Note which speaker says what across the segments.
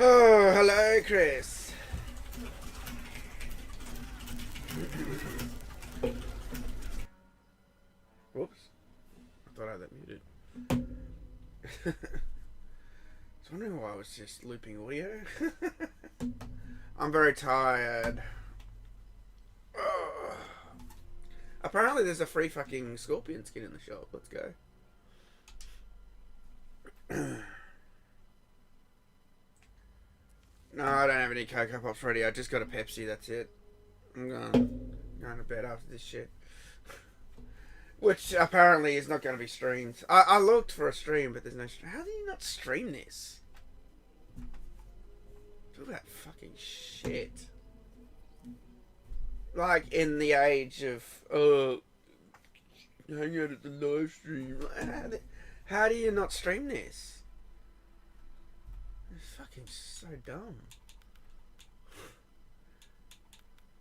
Speaker 1: Oh, hello, Chris. Whoops. I thought I had that muted. I was wondering why I was just looping audio. I'm very tired. Ugh. Apparently there's a free fucking scorpion skin in the shop. Let's go. No, I don't have any Cocoa Pops ready. I just got a Pepsi, that's it. I'm going to bed after this shit. Which apparently is not going to be streamed. I looked for a stream, but there's no stream. How do you not stream this? Look at that fucking shit. Like, in the age of, hang out at the live stream. How do you not stream this? It's fucking so dumb.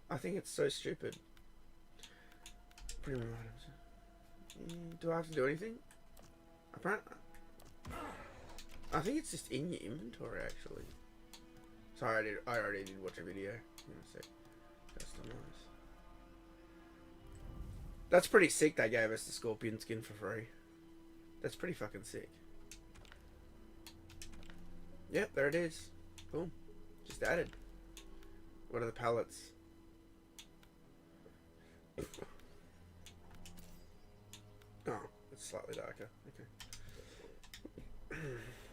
Speaker 1: I think it's so stupid. Premium items. Do I have to do anything? Apparently, I think it's just in your inventory actually. Sorry, I already did watch a video. Customize. That's pretty sick. They gave us the scorpion skin for free. That's pretty fucking sick. Yep, there it is. Boom. Just added. What are the pallets? Oh, it's slightly darker. Okay.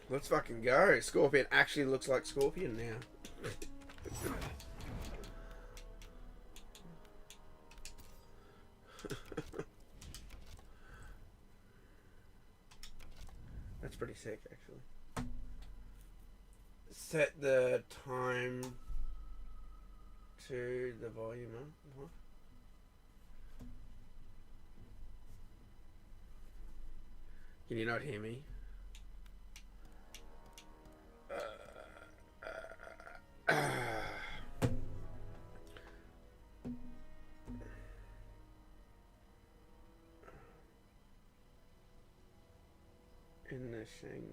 Speaker 1: Let's fucking go. Scorpion actually looks like Scorpion now. That's pretty sick, actually. Set the time to the volume on. What? Can you not hear me? In the Shang.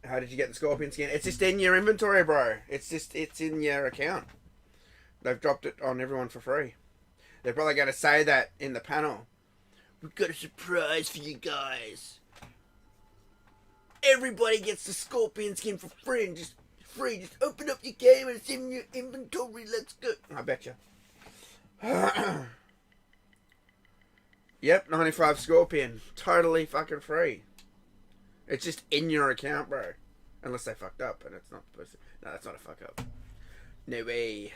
Speaker 1: How did you get the scorpion skin? It's just in your inventory, bro. It's in your account. They've dropped it on everyone for free. They're probably going to say that in the panel. We've got a surprise for you guys. Everybody gets the scorpion skin for free and just free. Just open up your game and it's in your inventory. Let's go. I betcha. Yep, 95 scorpion. Totally fucking free. It's just in your account, bro. Unless they fucked up and it's not supposed to. No, that's not a fuck up. No way.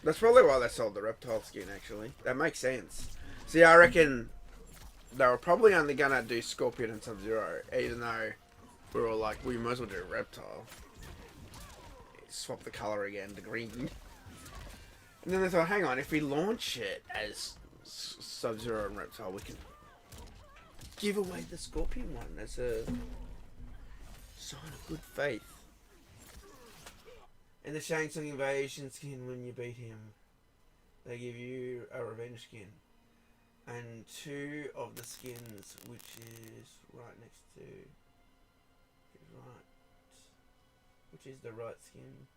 Speaker 1: That's probably why they sold the reptile skin, actually. That makes sense. See, I reckon they were probably only gonna do Scorpion and Sub-Zero, even though we were all like, we might as well do reptile. Swap the colour again to green. And then they thought, hang on, if we launch it as Sub-Zero and Reptile, we can give away the Scorpion one as a sign of good faith. And the Shang Tsung Invasion skin, when you beat him, they give you a revenge skin. And 2 of the skins, which is right next to... Which is the right skin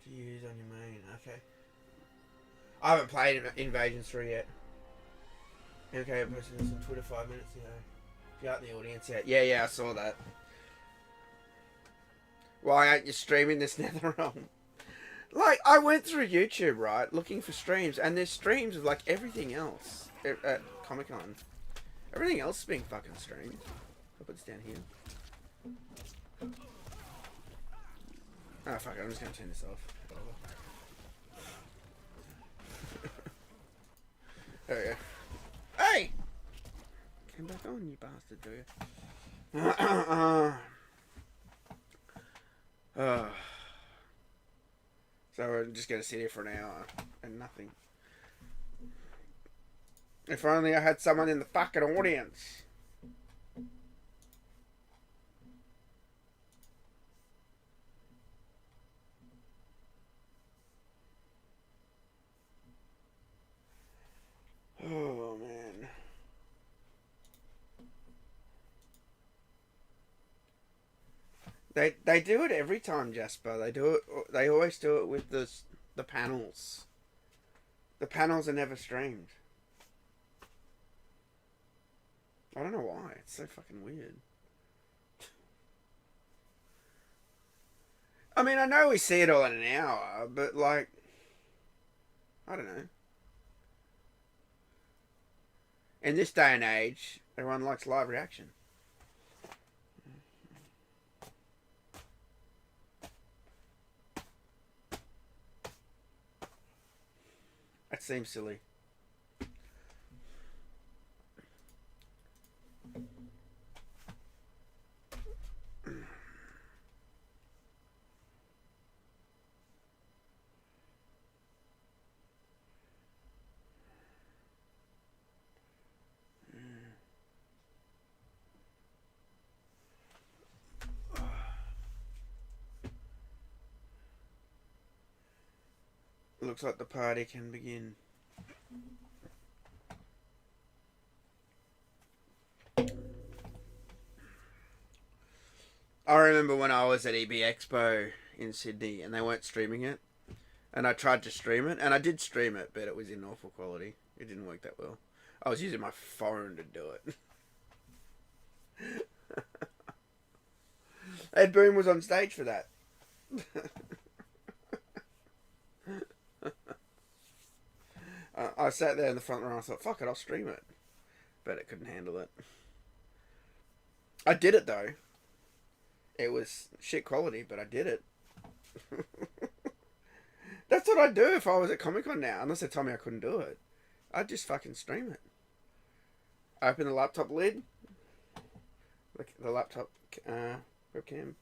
Speaker 1: to use on your main. Okay. I haven't played Invasion 3 yet. Okay, I posted this on Twitter 5 minutes ago. If you're out in the audience yet. Yeah, I saw that. Why aren't you streaming this NetherRealm? Like, I went through YouTube, right, looking for streams, and there's streams of, like, everything else at Comic-Con. Everything else is being fucking streamed. I'll put this down here. Oh, fuck it, I'm just gonna turn this off. There we go. Hey! Came back on, you bastard, do you? uh, so we're just going to sit here for an hour and nothing. If only I had someone in the fucking audience. Oh, man. They do it every time, Jasper. They do it. They always do it with the panels. The panels are never streamed. I don't know why. It's so fucking weird. I mean, I know we see it all in an hour, but like, I don't know. In this day and age, everyone likes live reaction. That seems silly. Looks like the party can begin. I remember when I was at EB Expo in Sydney and they weren't streaming it. And I tried to stream it, and I did stream it, but it was in awful quality. It didn't work that well. I was using my phone to do it. Ed Boon was on stage for that. I sat there in the front row and I thought, fuck it, I'll stream it. But it couldn't handle it. I did it though. It was shit quality, but I did it. That's what I'd do if I was at Comic Con now, unless they told me I couldn't do it. I'd just fucking stream it. Open the laptop lid. Look at the laptop webcam.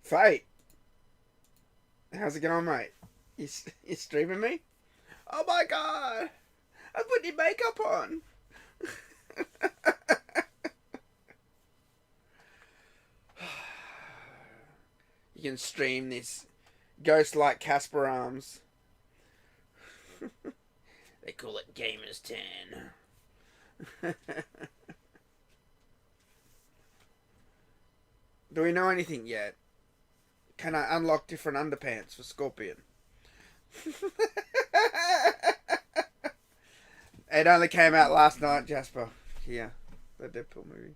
Speaker 1: Fate, how's it going, mate? You streaming me? Oh my god! I put your makeup on! You can stream this ghost like Casper arms. They call it Gamers 10. Do we know anything yet? Can I unlock different underpants for Scorpion? It only came out last night, Jasper. Yeah, the Deadpool movie.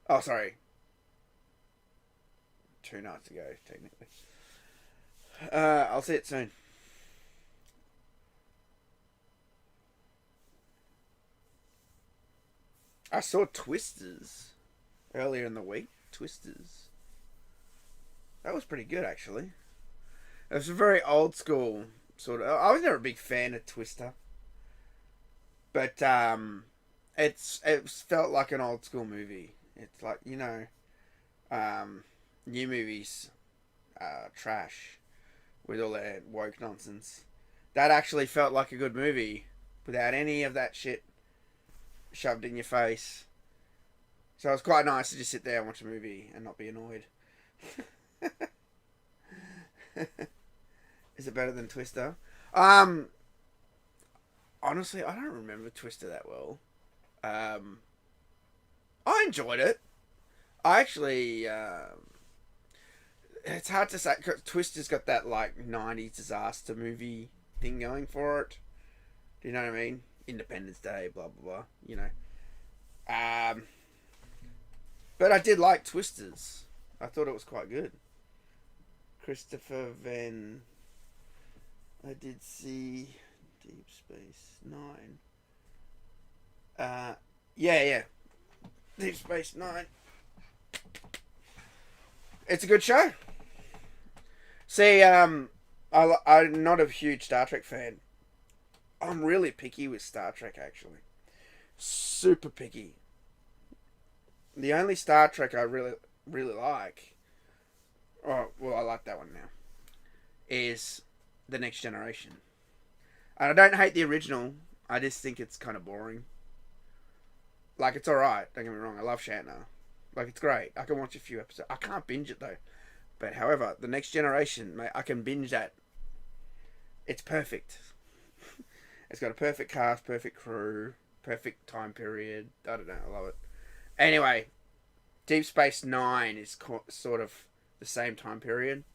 Speaker 1: Oh, sorry. 2 nights ago, technically. I'll see it soon. I saw Twisters earlier in the week. Twisters. That was pretty good, actually. It was a very old school sort of. I was never a big fan of Twister, but it felt like an old school movie. It's like, you know, new movies, trash with all that woke nonsense. That actually felt like a good movie without any of that shit shoved in your face. So it was quite nice to just sit there and watch a movie and not be annoyed. Is it better than Twister? Honestly, I don't remember Twister that well. I enjoyed it. I actually, it's hard to say, cause Twister's got that like 90s disaster movie thing going for it. Do you know what I mean? Independence Day, blah blah blah. You know. But I did like Twisters. I thought it was quite good. Christopher Van. I did see Deep Space Nine. Yeah. Deep Space Nine. It's a good show. See, I'm not a huge Star Trek fan. I'm really picky with Star Trek, actually. Super picky. The only Star Trek I really like, oh, well, I like that one now, is The Next Generation. And I don't hate the original. I just think it's kind of boring. Like, it's alright, don't get me wrong. I love Shatner. Like, it's great. I can watch a few episodes. I can't binge it, though. But, however, The Next Generation, mate, I can binge that. It's perfect. It's got a perfect cast, perfect crew, perfect time period. I don't know, I love it. Anyway, Deep Space Nine is sort of the same time period.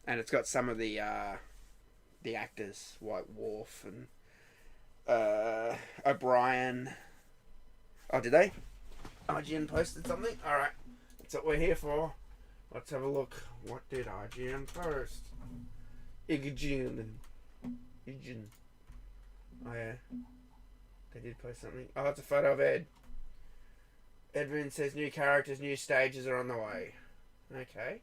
Speaker 1: And it's got some of the actors, like Worf and O'Brien. Oh, did they? IGN posted something? Alright. That's what we're here for. Let's have a look. What did IGN post? IGN. Oh, yeah. They did post something. Oh, it's a photo of Ed. Edwin says new characters, new stages are on the way. Okay.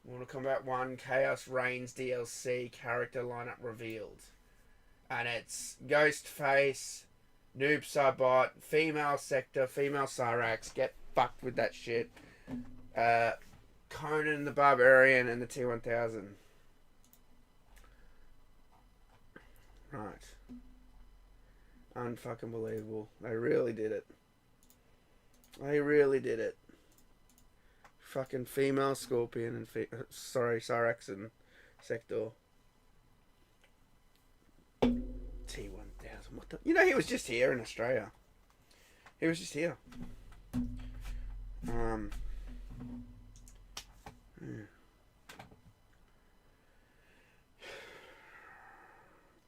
Speaker 1: Mortal Kombat 1 Khaos Reigns DLC character lineup revealed. And it's Ghostface, Noob Saibot, Female Sector, Female Cyrax. Get fucked with that shit. Conan the Barbarian and the T-1000. Right. Unfucking believable. They really did it. They really did it. Fucking female Scorpion and Cyrax and Sector. T-1000. What the? You know, he was just here in Australia. He was just here.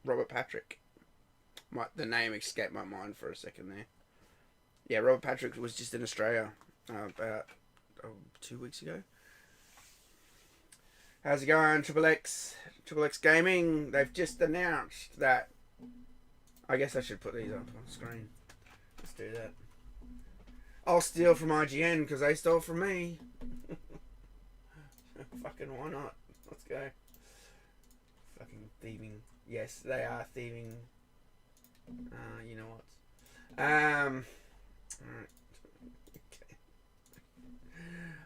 Speaker 1: Robert Patrick. The name escaped my mind for a second there. Yeah, Robert Patrick was just in Australia about 2 weeks ago. How's it going, Triple X Gaming? They've just announced that. I guess I should put these up on the screen. Let's do that. I'll steal from IGN because they stole from me. Fucking why not? Let's go. Fucking thieving. Yes, they are thieving. You know what? Alright. Okay.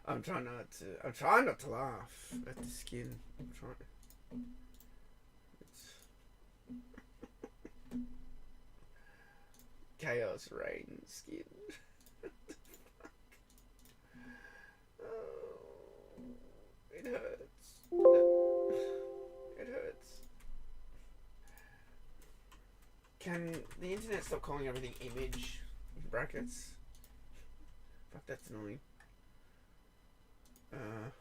Speaker 1: I'm trying not to laugh at the skin. I'm trying. Khaos Reigns skin. Oh, it hurts. It hurts. Can the internet stop calling everything image in brackets? Fuck, that's annoying. Alright,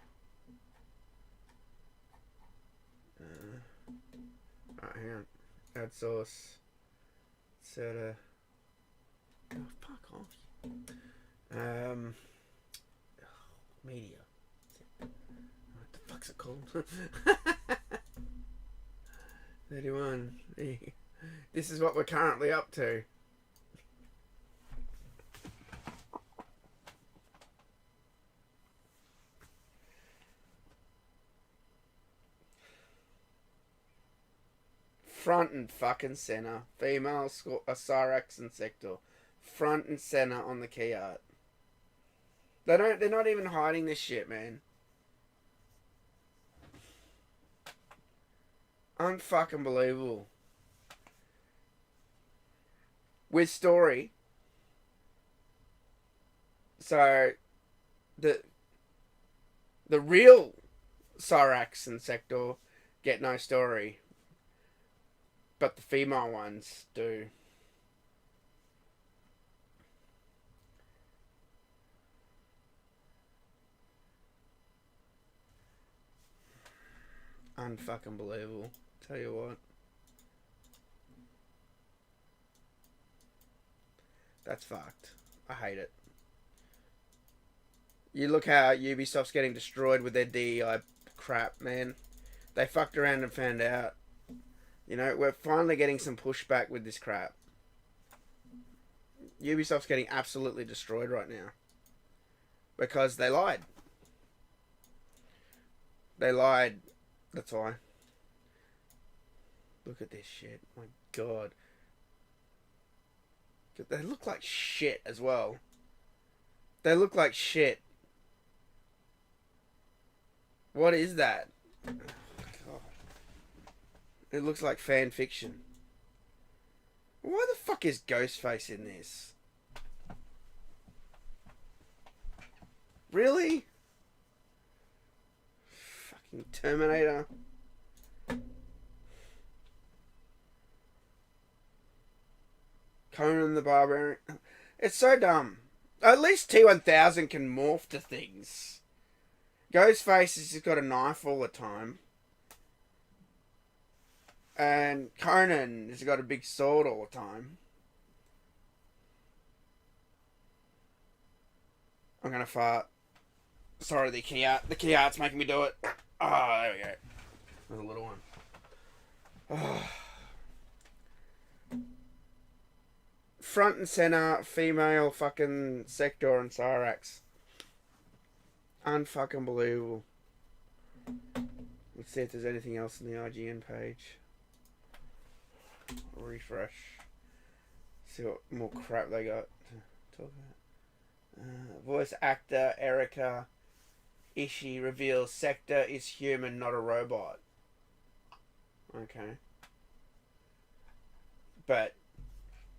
Speaker 1: hang on. Add source. Set oh, fuck off. Media. What the fuck's it called? 31. This is what we're currently up to. Front and fucking center. Female Cyrax and Sector. Front and center on the key art. They're not even hiding this shit, man. Unfucking believable. With story. So the real Cyrax and Sector get no story. But the female ones do. Unfucking believable. Tell you what. That's fucked. I hate it. You look how Ubisoft's getting destroyed with their DEI crap, man. They fucked around and found out. You know, we're finally getting some pushback with this crap. Ubisoft's getting absolutely destroyed right now. Because they lied. They lied. That's why. Look at this shit. My god. They look like shit as well. They look like shit. What is that? Oh, god. It looks like fan fiction. Why the fuck is Ghostface in this? Really? Fucking Terminator. Conan the Barbarian. It's so dumb. At least T-1000 can morph to things. Ghostface has just got a knife all the time. And Conan has got a big sword all the time. I'm gonna fart. Sorry, the key art's making me do it. Oh, there we go. There's a little one. Oh. Front and center, female fucking Sector and Cyrax. Unfucking believable. Let's see if there's anything else in the IGN page. Refresh. See what more crap they got to talk about. Voice actor Erika Ishii reveals Sector is human, not a robot. Okay. But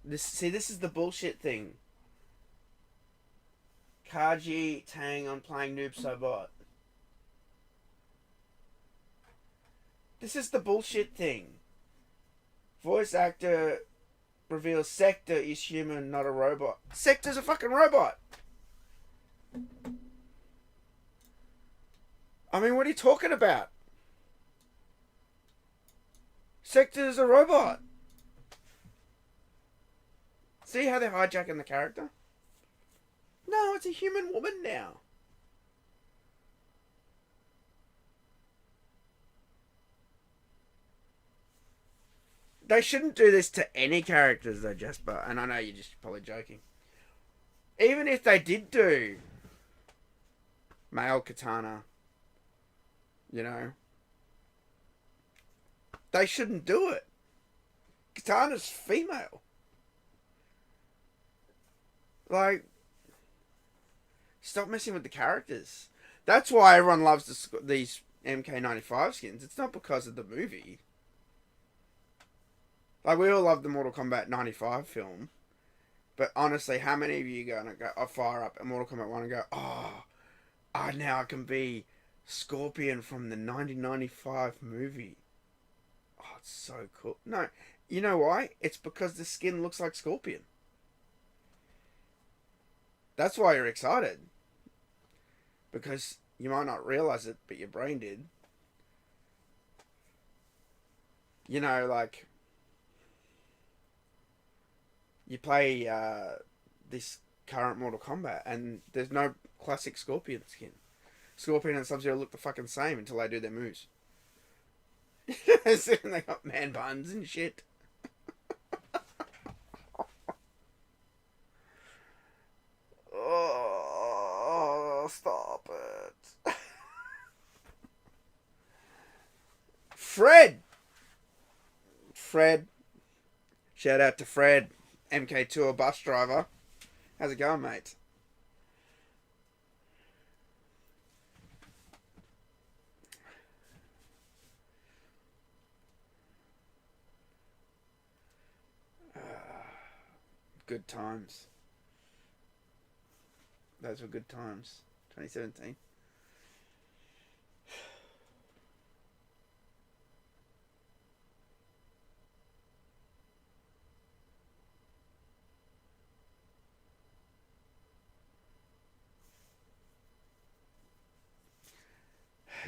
Speaker 1: this is the bullshit thing. Kaji Tang on playing Noob Saibot. This is the bullshit thing. Voice actor reveals Sector is human, not a robot. Sector's a fucking robot. I mean, what are you talking about? Sector's a robot. See how they're hijacking the character? No, it's a human woman now. They shouldn't do this to any characters though, Jasper. And I know you're just probably joking. Even if they did do male Katana, you know, they shouldn't do it. Katana's female. Like, stop messing with the characters. That's why everyone loves these MK95 skins. It's not because of the movie. Like, we all love the Mortal Kombat 95 film. But honestly, how many of you gonna go fire up a Mortal Kombat 1 and go, oh, now I can be Scorpion from the 1995 movie. Oh, it's so cool. No, you know why? It's because the skin looks like Scorpion. That's why you're excited. Because you might not realize it, but your brain did. You know, like, you play this current Mortal Kombat and there's no classic Scorpion skin. Scorpion and Sub-Zero look the fucking same until they do their moves. They got man buns and shit. Oh, stop it. Fred. Shout out to Fred, MK2 bus driver. How's it going, mate? Good times. Those were good times. 2017.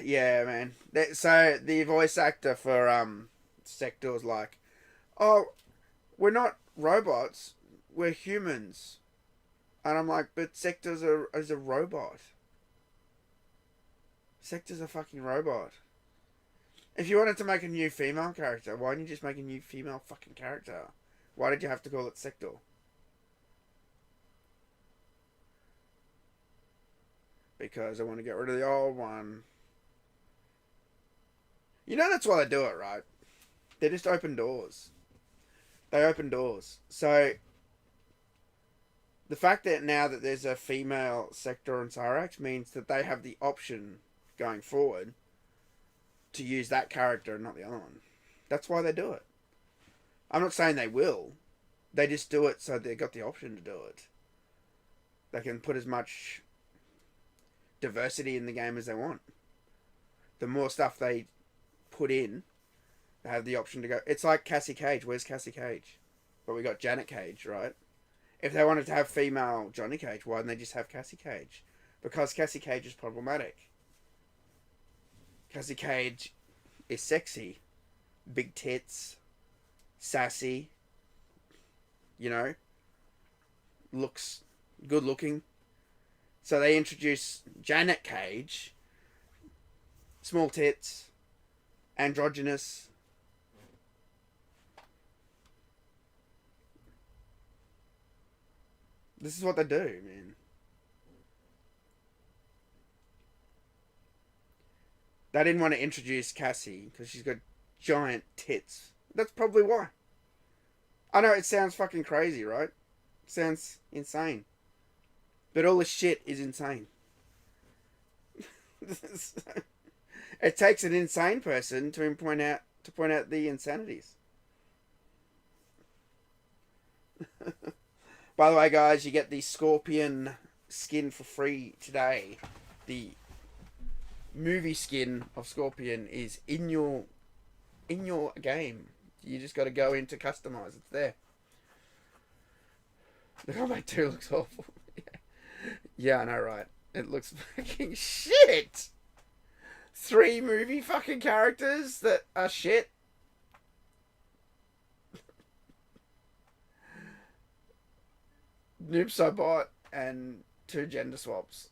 Speaker 1: Yeah, man. So the voice actor for Sector was like, "Oh, we're not robots. We're humans." And I'm like, "But Sector's is a robot." Sector's a fucking robot. If you wanted to make a new female character, why didn't you just make a new female fucking character? Why did you have to call it Sector? Because I want to get rid of the old one. You know that's why they do it, right? They just open doors. They open doors. So, the fact that now that there's a female Sector and Cyrax means that they have the option going forward to use that character and not the other one. That's why they do it. I'm not saying they will. They just do it so they've got the option to do it. They can put as much diversity in the game as they want. The more stuff they put in, they have the option to go. It's like Cassie Cage. Where's Cassie Cage? But we got Janet Cage, right? If they wanted to have female Johnny Cage, why didn't they just have Cassie Cage? Because Cassie Cage is problematic. Cassie Cage is sexy. Big tits. Sassy. You know? Looks good looking. So they introduce Janet Cage. Small tits. Androgynous. This is what they do, man. They didn't want to introduce Cassie because she's got giant tits. That's probably why. I know it sounds fucking crazy, right? It sounds insane. But all this shit is insane. It takes an insane person to point out the insanities. By the way, guys, you get the Scorpion skin for free today. The movie skin of Scorpion is in your game. You just got to go in to customize. It's there. The Kombat 2 looks awful. Yeah, I know, right? It looks fucking shit. 3 movie fucking characters that are shit. Noob Sobot and 2 gender swaps.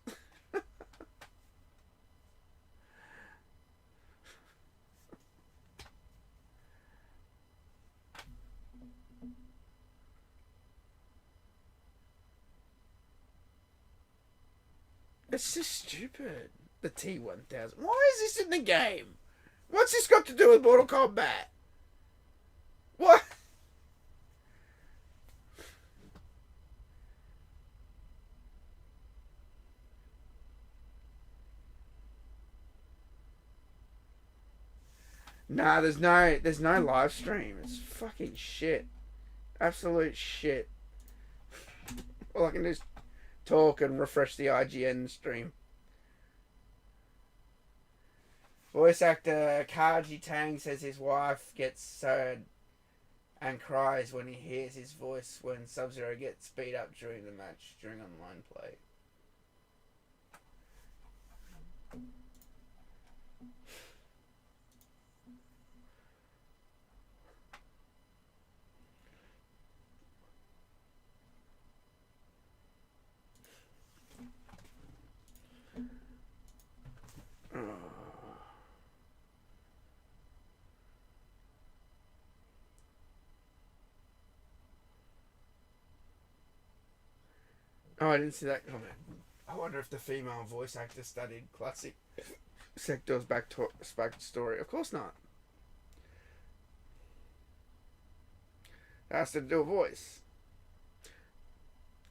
Speaker 1: It's just stupid. The T-1000. Why is this in the game? What's this got to do with Mortal Kombat? What? Nah, there's no live stream. It's fucking shit. Absolute shit. All I can do is talk and refresh the IGN stream. Voice actor Kaji Tang says his wife gets sad and cries when he hears his voice when Sub-Zero gets beat up during the match, during online play. Oh, I didn't see that comment. I wonder if the female voice actor studied classic Sector's backstory. Of course not. It has to do a voice.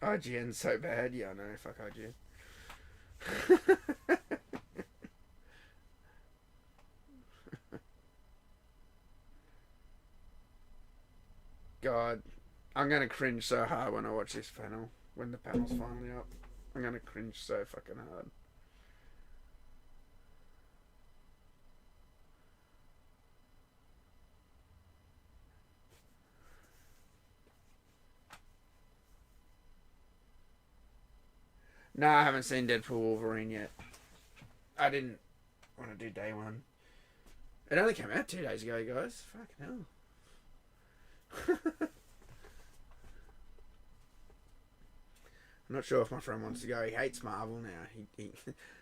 Speaker 1: IGN's so bad. Yeah, I know. Fuck IGN. God, I'm gonna cringe so hard when I watch this panel. When the panel's finally up, I'm gonna cringe so fucking hard. No, I haven't seen Deadpool Wolverine yet. I didn't want to do day one. It only came out 2 days ago, guys. Fucking hell. I'm not sure if my friend wants to go. He hates Marvel now.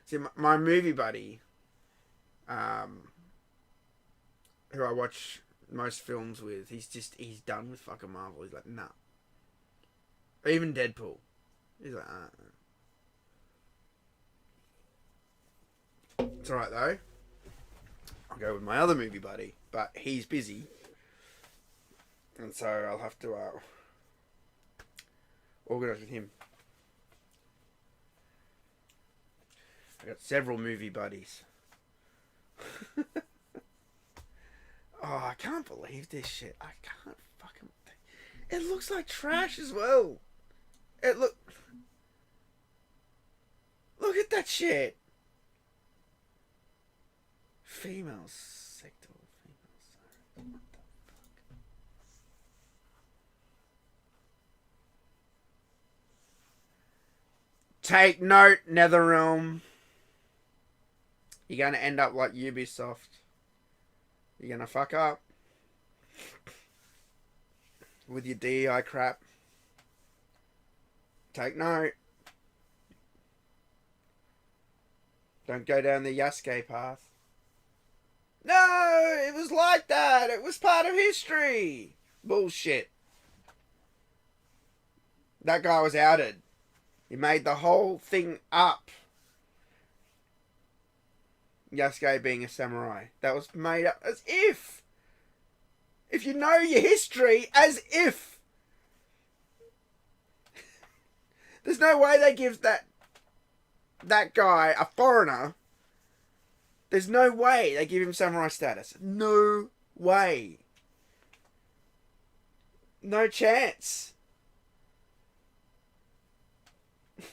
Speaker 1: See, my movie buddy who I watch most films with, he's done with fucking Marvel. He's like, nah. Even Deadpool. He's like, It's alright though. I'll go with my other movie buddy, but he's busy. And so I'll have to organise with him. I got several movie buddies. Oh, I can't believe this shit. I can't fucking... It looks like trash as well. Look at that shit. Female sector. What the fuck? Take note, NetherRealm. You're going to end up like Ubisoft. You're going to fuck up with your DEI crap. Take note. Don't go down the Yasuke path. No, it was like that. It was part of history. Bullshit. That guy was outed. He made the whole thing up. Yasuke being a samurai. That was made up as if. If you know your history, as if. There's no way they give that guy, a foreigner, there's no way they give him samurai status. No way. No chance.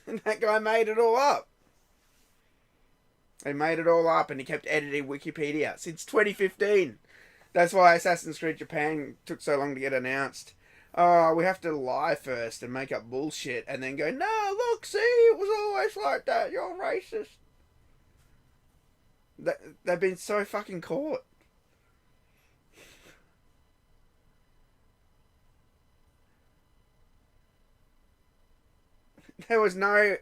Speaker 1: And that guy made it all up. He made it all up and he kept editing Wikipedia since 2015. That's why Assassin's Creed Japan took so long to get announced. Oh, we have to lie first and make up bullshit and then go, no, look, see, it was always like that. You're racist. They've been so fucking caught. There was no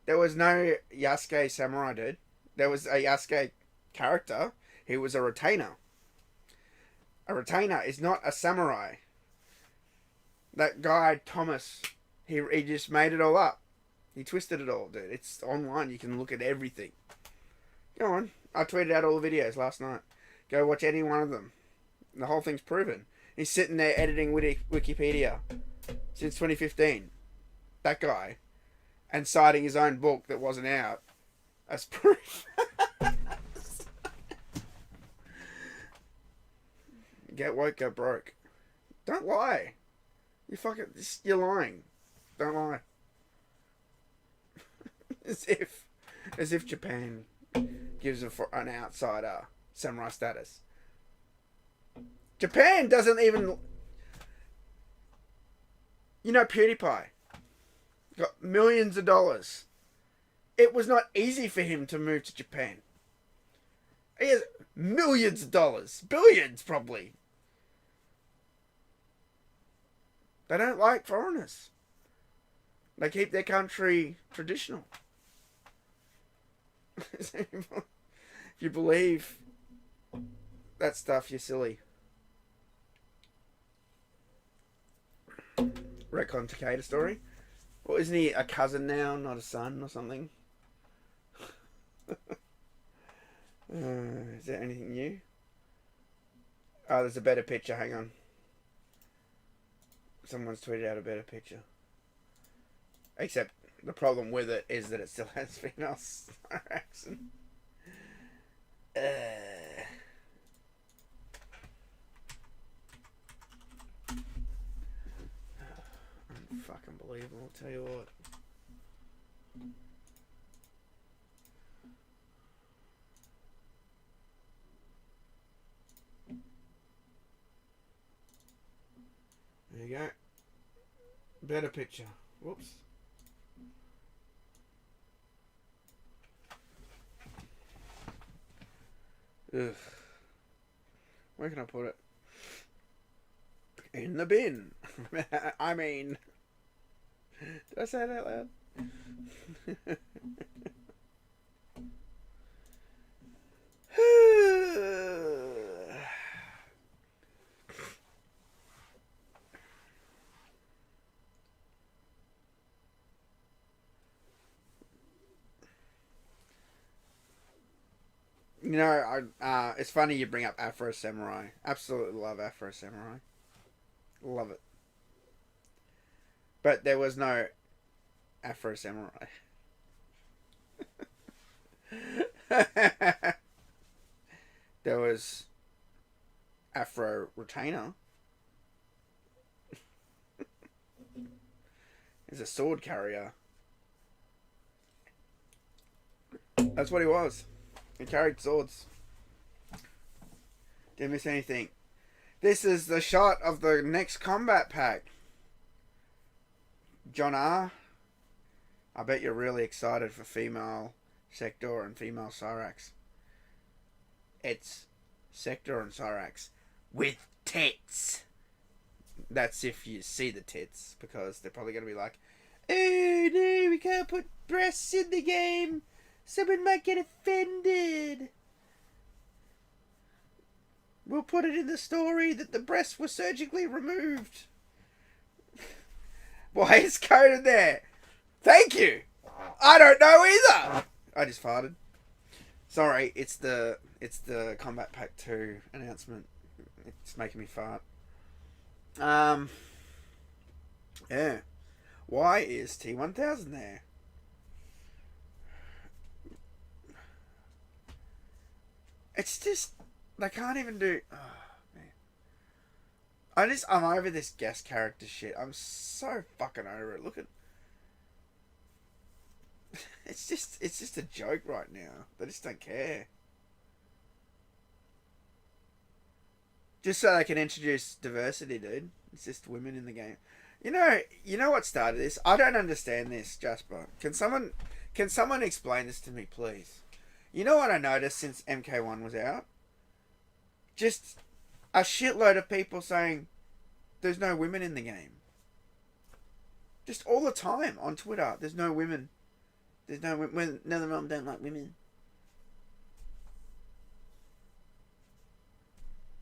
Speaker 1: Yasuke samurai, dude. There was a Yasuke character. He was a retainer. A retainer is not a samurai. That guy, Thomas, he just made it all up. He twisted it all, dude. It's online. You can look at everything. Go on. I tweeted out all the videos last night. Go watch any one of them. The whole thing's proven. He's sitting there editing Wikipedia since 2015. That guy. And citing his own book that wasn't out as proof. Get woke, get broke. Don't lie. You're lying. Don't lie. As if Japan gives an outsider samurai status. Japan doesn't even... You know PewDiePie got millions of dollars. It was not easy for him to move to Japan. He has millions of dollars. Billions, probably. They don't like foreigners. They keep their country traditional. If you believe that stuff, you're silly. Retcon Takeda story. Well, isn't he a cousin now, not a son or something? Is there anything new? Oh, there's a better picture. Hang on. Someone's tweeted out a better picture. Except the problem with it is that it still has female accent. Fucking believable, I'll tell you what. There you go. Better picture. Whoops. Ugh. Where can I put it? In the bin. I mean... Did I say that out loud? You know, it's funny you bring up Afro Samurai. Absolutely love Afro Samurai. Love it. But there was no Afro Samurai. There was Afro Retainer. He's a sword carrier. That's what he was. He carried swords. Didn't miss anything. This is the shot of the next Kombat pack. John R. I bet you're really excited for female Sector and female Cyrax. It's Sector and Cyrax with tits. That's if you see the tits, because they're probably going to be like, oh no, we can't put breasts in the game. Someone might get offended. We'll put it in the story that the breasts were surgically removed. Why is coded there? Thank you. I don't know either. I just farted. Sorry, it's the Kombat Pack 2 announcement. It's making me fart. Yeah. Why is T1000 there? It's just they can't even do. Oh man, I'm over this guest character shit. I'm so fucking over it. Look at. It's just a joke right now. They just don't care. Just so they can introduce diversity, dude. It's just women in the game. You know what started this? I don't understand this, Jasper. Can someone explain this to me, please? You know what I noticed since MK1 was out? Just a shitload of people saying there's no women in the game. Just all the time on Twitter. There's no women. There's no women. None of them don't like women.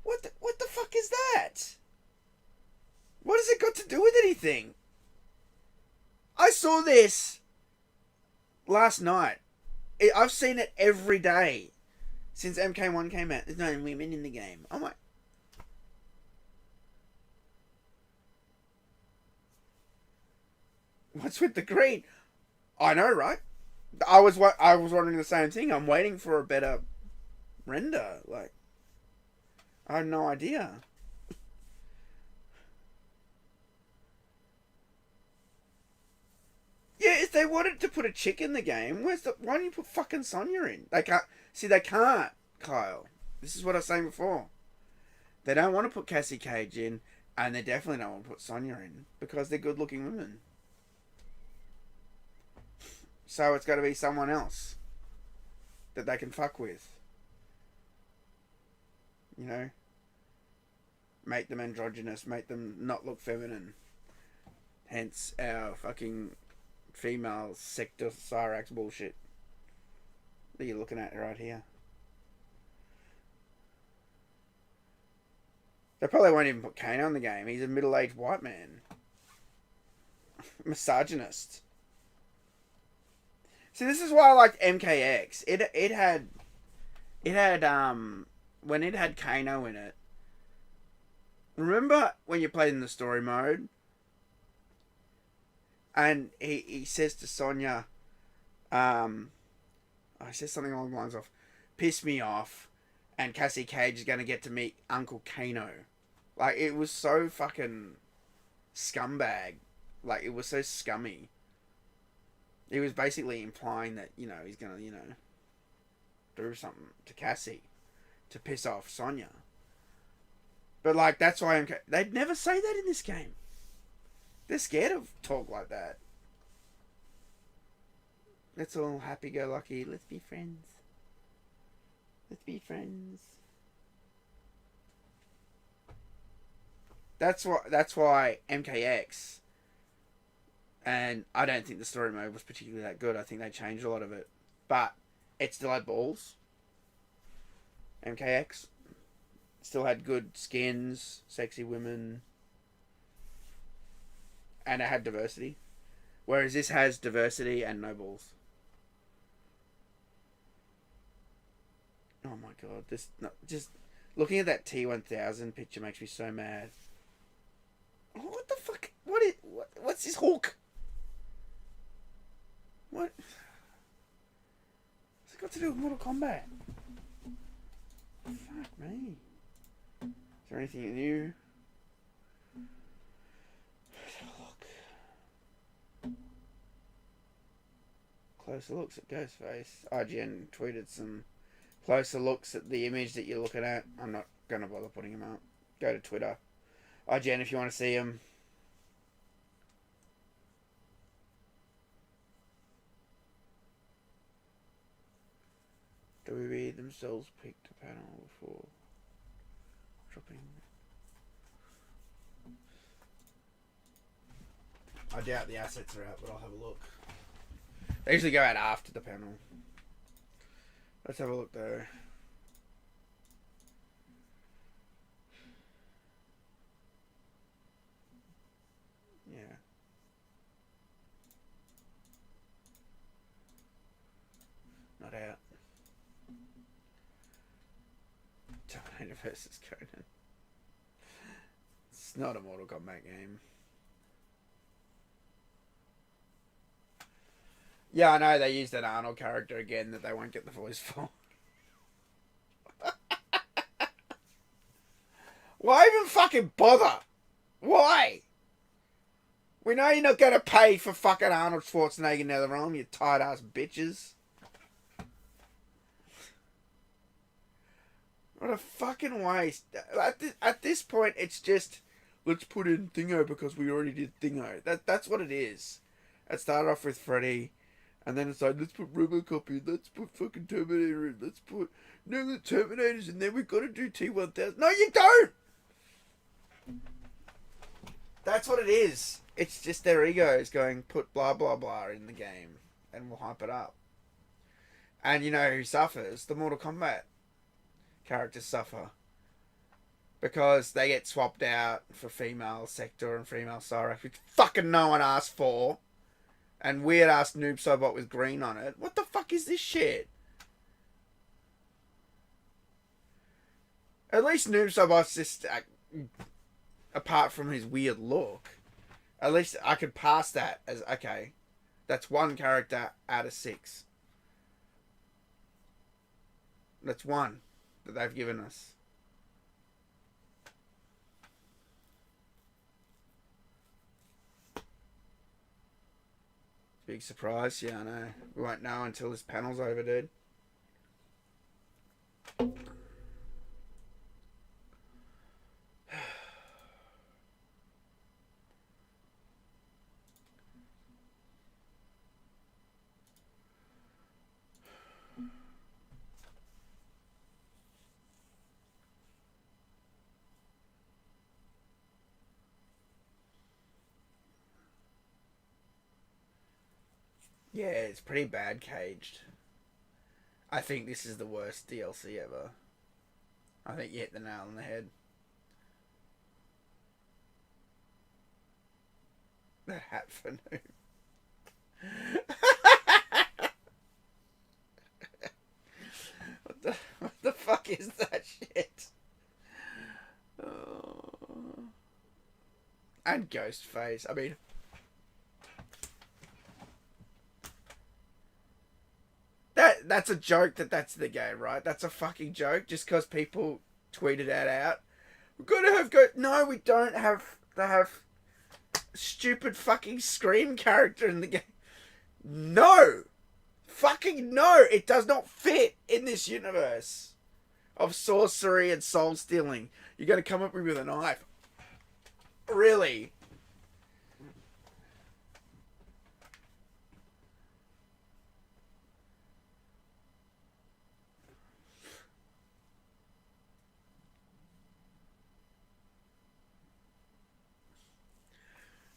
Speaker 1: What the fuck is that? What has it got to do with anything? I saw this last night. I've seen it every day since MK1 came out. There's no women in the game. I'm like, what's with the green? I know, right? I was wondering the same thing. I'm waiting for a better render. Like, I had no idea. Yeah, if they wanted to put a chick in the game, why don't you put fucking Sonya in? They can't. See, they can't, Kyle. This is what I was saying before. They don't want to put Cassie Cage in, and they definitely don't want to put Sonya in, because they're good-looking women. So it's got to be someone else that they can fuck with. You know? Make them androgynous, make them not look feminine. Hence our fucking female Sector Cyrax bullshit that you're looking at right here. They probably won't even put Kano in the game. He's a middle-aged white man. Misogynist. See, this is why I liked MKX. It had when it had Kano in it. Remember when you played in the story mode? And he says to Sonya, he says something along the lines of, piss me off, and Cassie Cage is going to get to meet Uncle Kano. Like, it was so fucking scumbag. Like, it was so scummy. It was basically implying that, he's going to, do something to Cassie to piss off Sonya. But, like, that's why they'd never say that in this game. They're scared of talk like that. Let's all happy-go-lucky. Let's be friends. Let's be friends. That's why MKX, and I don't think the story mode was particularly that good. I think they changed a lot of it. But it still had balls. MKX. Still had good skins, sexy women. And it had diversity. Whereas this has diversity and no balls. Oh my god, this just looking at that T1000 picture makes me so mad. What the fuck? What's his hook? What? What's it got to do with Mortal Kombat? Fuck me. Is there anything new? Let's have a look. Closer looks at Ghostface. IGN tweeted some closer looks at the image that you're looking at. I'm not going to bother putting them up. Go to Twitter. IGN if you want to see them. WWE themselves picked a panel before dropping. I doubt the assets are out, but I'll have a look. They usually go out after the panel. Let's have a look though. Yeah. Not out. Terminator versus Conan. It's not a Mortal Kombat game. Yeah, I know they used that Arnold character again that they won't get the voice for. Why even fucking bother? Why? We know you're not going to pay for fucking Arnold Schwarzenegger in the other room, you tight ass bitches. What a fucking waste. At this point, it's just, let's put in Thingo because we already did Thingo. That's what it is. It started off with Freddy, and then it's like, let's put Robocop in, let's put fucking Terminator in, let's put the Terminators in, then we've got to do T1000. No, you don't! That's what it is. It's just their egos going, put blah blah blah in the game, and we'll hype it up. And you know who suffers? The Mortal Kombat characters suffer. Because they get swapped out for female Sector and female Cyrax, which fucking no one asked for. And weird ass Noob Sobot with green on it. What the fuck is this shit? At least Noob Sobot's just, apart from his weird look, at least I could pass that as, okay, that's one character out of 6. That's one that they've given us. Big surprise, yeah, I know. We won't know until this panel's over, dude. Yeah, it's pretty bad caged. I think this is the worst DLC ever. I think you hit the nail on the head. That hat for Noob. What the fuck is that shit? Oh. And Ghostface. I mean, that's a joke that's the game, right? That's a fucking joke just because people tweeted that out. We've got to have No, we don't have to have stupid fucking Scream character in the game. No! Fucking no! It does not fit in this universe of sorcery and soul stealing. You're going to come up with me with a knife. Really?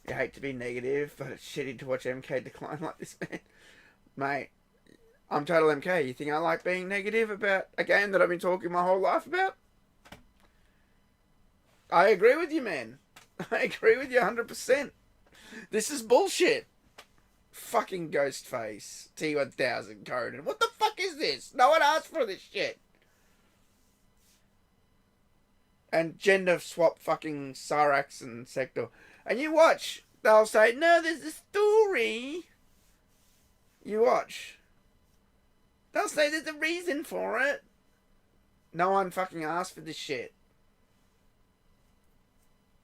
Speaker 1: You hate to be negative, but it's shitty to watch MK decline like this, man. Mate, I'm total MK. You think I like being negative about a game that I've been talking my whole life about? I agree with you, man. I agree with you 100%. This is bullshit. Fucking Ghostface. T1000 Conan. What the fuck is this? No one asked for this shit. and gender swap fucking Cyrax and Sector. And you watch, they'll say, no, there's a story. You watch. They'll say there's a reason for it. No one fucking asked for this shit.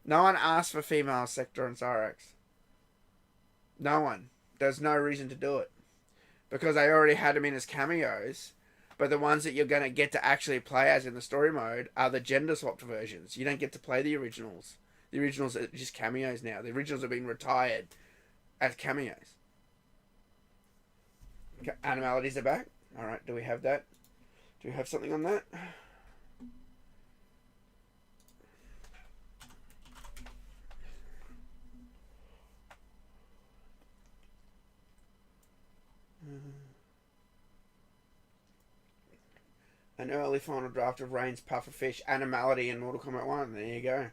Speaker 1: No one asked for female Sector and Cyrax. No one. There's no reason to do it. Because they already had them in as cameos. But the ones that you're going to get to actually play as in the story mode are the gender swapped versions. You don't get to play the originals. The originals are just cameos now. The originals have been retired as cameos. Okay, Animalities are back. Alright, do we have that? Do we have something on that? An early final draft of Reigns, Pufferfish, Animality, and Mortal Kombat 1. There you go.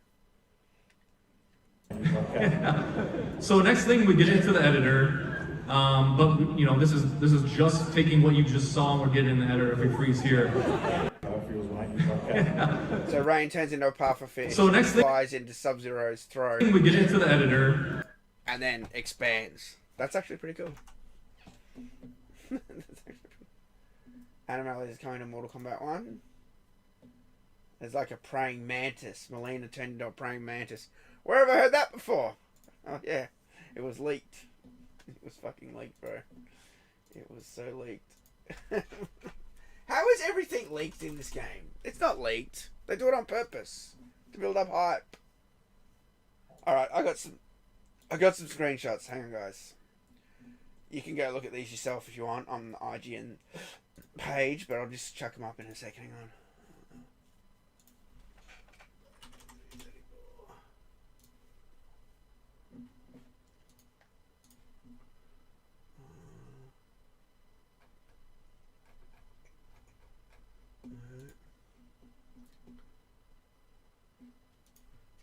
Speaker 2: So next thing, we get into the editor, but you know this is just taking what you just saw and we're getting in the editor if we freeze here.
Speaker 1: So Rain turns into a pufferfish.
Speaker 2: So next thing,
Speaker 1: flies into Sub-Zero's throat.
Speaker 2: We get into the editor,
Speaker 1: and then expands. That's actually pretty cool. Animality is coming to Mortal Kombat 1. There's like a praying mantis. Melina turned into a praying mantis. Where have I heard that before? Oh yeah, it was leaked. It was fucking leaked, bro. It was so leaked. How is everything leaked in this game? It's not leaked. They do it on purpose to build up hype. All right, I got some screenshots. Hang on, guys. You can go look at these yourself if you want on the IGN page, but I'll just chuck them up in a second. Hang on.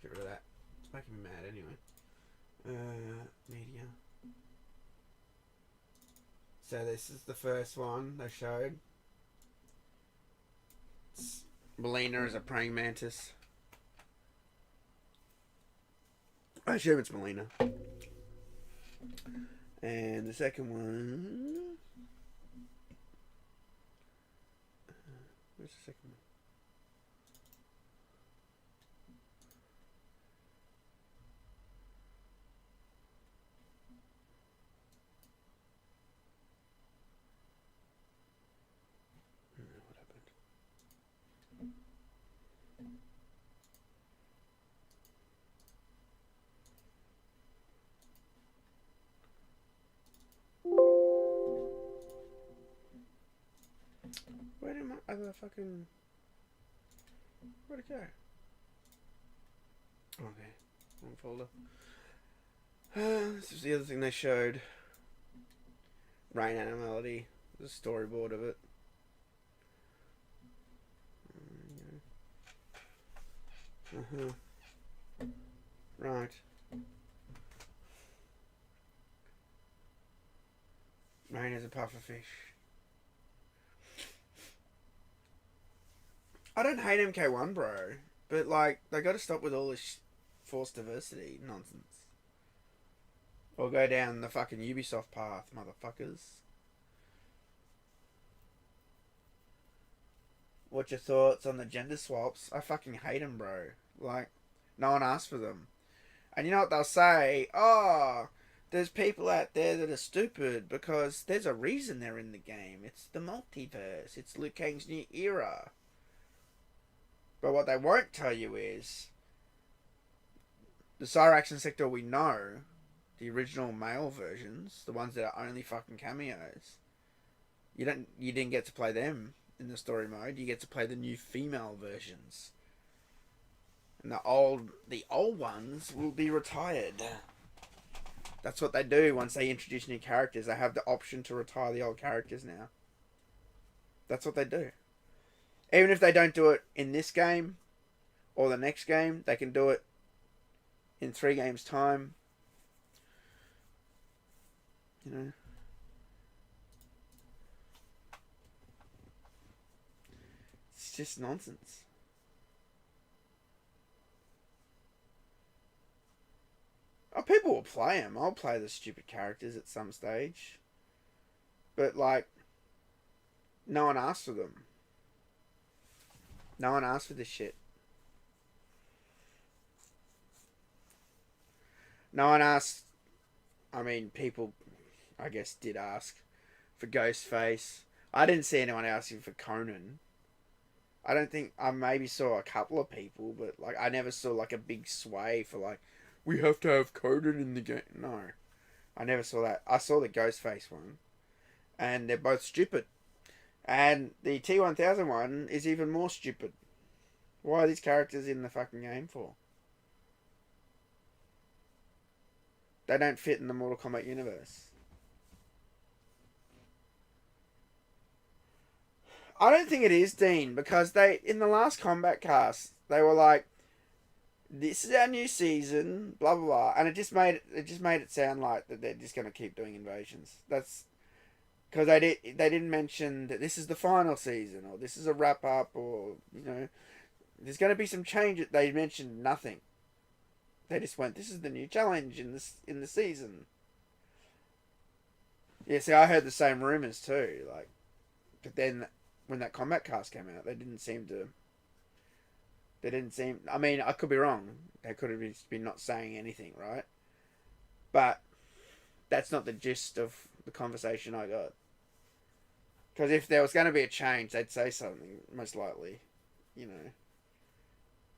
Speaker 1: Get rid of that. It's making me mad anyway. Media. So this is the first one they showed. It's Melina as a praying mantis. I assume it's Melina. And the second one... where's the second one? What happened? Where did my other fucking... where'd it go? Okay, wrong folder. This is the other thing they showed. Rain Animality. The storyboard of it. Right. Rain is a pufferfish. I don't hate MK1, bro. But, like, they gotta stop with all this forced diversity nonsense. Or go down the fucking Ubisoft path, motherfuckers. What's your thoughts on the gender swaps? I fucking hate them, bro. Like, no one asked for them. And you know what they'll say? Oh, there's people out there that are stupid because there's a reason they're in the game. It's the multiverse. It's Liu Kang's new era. But what they won't tell you is the Cyrax and Sector we know, the original male versions, the ones that are only fucking cameos, you didn't get to play them in the story mode. You get to play the new female versions. And the old ones will be retired. That's what they do once they introduce new characters. They have the option to retire the old characters now. That's what they do. Even if they don't do it in this game or the next game, they can do it in 3 games' time. You know. It's just nonsense. will play them. I'll play the stupid characters at some stage. But, like, no one asked for them. No one asked for this shit. No one asked... I mean, people, I guess, did ask for Ghostface. I didn't see anyone asking for Conan. I don't think... I maybe saw a couple of people, but, like, I never saw, like, a big sway for, like, we have to have Conan in the game. No. I never saw that. I saw the Ghostface one. And they're both stupid. And the T-1000 one is even more stupid. Why are these characters in the fucking game for? They don't fit in the Mortal Kombat universe. I don't think it is, Dean, because they, in the last Kombat cast, they were like, this is our new season, blah blah blah, and it just made it sound like that they're just gonna keep doing invasions. That's because they didn't mention that this is the final season or this is a wrap up or there's gonna be some change. They mentioned nothing. They just went, this is the new challenge in the season. Yeah, see, I heard the same rumors too. Like, but then when that Kombat cast came out, they didn't seem. I mean, I could be wrong. They could have just been not saying anything, right? But that's not the gist of the conversation I got. Because if there was going to be a change, they'd say something, most likely.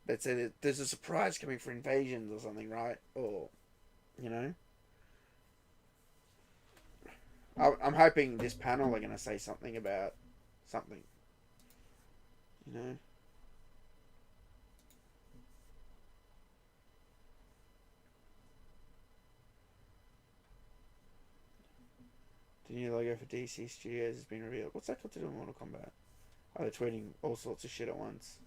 Speaker 1: They'd say that there's a surprise coming for Invasions or something, right? Or, I'm hoping this panel are going to say something about something. The new logo for DC Studios has been revealed. What's that got to do with Mortal Kombat? Oh, they're tweeting all sorts of shit at once.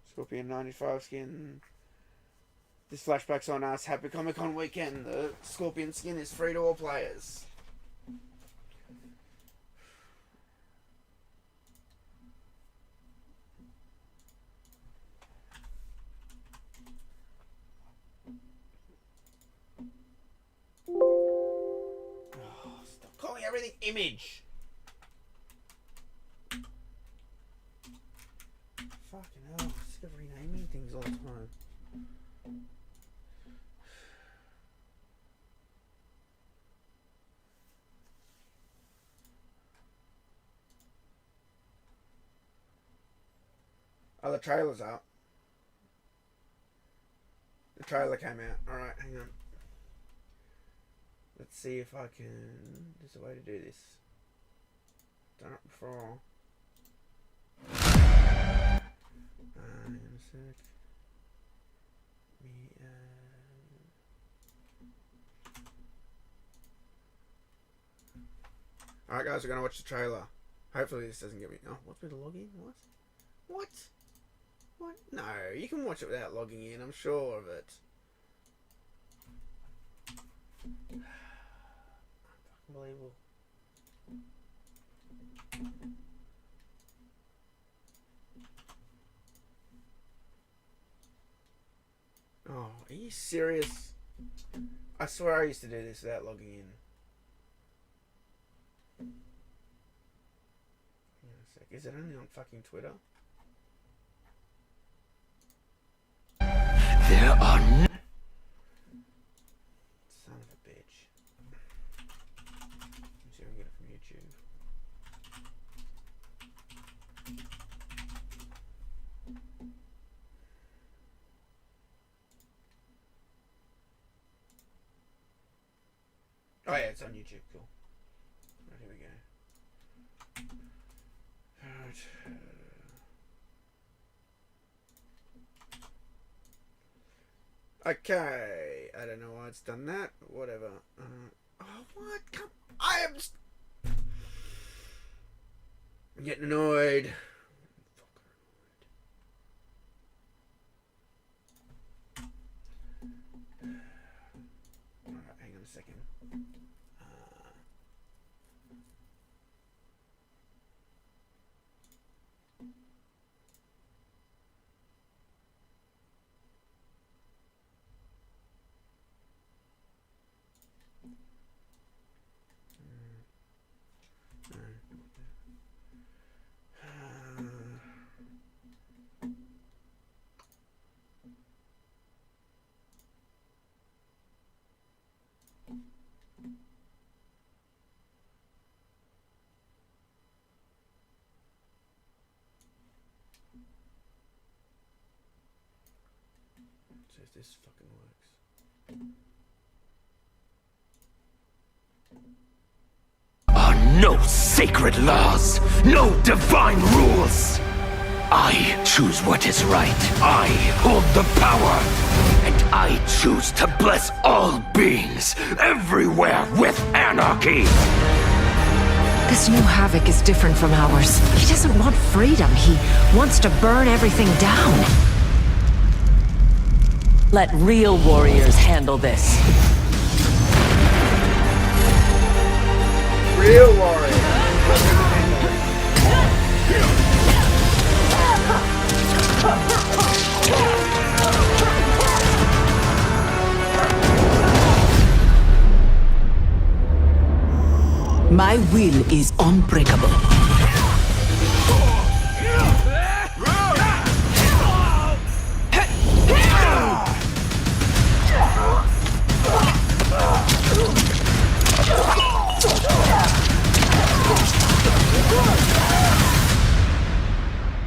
Speaker 1: Scorpion 95 skin. This flashback's on us. Happy Comic Con weekend. The Scorpion skin is free to all players. Stop calling everything image. Fucking hell, I'm sick of renaming things all the time. Oh, the trailer's out. The trailer came out. Alright, hang on. Let's see if I can... There's a way to do this. Done it before. Hang on a sec. Alright guys, we're gonna watch the trailer. Hopefully this doesn't get me... Oh, what's me to log in? What? What? What? No, you can watch it without logging in, I'm sure of it. Unbelievable. Oh, are you serious? I swear I used to do this without logging in. Hang on a sec. Is it only on fucking Twitter?
Speaker 3: There are no...
Speaker 1: Son of a bitch. Let me see if I can get it from YouTube. Oh yeah, it's on YouTube. Cool. Right, here we go. Alright. Okay, I don't know why it's done that, but whatever. Oh, what? Come, I am. I'm getting annoyed. Alright, hang on a second. See if this fucking works.
Speaker 3: Are no sacred laws, no divine rules. I choose what is right. I hold the power. And I choose to bless all beings everywhere with anarchy.
Speaker 4: This new Havoc is different from ours. He doesn't want freedom. He wants to burn everything down. Let real warriors handle this.
Speaker 1: Real warrior.
Speaker 4: My will is unbreakable.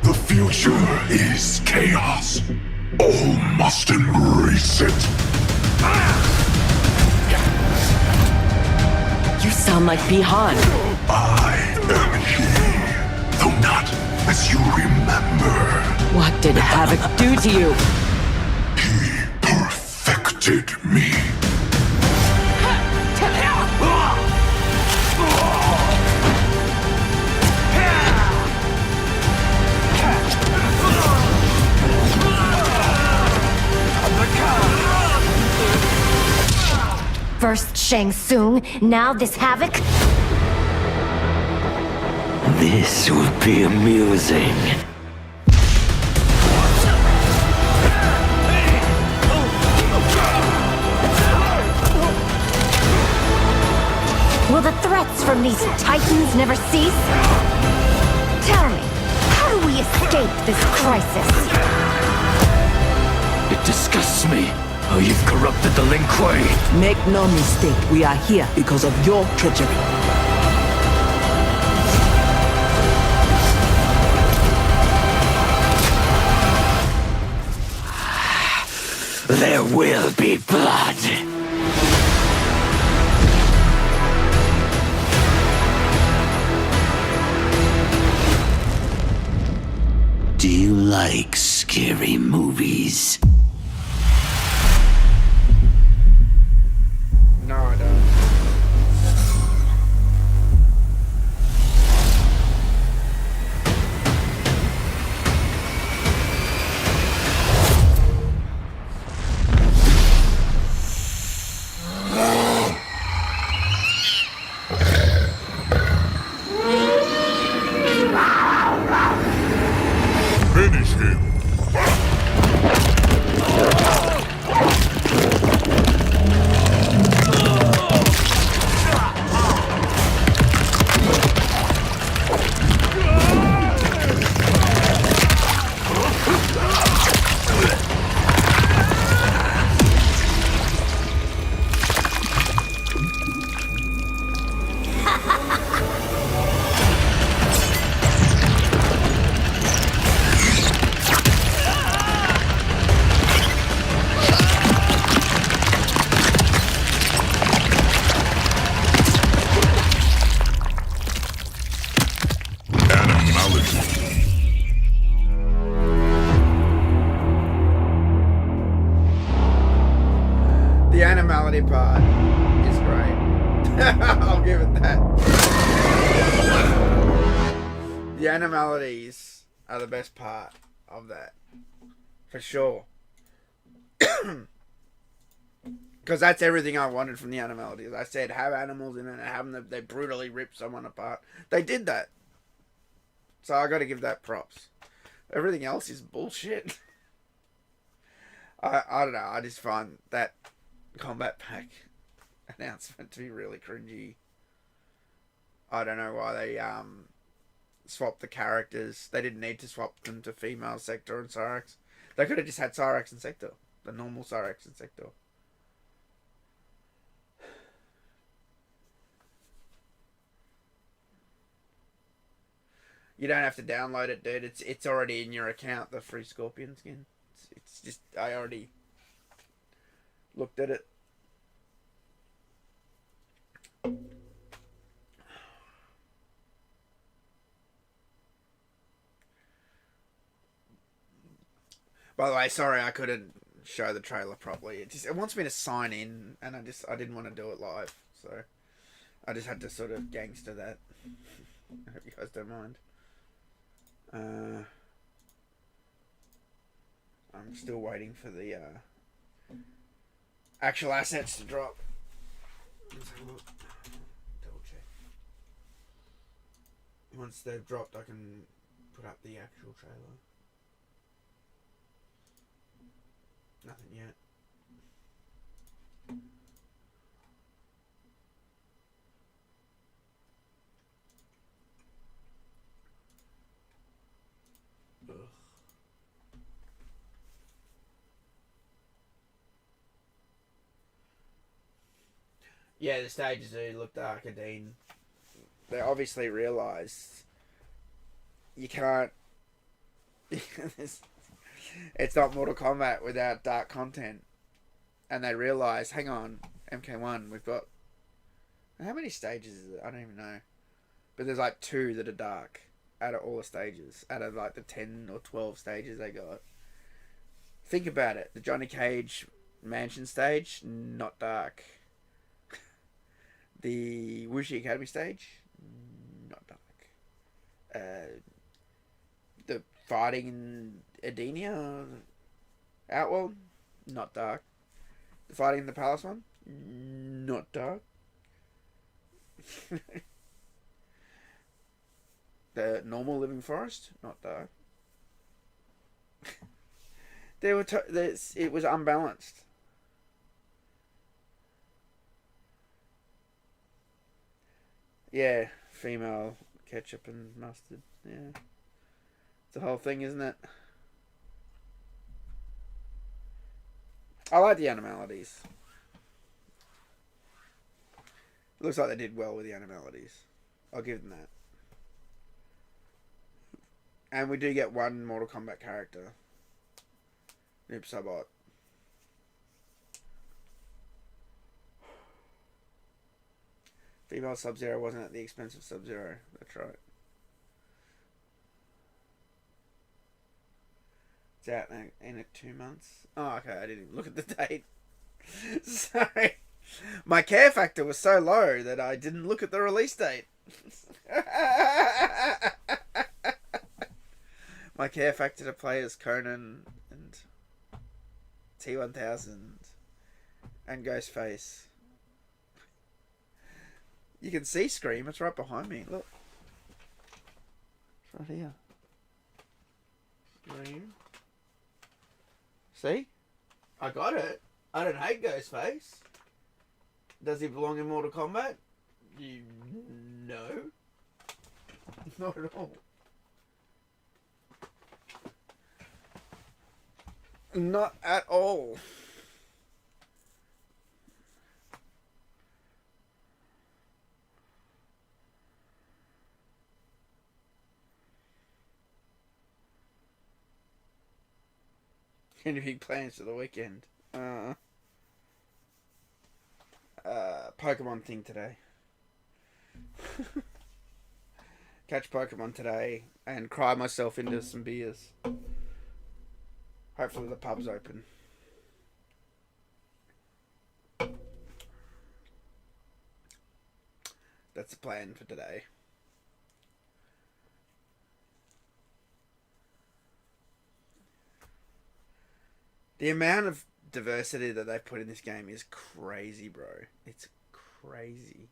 Speaker 5: The future is chaos. All must embrace it.
Speaker 4: You sound like Bihan.
Speaker 5: I am he, though not as you remember.
Speaker 4: What did Havoc do to you?
Speaker 5: He perfected me.
Speaker 6: First Shang Tsung, now this Havoc?
Speaker 3: This will be amusing.
Speaker 6: Will the threats from these titans never cease? Tell me, how do we escape this crisis?
Speaker 3: It disgusts me how you've corrupted the Lin Kuei.
Speaker 4: Make no mistake, we are here because of your treachery.
Speaker 3: There will be blood. Do you like scary movies?
Speaker 1: No, I don't.
Speaker 5: Finish him. Animality.
Speaker 1: The animality part is great. I'll give it that. The animalities are the best part of that. For sure. Because that's everything I wanted from the animalities. I said, have animals in it and have them, they brutally rip someone apart. They did that. So I got to give that props. Everything else is bullshit. I don't know. I just find that Kombat pack announcement to be really cringy. I don't know why they swapped the characters. They didn't need to swap them to female Sector and Cyrax. They could have just had Cyrax and Sector. The normal Cyrax and Sector. You don't have to download it, dude. It's already in your account, the free Scorpion skin. It's just, I already looked at it. By the way, sorry I couldn't show the trailer properly. It wants me to sign in, and I didn't want to do it live, so I just had to sort of gangster that. I hope you guys don't mind. I'm still waiting for the actual assets to drop. Let's have a look. Double check. Once they've dropped, I can put up the actual trailer. Nothing yet. Ugh. Yeah, the stages do look dark, Dean. They obviously realised you can't. It's not Mortal Kombat without dark content. And they realise, hang on, MK1, we've got... How many stages is it? I don't even know. But there's like 2 that are dark out of all the stages. Out of like the 10 or 12 stages they got. Think about it. The Johnny Cage mansion stage, not dark. The Wuxi Academy stage, not dark. The fighting in Edenia, Outworld, not dark. The fighting in the palace one, not dark. The normal living forest, not dark. It was unbalanced. Yeah, female ketchup and mustard. Yeah, it's the whole thing, isn't it? I like the Animalities. It looks like they did well with the Animalities. I'll give them that. And we do get one Mortal Kombat character. Noob Sabot. Female Sub-Zero wasn't at the expense of Sub-Zero. That's right. It's out in 2 months. Oh, okay. I didn't even look at the date. Sorry. My care factor was so low that I didn't look at the release date. My care factor to play as Conan and T-1000 and Ghostface. You can see Scream. It's right behind me. Look. It's right here. Scream. See? I got it. I don't hate Ghostface. Does he belong in Mortal Kombat? No. Not at all. Not at all. Any big plans for the weekend? Pokemon thing today. Catch Pokemon today and cry myself into some beers. Hopefully the pub's open. That's the plan for today. The amount of diversity that they put in this game is crazy, bro. It's crazy.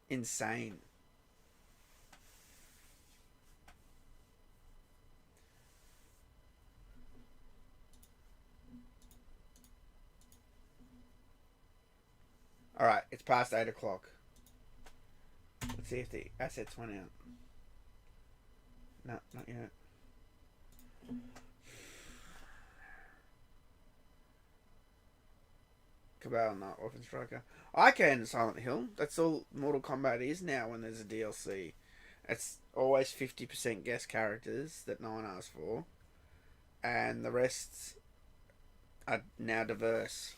Speaker 1: Insane. Alright, it's past 8 o'clock. Let's see if the assets went out. No, not yet. Cabal, not Orphan Striker. I can Silent Hill. That's all Mortal Kombat is now when there's a DLC. It's always 50% guest characters that no one asked for. And the rest are now diverse.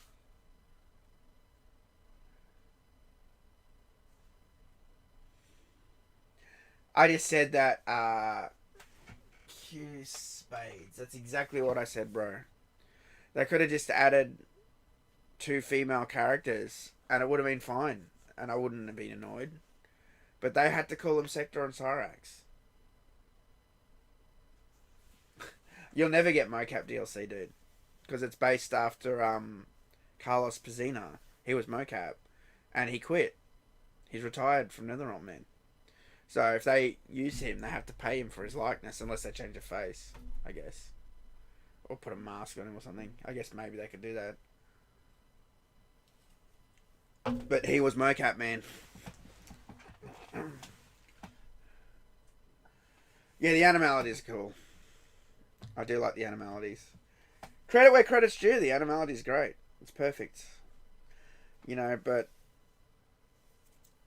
Speaker 1: I just said that, Q Spades. That's exactly what I said, bro. They could have just added 2 female characters, and it would have been fine, and I wouldn't have been annoyed. But they had to call them Sector and Cyrax. You'll never get mocap DLC, dude. Because it's based after, Carlos Pazina. He was mocap, and he quit. He's retired from NetherRealm, man. So if they use him, they have to pay him for his likeness, unless they change the face, I guess. Or put a mask on him or something. I guess maybe they could do that. But he was mocap, man. Yeah, the Animality is cool. I do like the Animalities. Credit where credit's due. The Animality is great. It's perfect. You know, but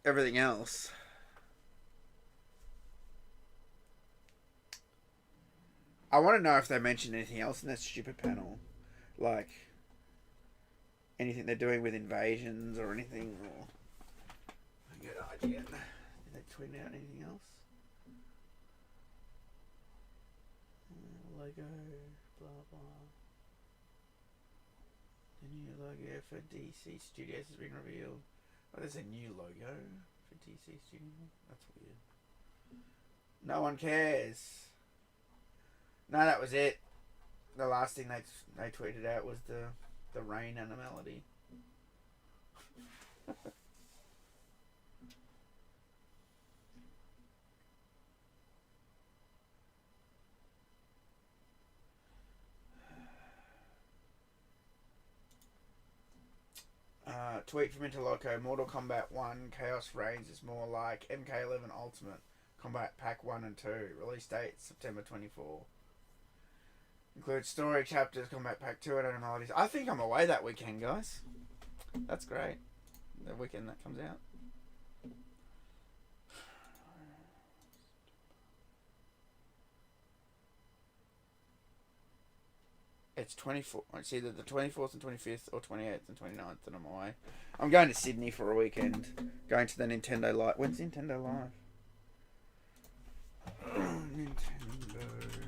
Speaker 1: everything else... I want to know if they mentioned anything else in that stupid panel. Like, anything they're doing with invasions or anything. Or... Good idea. Did they tweet out anything else? Logo, blah blah. The new logo for DC Studios has been revealed. Oh, there's a new logo for DC Studios. That's weird. No one cares. No, that was it. The last thing they tweeted out was the rain Animality. Tweet from Interloco. Mortal Kombat 1 Khaos Reigns is more like MK11 Ultimate Kombat Pack 1 and 2. Release date September 24. Includes story chapters, Kombat Pack 2 and Animalities. I think I'm away that weekend, guys. That's great. The weekend that comes out. It's 24. It's either the 24th and 25th or 28th and 29th that I'm away. I'm going to Sydney for a weekend. Going to the Nintendo Live. When's Nintendo Live? Nintendo Live.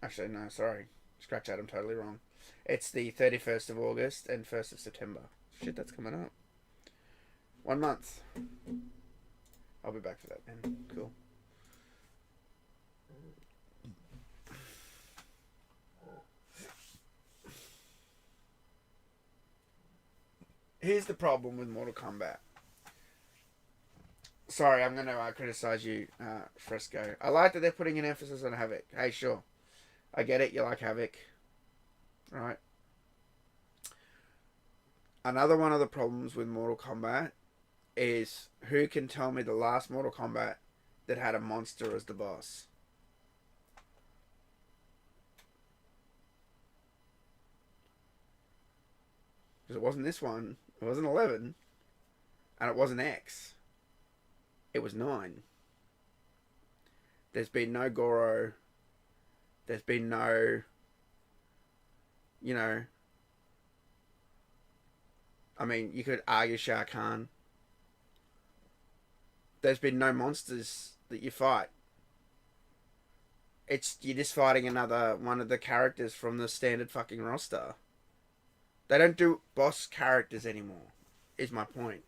Speaker 1: Actually, no, sorry. Scratch that, I'm totally wrong. It's the 31st of August and 1st of September. Shit, that's coming up. 1 month. I'll be back for that, man. Cool. Here's the problem with Mortal Kombat. Sorry, I'm going to criticize you, Fresco. I like that they're putting an emphasis on Havoc. Hey, sure. I get it. You like Havoc. Right. Another one of the problems with Mortal Kombat is who can tell me the last Mortal Kombat that had a monster as the boss? Because it wasn't this one. It wasn't 11. And it wasn't X. It was 9. There's been no Goro. There's been no... You know... I mean, you could argue Shao Kahn. There's been no monsters that you fight. You're just fighting another one of the characters from the standard fucking roster. They don't do boss characters anymore, is my point.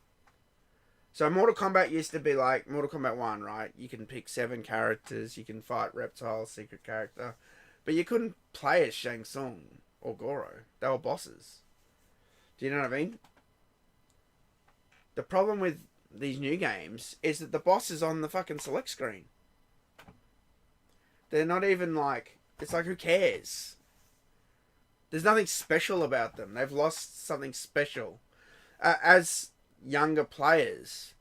Speaker 1: So Mortal Kombat used to be like Mortal Kombat 1, right? You can pick 7 characters, you can fight Reptile, secret character. But you couldn't play as Shang Tsung or Goro. They were bosses. Do you know what I mean? The problem with these new games is that the boss is on the fucking select screen. They're not even like... It's like, who cares? There's nothing special about them. They've lost something special. As younger players,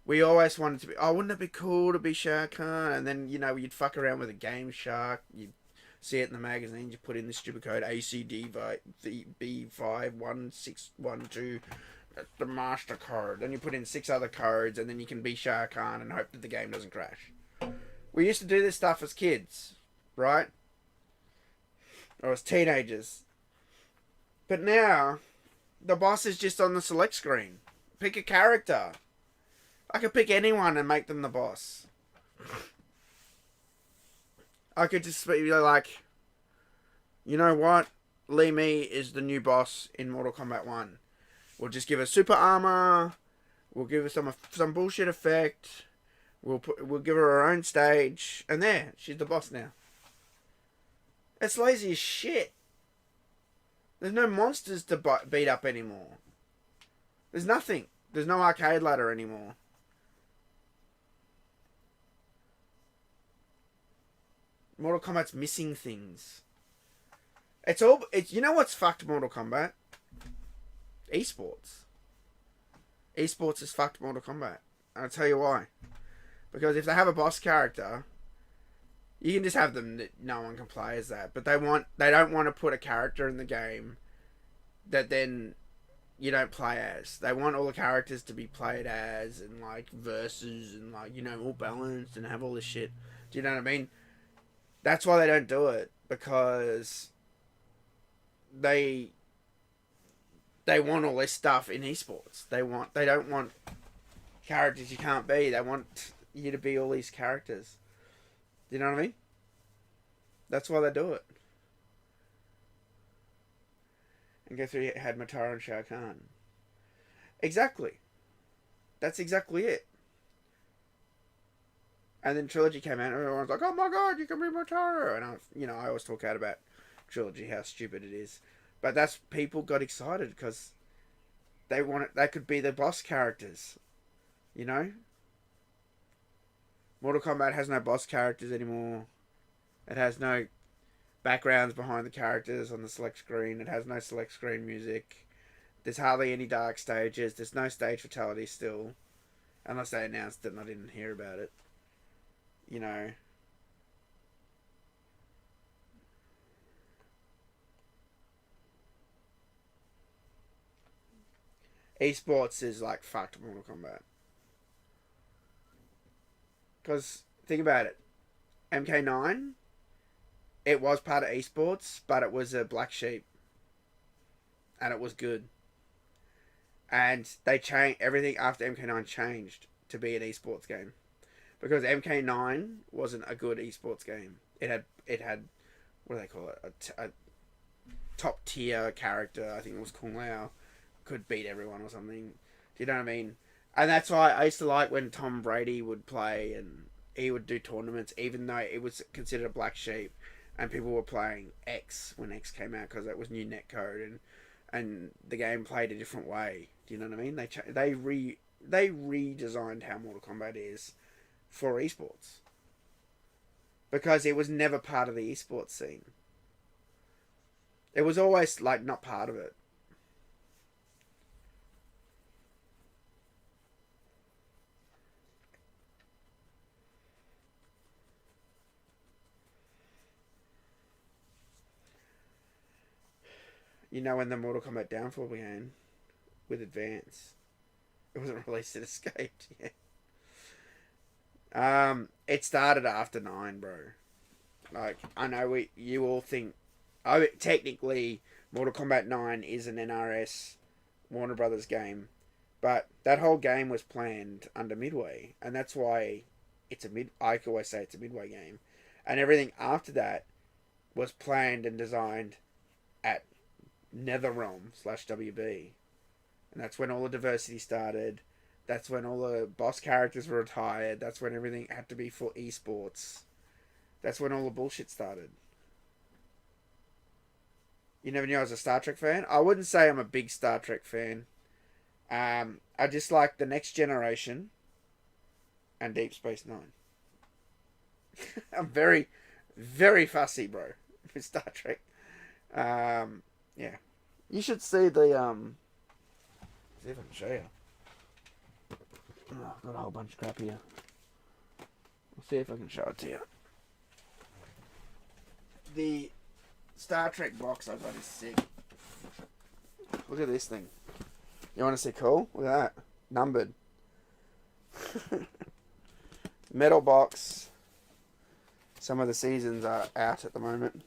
Speaker 1: we always wanted to be... Oh, wouldn't it be cool to be Shao Kahn? And then, you know, you'd fuck around with a Game Shark. You'd see it in the magazine. You put in the stupid code ACDB51612... That's the master card. Then you put in 6 other cards, and then you can be Shao Kahn and hope that the game doesn't crash. We used to do this stuff as kids, right? Or as teenagers. But now, the boss is just on the select screen. Pick a character. I could pick anyone and make them the boss. I could just be like, you know what? Lee Mee is the new boss in Mortal Kombat 1. We'll just give her super armor. We'll give her some bullshit effect. We'll give her her own stage. And there, she's the boss now. It's lazy as shit. There's no monsters to beat up anymore. There's nothing. There's no arcade ladder anymore. Mortal Kombat's missing things. You know what's fucked Mortal Kombat? Esports. Esports has fucked Mortal Kombat. And I'll tell you why. Because if they have a boss character, you can just have them that no one can play as that. But they don't want to put a character in the game that then you don't play as. They want all the characters to be played as and like versus and like, you know, all balanced and have all this shit. Do you know what I mean? That's why they don't do it, because they want all this stuff in esports. They don't want characters you can't be. They want you to be all these characters. Do you know what I mean? That's why they do it. And guess who had Matara and Shao Kahn? Exactly. That's exactly it. And then Trilogy came out and everyone's like, oh my god, you can be Matara. And I always talk out about Trilogy, how stupid it is. But that's, people got excited because they could be the boss characters. You know? Mortal Kombat has no boss characters anymore. It has no backgrounds behind the characters on the select screen. It has no select screen music. There's hardly any dark stages. There's no stage fatality still. Unless they announced it and I didn't hear about it. You know. Esports is like fucked Mortal Kombat. Because, think about it. MK9, it was part of esports, but it was a black sheep. And it was good. And they changed, everything after MK9 changed to be an esports game. Because MK9 wasn't a good esports game. It had what do they call it? A top tier character. I think it was Kung Lao. Could beat everyone or something. Do you know what I mean? And that's why I used to like when Tom Brady would play and he would do tournaments, even though it was considered a black sheep, and people were playing X when X came out because it was new netcode and the game played a different way. Do you know what I mean? They redesigned how Mortal Kombat is for esports because it was never part of the esports scene. It was always like not part of it. You know, when the Mortal Kombat Downfall began with Advance, it wasn't released, it escaped yet. It started after 9, bro. Like, I know you all think, technically Mortal Kombat 9 is an NRS Warner Brothers game, but that whole game was planned under Midway, and that's why I always say it's a Midway game, and everything after that was planned and designed at NetherRealm/WB, and that's when all the diversity started. That's when all the boss characters were retired. That's when everything had to be for esports. That's when all the bullshit started. You never knew I was a Star Trek fan? I wouldn't say I'm a big Star Trek fan. I just like The Next Generation and Deep Space Nine. I'm very, very fussy, bro, with Star Trek. Yeah. You should see the, see if I can show you. Oh, I've got a whole bunch of crap here. I'll see if I can show it to you. The Star Trek box I got is sick. Look at this thing. You want to see cool? Look at that. Numbered. Metal box. Some of the seasons are out at the moment.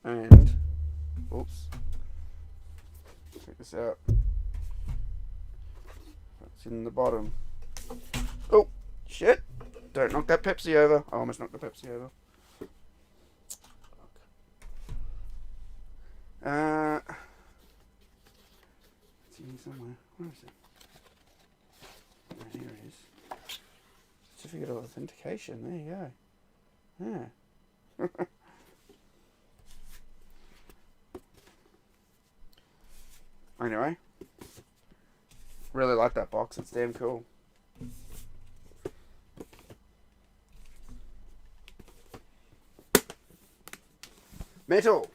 Speaker 1: And, oops, check this out. It's in the bottom. Oh, shit! Don't knock that Pepsi over. I almost knocked the Pepsi over. It's in here somewhere. Where is it? Oh, here it is. Certificate of authentication. There you go. Yeah. Anyway, really like that box. It's damn cool. Metal.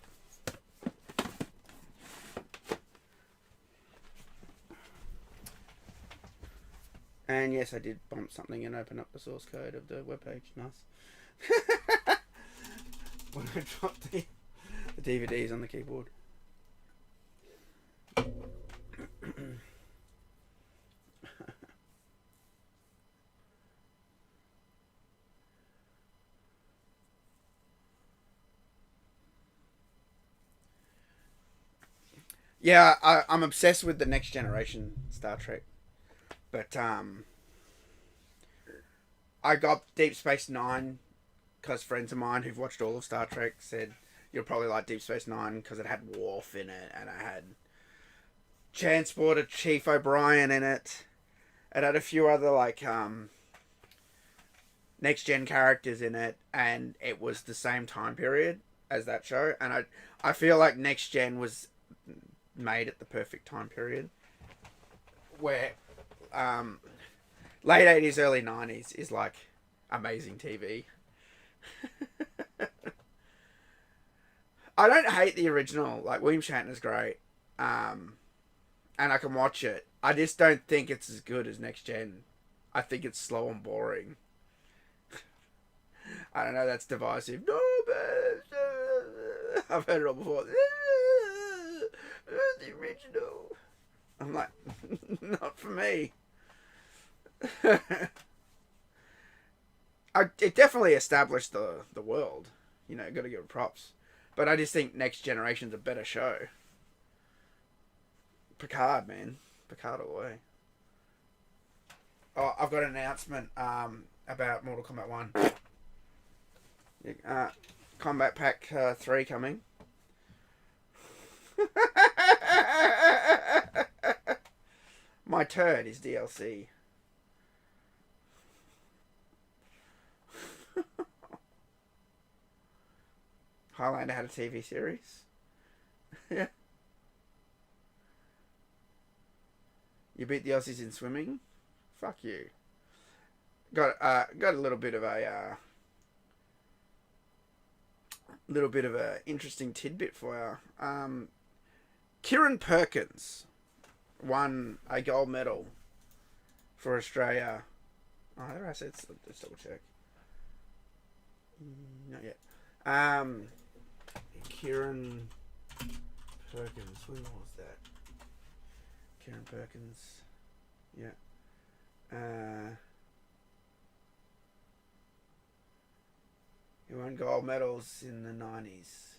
Speaker 1: And yes, I did bump something and open up the source code of the webpage. Nice. When I dropped the DVDs on the keyboard. Yeah, I'm obsessed with the Next Generation Star Trek. But I got Deep Space Nine because friends of mine who've watched all of Star Trek said you'll probably like Deep Space Nine because it had Worf in it and it had Transporter Chief O'Brien in it. It had a few other like next gen characters in it, and it was the same time period as that show. And I feel like Next Gen was made at the perfect time period where late 80s, early 90s is like amazing TV. I don't hate the original. Like, William Shatner's great. And I can watch it. I just don't think it's as good as Next Gen. I think it's slow and boring. I don't know, that's divisive. No, but I've heard it all before. The original. I'm like, not for me. It definitely established the world. You know, gotta give it props. But I just think Next Generation's a better show. Picard, man. Picard all the way. Oh, I've got an announcement about Mortal Kombat 1. Combat Pack 3 coming. My turd is DLC. Highlander had a TV series. Yeah. You beat the Aussies in swimming? Fuck you. Got a little bit of a interesting tidbit for you. Kieran Perkins won a gold medal for Australia. Oh, there I said, let's double check. Not yet. Kieran Perkins. When was that? Kieran Perkins. Yeah. He won gold medals in the 90s.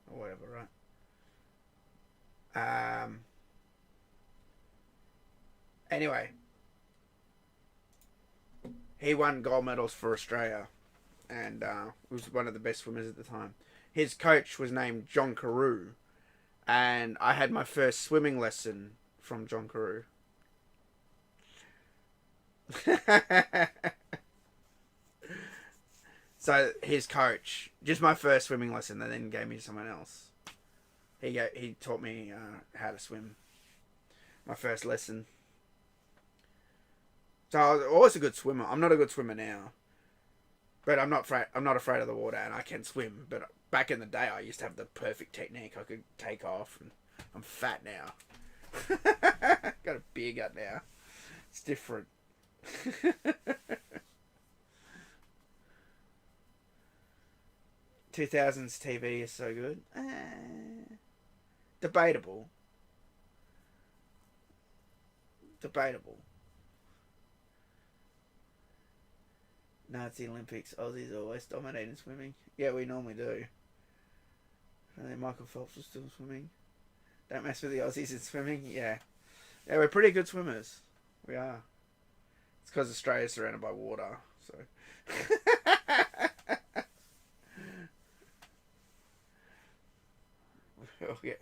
Speaker 1: Or whatever, right? Anyway. He won gold medals for Australia. And was one of the best swimmers at the time. His coach was named John Carew. And I had my first swimming lesson from John Carew. So his coach, just my first swimming lesson, and then gave me to someone else. He taught me how to swim. My first lesson. So I was always a good swimmer. I'm not a good swimmer now, but I'm not afraid of the water, and I can swim. But back in the day, I used to have the perfect technique. I could take off, and I'm fat now. Got a beer gut now. It's different. 2000s TV is so good. Debatable. Nazi Olympics. Aussies always dominating swimming. Yeah, we normally do. I think Michael Phelps was still swimming. Don't mess with the Aussies in swimming. Yeah. Yeah, we're pretty good swimmers. We are. It's because Australia's surrounded by water, so. Oh, yeah.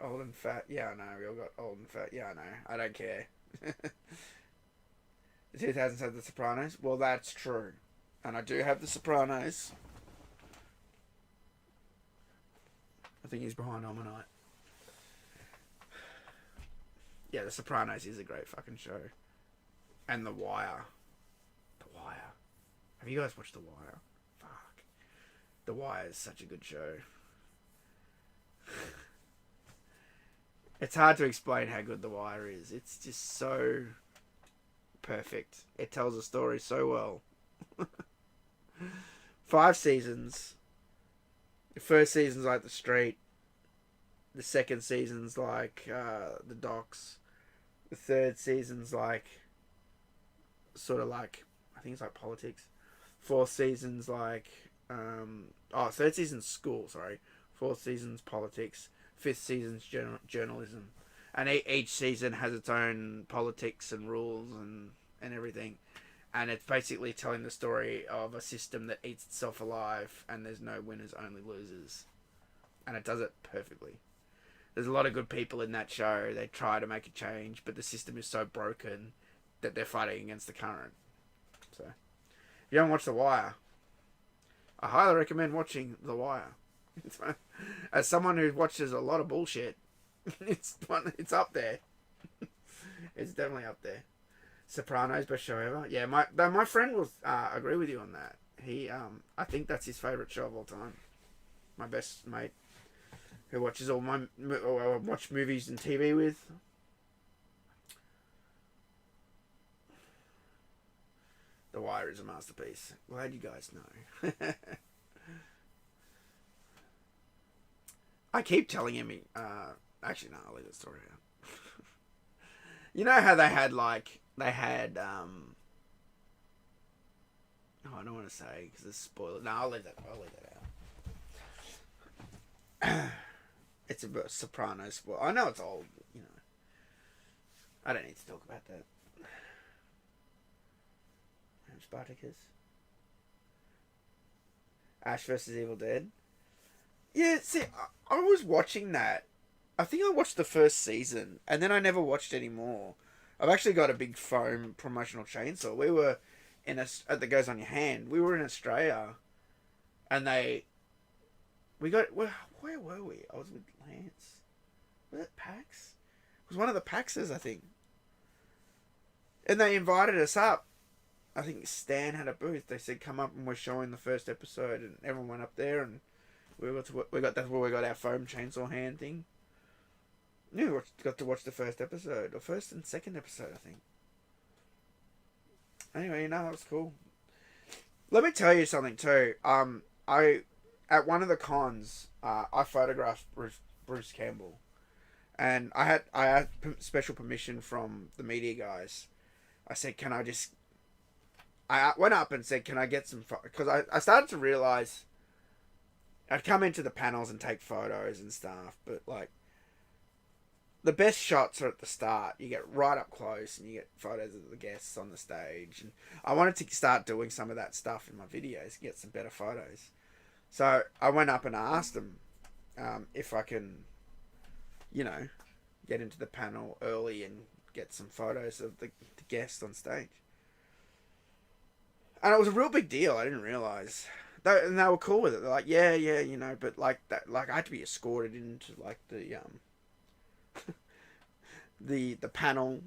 Speaker 1: Old and fat. Yeah, I know. We all got old and fat. Yeah, I know. I don't care. The 2000s had The Sopranos. Well, that's true. And I do have The Sopranos. I think he's behind Almanite. Yeah, The Sopranos is a great fucking show. And The Wire. The Wire. Have you guys watched The Wire? Fuck. The Wire is such a good show. It's hard to explain how good The Wire is. It's just so perfect. It tells a story so well. 5 seasons. The first season's like The Street. The second season's like The Docks. The third season's like sort of like, I think it's like politics. Fourth season's like third season's school, sorry. Fourth season's politics. Fifth season's journalism. And each season has its own politics and rules and everything. And it's basically telling the story of a system that eats itself alive and there's no winners, only losers. And it does it perfectly. There's a lot of good people in that show. They try to make a change, but the system is so broken that they're fighting against the current. So, if you haven't watched The Wire, I highly recommend watching The Wire. As someone who watches a lot of bullshit, it's up there. It's definitely up there. Sopranos, best show ever. Yeah, my friend will agree with you on that. He, I think that's his favourite show of all time. My best mate, who watches all my watch movies and TV with. The Wire is a masterpiece. Glad you guys know. I keep telling him. Actually, no, I'll leave the story out. You know how they had oh, I don't want to say because it's spoiler. No, I'll leave that out. It's a Sopranos spoiler. I know it's old, you know. I don't need to talk about that. Spartacus. Ash vs. Evil Dead. Yeah, see, I was watching that. I think I watched the first season, and then I never watched any more. I've actually got a big foam promotional chainsaw. We were that goes on your hand. We were in Australia, and where were we? I was with Lance. Was it PAX? It was one of the PAXes, I think. And they invited us up. I think Stan had a booth. They said come up and we're showing the first episode, and everyone went up there, and that's where we got our foam chainsaw hand thing. Yeah, we got to watch the first episode, or first and second episode, I think. Anyway, that was cool. Let me tell you something too. At one of the cons, I photographed Bruce Campbell, and I had special permission from the media guys. I said, can I just? I went up and said, can I get some? Because I started to realize I'd come into the panels and take photos and stuff, but like. The best shots are at the start. You get right up close and you get photos of the guests on the stage. And I wanted to start doing some of that stuff in my videos, get some better photos. So I went up and asked them if I can, get into the panel early and get some photos of the guests on stage. And it was a real big deal. I didn't realise. And they were cool with it. They're like, yeah, but like that, like I had to be escorted into like the panel,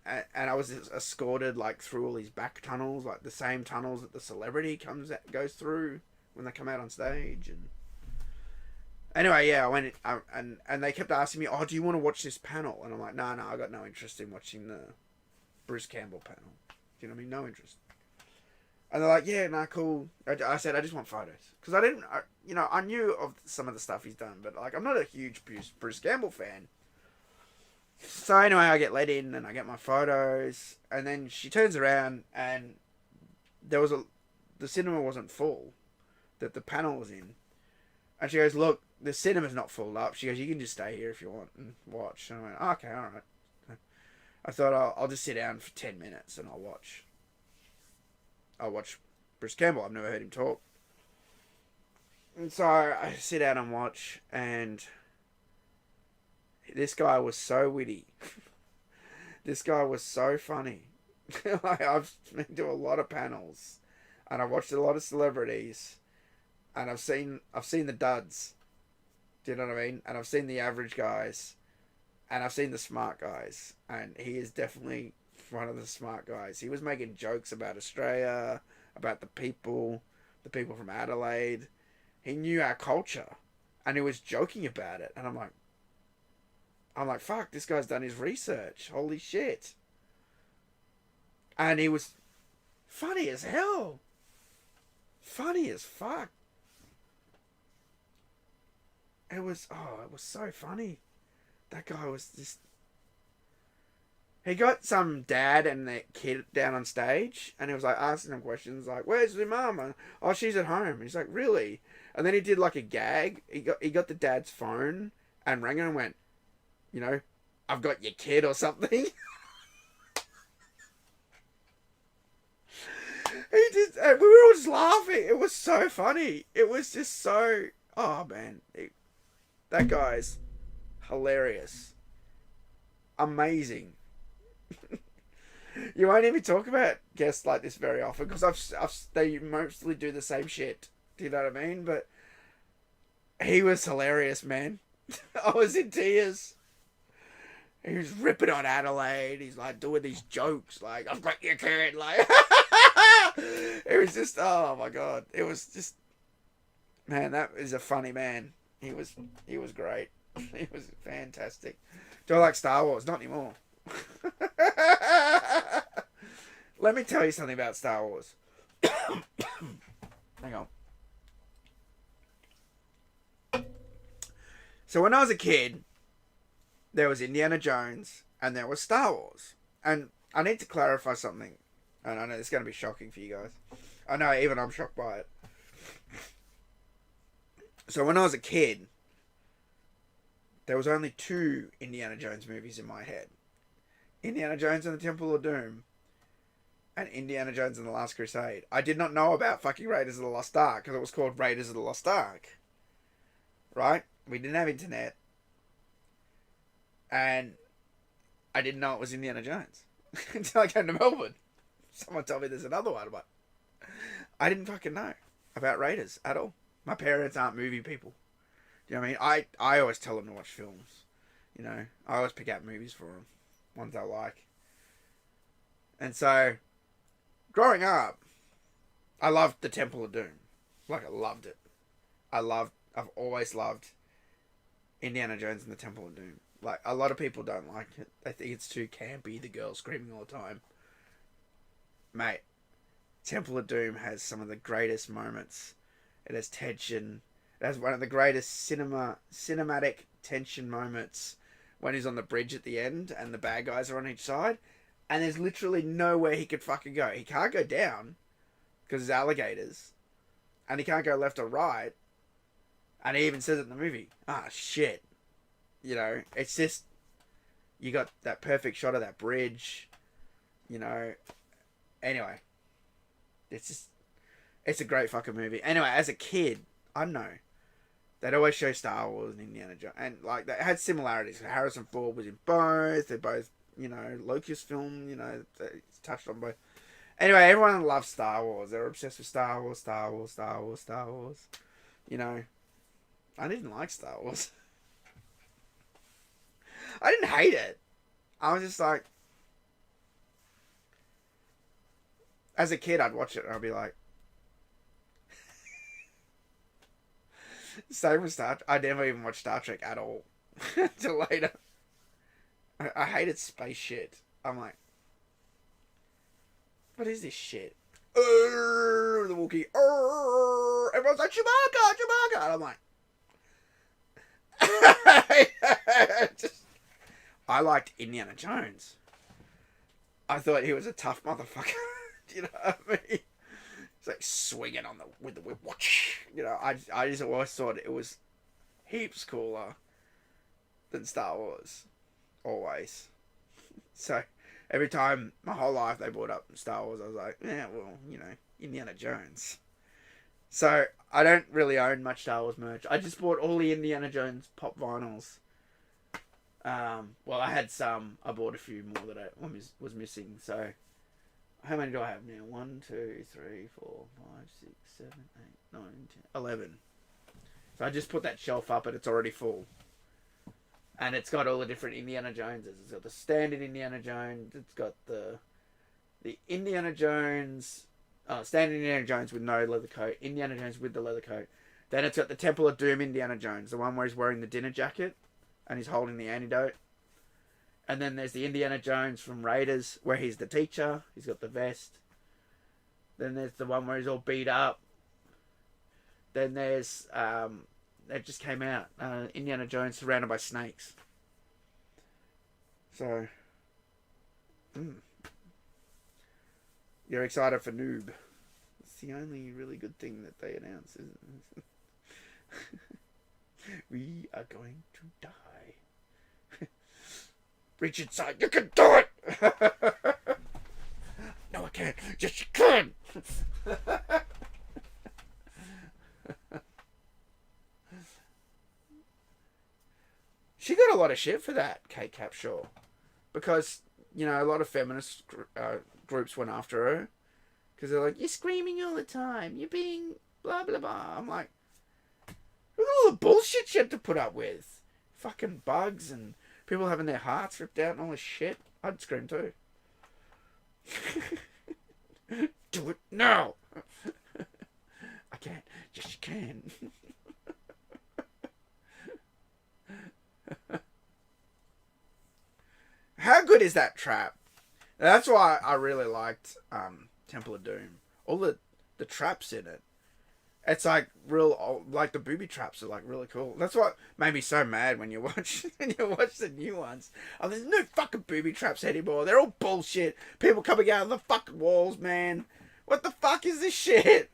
Speaker 1: and I was escorted like through all these back tunnels, like the same tunnels that the celebrity goes through when they come out on stage. And anyway, yeah, I went and they kept asking me, "Oh, do you want to watch this panel?" And I'm like, "No, I got no interest in watching the Bruce Campbell panel. Do you know what I mean? No interest." And they're like, "Yeah, cool." I said, "I just want photos," because I knew of some of the stuff he's done, but like I'm not a huge Bruce Campbell fan. So anyway, I get let in and I get my photos, and then she turns around and the cinema wasn't full that the panel was in, And she goes, look, the cinema's not full up. She goes, you can just stay here if you want and watch. And I went, oh, okay, all right. I thought I'll just sit down for 10 minutes and I'll watch Bruce Campbell. I've never heard him talk. And so I sit down and watch, and this guy was so witty. This guy was so funny. I've been to a lot of panels, and I've watched a lot of celebrities, and I've seen the duds. Do you know what I mean? And I've seen the average guys, and I've seen the smart guys, and he is definitely one of the smart guys. He was making jokes about Australia, about the people from Adelaide. He knew our culture, and he was joking about it. And I'm like, fuck, this guy's done his research. Holy shit. And he was funny as hell. Funny as fuck. It was so funny. That guy was just... He got some dad and the kid down on stage, and he was like asking them questions like, where's your mum? And, oh, she's at home. And he's like, really? And then he did like a gag. He got the dad's phone and rang him and went, you know, I've got your kid or something. He did, and we were all just laughing. It was so funny. It was just so, oh man, that guy's hilarious, amazing. You won't even talk about guests like this very often because they mostly do the same shit. Do you know what I mean? But he was hilarious, man. I was in tears. He was ripping on Adelaide. He's like doing these jokes, like I've got your kid, like. It was just, oh my god! It was just, man, that is a funny man. He was great. He was fantastic. Do I like Star Wars? Not anymore. Let me tell you something about Star Wars. Hang on. So when I was a kid, there was Indiana Jones and there was Star Wars. And I need to clarify something. And I know it's going to be shocking for you guys. I know, even I'm shocked by it. So when I was a kid, there was only 2 Indiana Jones movies in my head. Indiana Jones and the Temple of Doom. And Indiana Jones and the Last Crusade. I did not know about fucking Raiders of the Lost Ark because it was called Raiders of the Lost Ark. Right? We didn't have internet. And I didn't know it was Indiana Jones. Until I came to Melbourne. Someone told me there's another one, but I didn't fucking know about Raiders at all. My parents aren't movie people. Do you know what I mean? I always tell them to watch films. You know, I always pick out movies for them. Ones I like. And so, growing up, I loved the Temple of Doom. Like, I loved it. I've always loved Indiana Jones and the Temple of Doom. Like, a lot of people don't like it. They think it's too campy, the girl screaming all the time. Mate, Temple of Doom has some of the greatest moments. It has tension. It has one of the greatest cinematic tension moments when he's on the bridge at the end and the bad guys are on each side. And there's literally nowhere he could fucking go. He can't go down because there's alligators. And he can't go left or right. And he even says it in the movie. Ah, shit. You know, it's just... You got that perfect shot of that bridge. You know... Anyway, it's a great fucking movie. Anyway, as a kid, I don't know, they'd always show Star Wars and Indiana Jones, and like they had similarities. Harrison Ford was in both. They're both, you know, Lucasfilm. You know, it's touched on both. Anyway, everyone loves Star Wars. They're obsessed with Star Wars, Star Wars, Star Wars, Star Wars. You know, I didn't like Star Wars. I didn't hate it. I was just like. As a kid, I'd watch it and I'd be like... Same with Star Trek. I never even watched Star Trek at all. Until later. I hated space shit. I'm like... What is this shit? The Wookiee. Everyone's like, Chewbacca, Chewbacca. And I'm like... I liked Indiana Jones. I thought he was a tough motherfucker. You know what I mean? like swinging on with the whip. You know, I just always thought it was heaps cooler than Star Wars. Always. So every time, my whole life, they brought up Star Wars, I was like, yeah, well, you know, Indiana Jones. So I don't really own much Star Wars merch. I just bought all the Indiana Jones pop vinyls. Well, I had some. I bought a few more that I was missing. So how many do I have now? 1, 2, 3, 4, 5, 6, 7, 8, 9, 10, 11. So I just put that shelf up and it's already full. And it's got all the different Indiana Joneses. It's got the standard Indiana Jones. It's got the Indiana Jones, standard Indiana Jones with no leather coat. Indiana Jones with the leather coat. Then it's got the Temple of Doom Indiana Jones, the one where he's wearing the dinner jacket and he's holding the antidote. And then there's the Indiana Jones from Raiders, where he's the teacher. He's got the vest. Then there's the one where he's all beat up. Then there's that just came out, Indiana Jones surrounded by snakes. So, you're excited for Noob. It's the only really good thing that they announced, isn't it? We are going to die. Reach inside, you can do it! No, I can't. Yes, you can! She got a lot of shit for that, Kate Capshaw. Because, you know, a lot of feminist groups went after her. Because they're like, you're screaming all the time. You're being blah, blah, blah. I'm like, look at all the bullshit she had to put up with. Fucking bugs and people having their hearts ripped out and all this shit. I'd scream too. Do it now. I can't. Yes, you can. How good is that trap? That's why I really liked Temple of Doom. All the traps in it. It's like real, like the booby traps are like really cool. That's what made me so mad when you watch the new ones. Oh, there's no fucking booby traps anymore. They're all bullshit. People coming out of the fucking walls, man. What the fuck is this shit?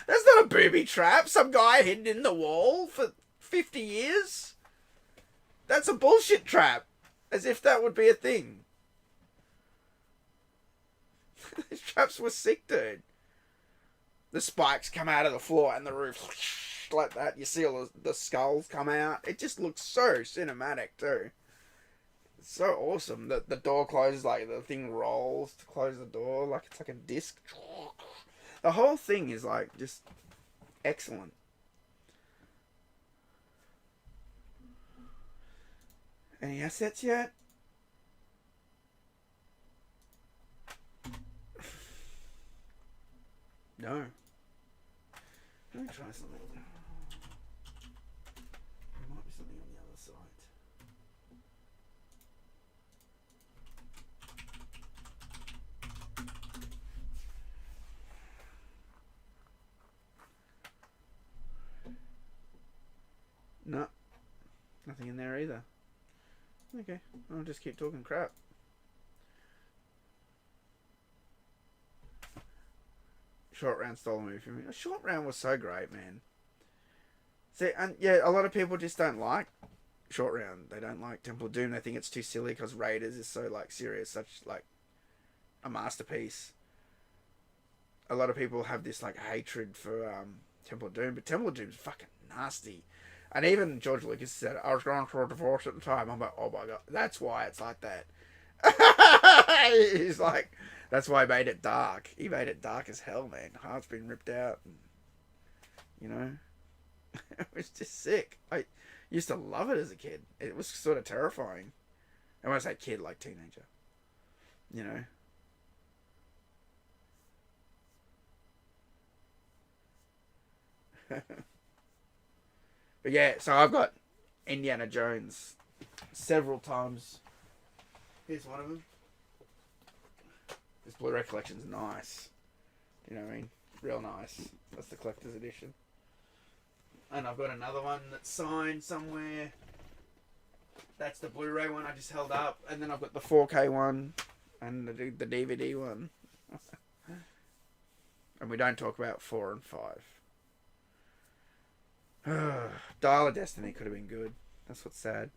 Speaker 1: That's not a booby trap. Some guy hidden in the wall for 50 years. That's a bullshit trap. As if that would be a thing. These traps were sick, dude. The spikes come out of the floor and the roof like that. You see all the skulls come out. It just looks so cinematic too. It's so awesome. The door closes, like the thing rolls to close the door like it's like a disc. The whole thing is like just excellent. Any assets yet? No. Let me try something. There might be something on the other side. No. Nothing in there either. Okay, I'll just keep talking crap. Short Round stole a movie from me. Short Round was so great, man. See, and yeah, a lot of people just don't like Short Round. They don't like Temple of Doom. They think it's too silly because Raiders is so like serious, such like a masterpiece. A lot of people have this like hatred for Temple of Doom, but Temple of Doom's fucking nasty. And even George Lucas said, I was going through a divorce at the time. I'm like, oh my god, that's why it's like that. He's like, that's why he made it dark. He made it dark as hell, man. Heart's been ripped out. And, you know, it was just sick. I used to love it as a kid. It was sort of terrifying. And when I say kid, like teenager. You know. But yeah, so I've got Indiana Jones several times. Here's one of them. This Blu-ray collection's nice. You know what I mean? Real nice. That's the collector's edition. And I've got another one that's signed somewhere. That's the Blu-ray one I just held up. And then I've got the 4K one and the DVD one. And we don't talk about 4 and 5. Dial of Destiny could have been good. That's what's sad.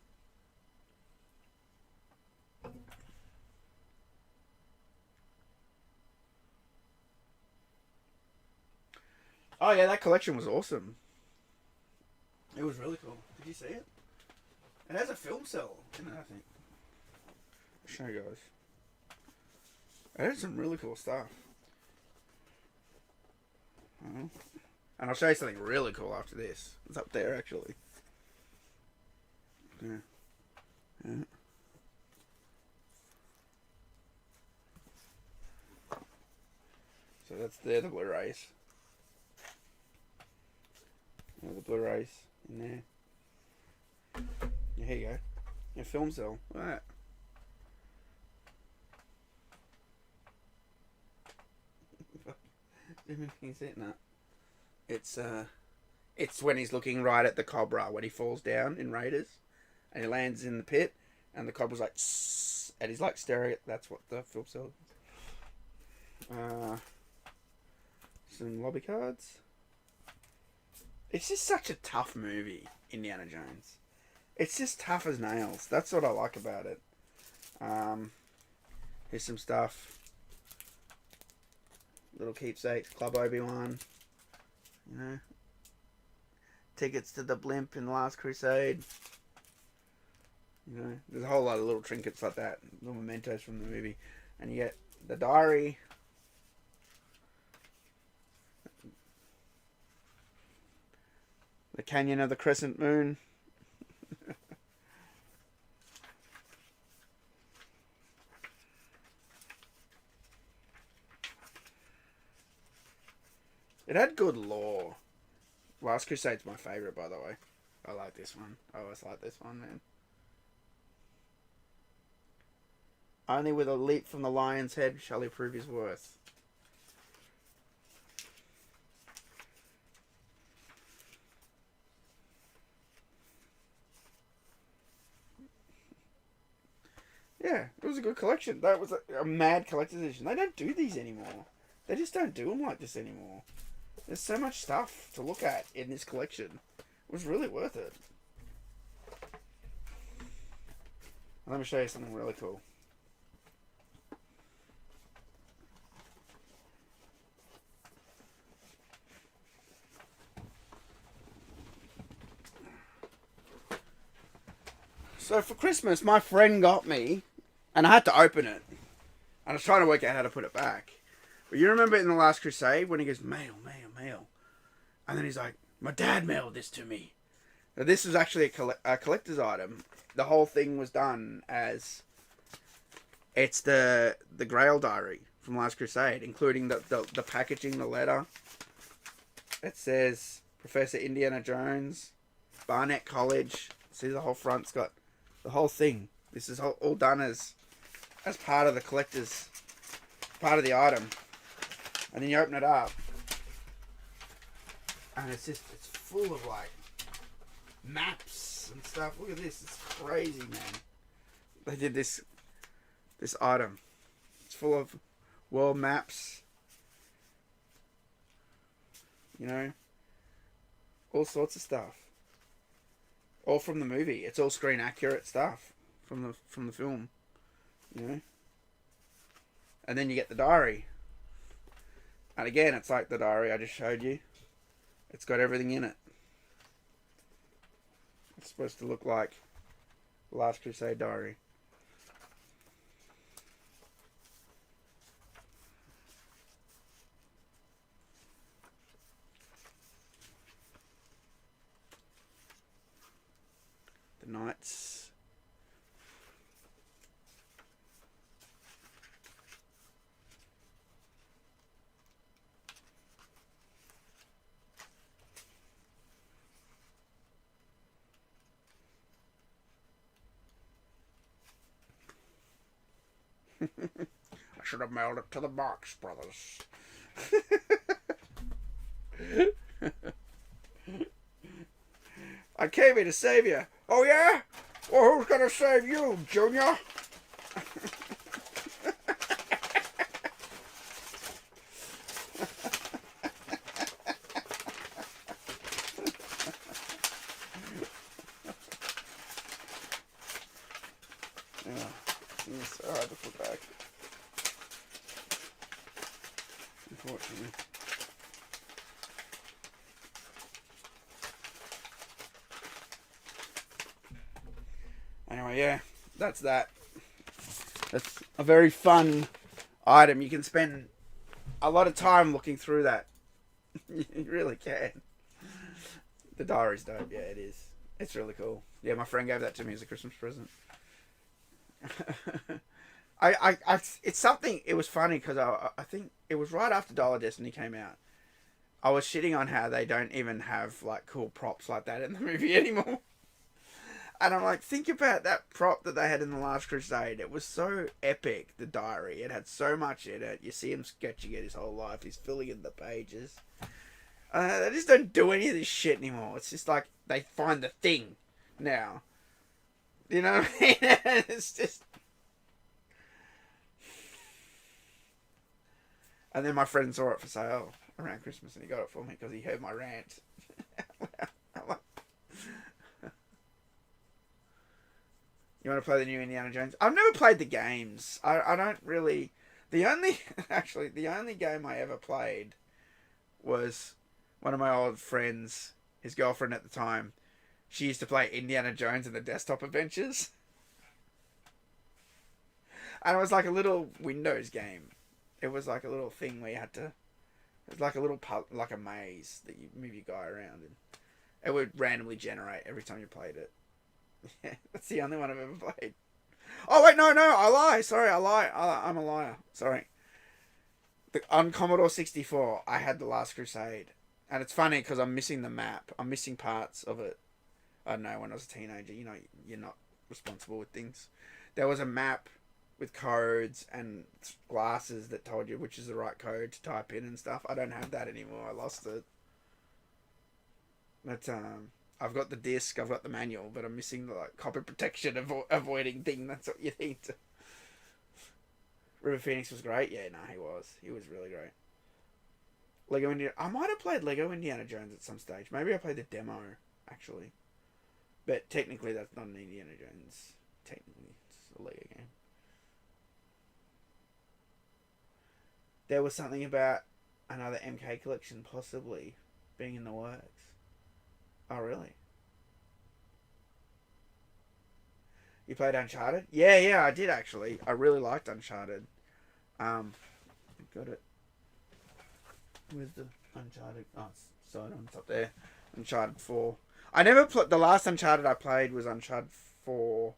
Speaker 1: Oh yeah, that collection was awesome. It was really cool. Did you see it? It has a film cell in it, I think. I'll show you guys. It had some really cool stuff. And I'll show you something really cool after this. It's up there, actually. Yeah. Yeah. So they're the Blu-rays. The Blu-rays in there. Yeah, here you go. Your film cell. Look at that. Can you see it now? It's when he's looking right at the Cobra when he falls down in Raiders, and he lands in the pit, and the Cobra's like, "Sss," and he's like staring at. That's what the film cell is. Some lobby cards. It's just such a tough movie, Indiana Jones. It's just tough as nails. That's what I like about it. Here's some stuff. Little keepsakes, Club Obi-Wan. You know. Tickets to the blimp in The Last Crusade. You know, there's a whole lot of little trinkets like that. Little mementos from the movie. And you get the diary. The Canyon of the Crescent Moon. It had good lore. Last Crusade's my favourite, by the way. I like this one. I always like this one, man. Only with a leap from the lion's head shall he prove his worth. Yeah, it was a good collection. That was a mad collector's edition. They don't do these anymore. They just don't do them like this anymore. There's so much stuff to look at in this collection. It was really worth it. Let me show you something really cool. So for Christmas, my friend got me, and I had to open it. And I was trying to work out how to put it back. But you remember in The Last Crusade when he goes, mail, mail, mail. And then he's like, my dad mailed this to me. Now this was actually a collector's item. The whole thing was done as... It's the Grail diary from Last Crusade, including the packaging, the letter. It says Professor Indiana Jones, Barnett College. See, the whole front's got the whole thing. This is all done as part of the collector's, part of the item. And then you open it up, and it's full of like maps and stuff. Look at this, it's crazy, man. They did this item. It's full of world maps. You know, all sorts of stuff. All from the movie. It's all screen accurate stuff from the film. You know? And then you get the diary. And again, it's like the diary I just showed you. It's got everything in it. It's supposed to look like the Last Crusade diary. The knights. I should have mailed it to the Marx Brothers. I came here to save you. Oh yeah? Well, who's gonna save you, Junior? put back. Unfortunately. Anyway, yeah, that's that. That's a very fun item. You can spend a lot of time looking through that. You really can. The diary's dope. Yeah, it is. It's really cool. Yeah, my friend gave that to me as a Christmas present. It's something. It was funny because I think it was right after Dollar Destiny came out. I was shitting on how they don't even have like cool props like that in the movie anymore. And I'm like, think about that prop that they had in The Last Crusade. It was so epic, the diary. It had so much in it. You see him sketching it his whole life. He's filling in the pages. They just don't do any of this shit anymore. It's just like they find the thing now. You know what I mean? It's just... And then my friend saw it for sale around Christmas and he got it for me because he heard my rant. I'm like, you want to play the new Indiana Jones? I've never played the games. I don't really... The only game I ever played was one of my old friends, his girlfriend at the time. She used to play Indiana Jones in the desktop adventures. And it was like a little Windows game. It was like a little thing where you had to... It was like a little like a maze that you move your guy around and it would randomly generate every time you played it. Yeah, that's the only one I've ever played. Oh wait, no, I lie. Sorry, I lie. I'm a liar. Sorry. On Commodore 64, I had The Last Crusade, and it's funny because I'm missing the map. I'm missing parts of it. I don't know, when I was a teenager, you know, you're not responsible with things. There was a map with codes and glasses that told you which is the right code to type in and stuff. I don't have that anymore. I lost it. But I've got the disc, I've got the manual, but I'm missing the like copy protection avoiding thing. That's what you need to. River Phoenix was great. Yeah, no, he was. He was really great. Lego Indiana. I might have played Lego Indiana Jones at some stage. Maybe I played the demo actually, but technically that's not an Indiana Jones. Technically, it's a Lego game. There was something about another MK collection possibly being in the works. Oh, really? You played Uncharted? Yeah, I did actually. I really liked Uncharted. Got it. Where's the Uncharted? Oh, it's up there. Uncharted 4. I never played... The last Uncharted I played was Uncharted 4.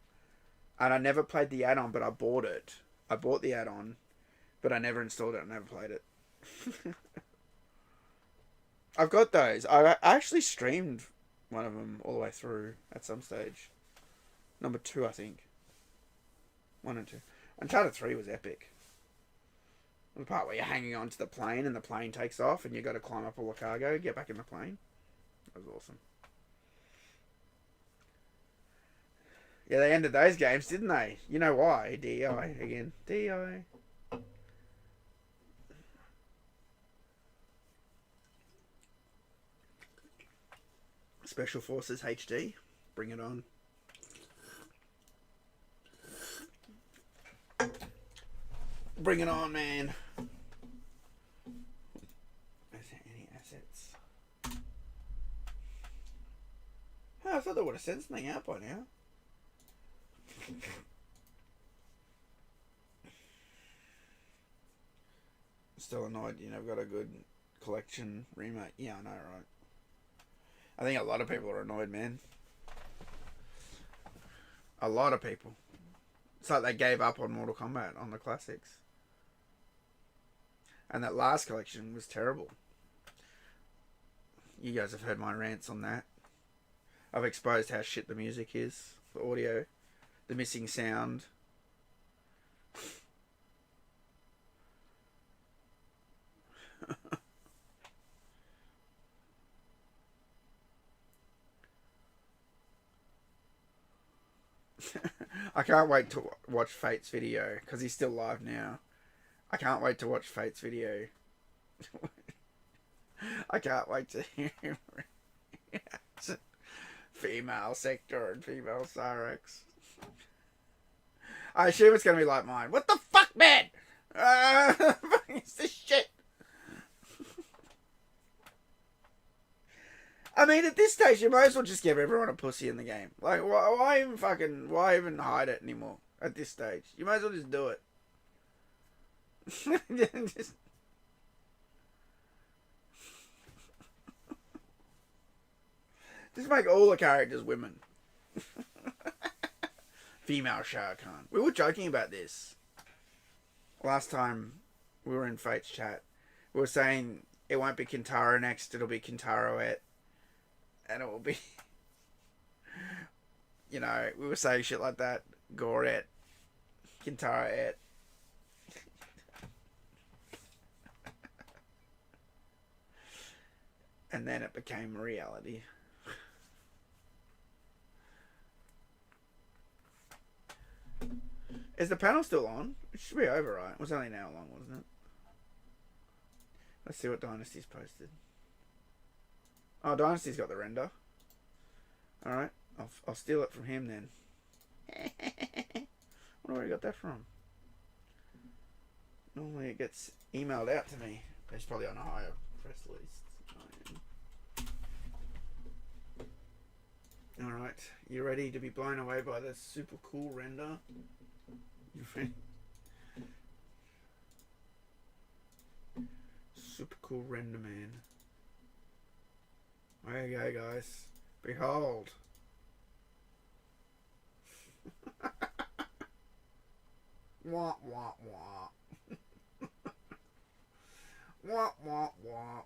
Speaker 1: And I never played the add-on, but I bought it. I bought the add-on, but I never installed it. I never played it. I've got those. I actually streamed one of them all the way through at some stage. Number 2, I think. 1 and 2. Uncharted 3 was epic. The part where you're hanging onto the plane and the plane takes off and you got to climb up all the cargo, get back in the plane. That was awesome. Yeah, they ended those games, didn't they? You know why? DI again. DI. Special Forces HD. Bring it on. Bring it on, man. Is there any assets? Oh, I thought they would have sent something out by now. Still annoyed, you know, I've got a good collection remake. Yeah, I know, right? I think a lot of people are annoyed, man. A lot of people. It's like they gave up on Mortal Kombat, on the classics. And that last collection was terrible. You guys have heard my rants on that. I've exposed how shit the music is, the audio, the missing sound. I can't wait to watch Fate's video, because he's still live now. I can't wait to watch Fate's video. I can't wait to hear him react. Female Sector and female Cyrex. I assume it's gonna be like mine. What the fuck, man? It's this shit. I mean, at this stage, you might as well just give everyone a pussy in the game. Like, why even hide it anymore? At this stage, you might as well just do it. just make all the characters women. Female Shao Kahn. We were joking about this last time we were in Fate's chat. We were saying it won't be Kintaro next, it'll be Kintaroette. And it will be, you know, we were saying shit like that. Gorette. Kintaroette. And then it became reality. Is the panel still on? It should be over, right? It was only an hour long, wasn't it? Let's see what Dynasty's posted. Oh, Dynasty's got the render. Alright, I'll steal it from him then. I wonder where he got that from. Normally it gets emailed out to me. It's probably on a higher press list. Alright, you ready to be blown away by this super cool render? You ready? Super cool render, man. There you go, guys. Behold. Wah, wah, wah. Wah, wah, wah.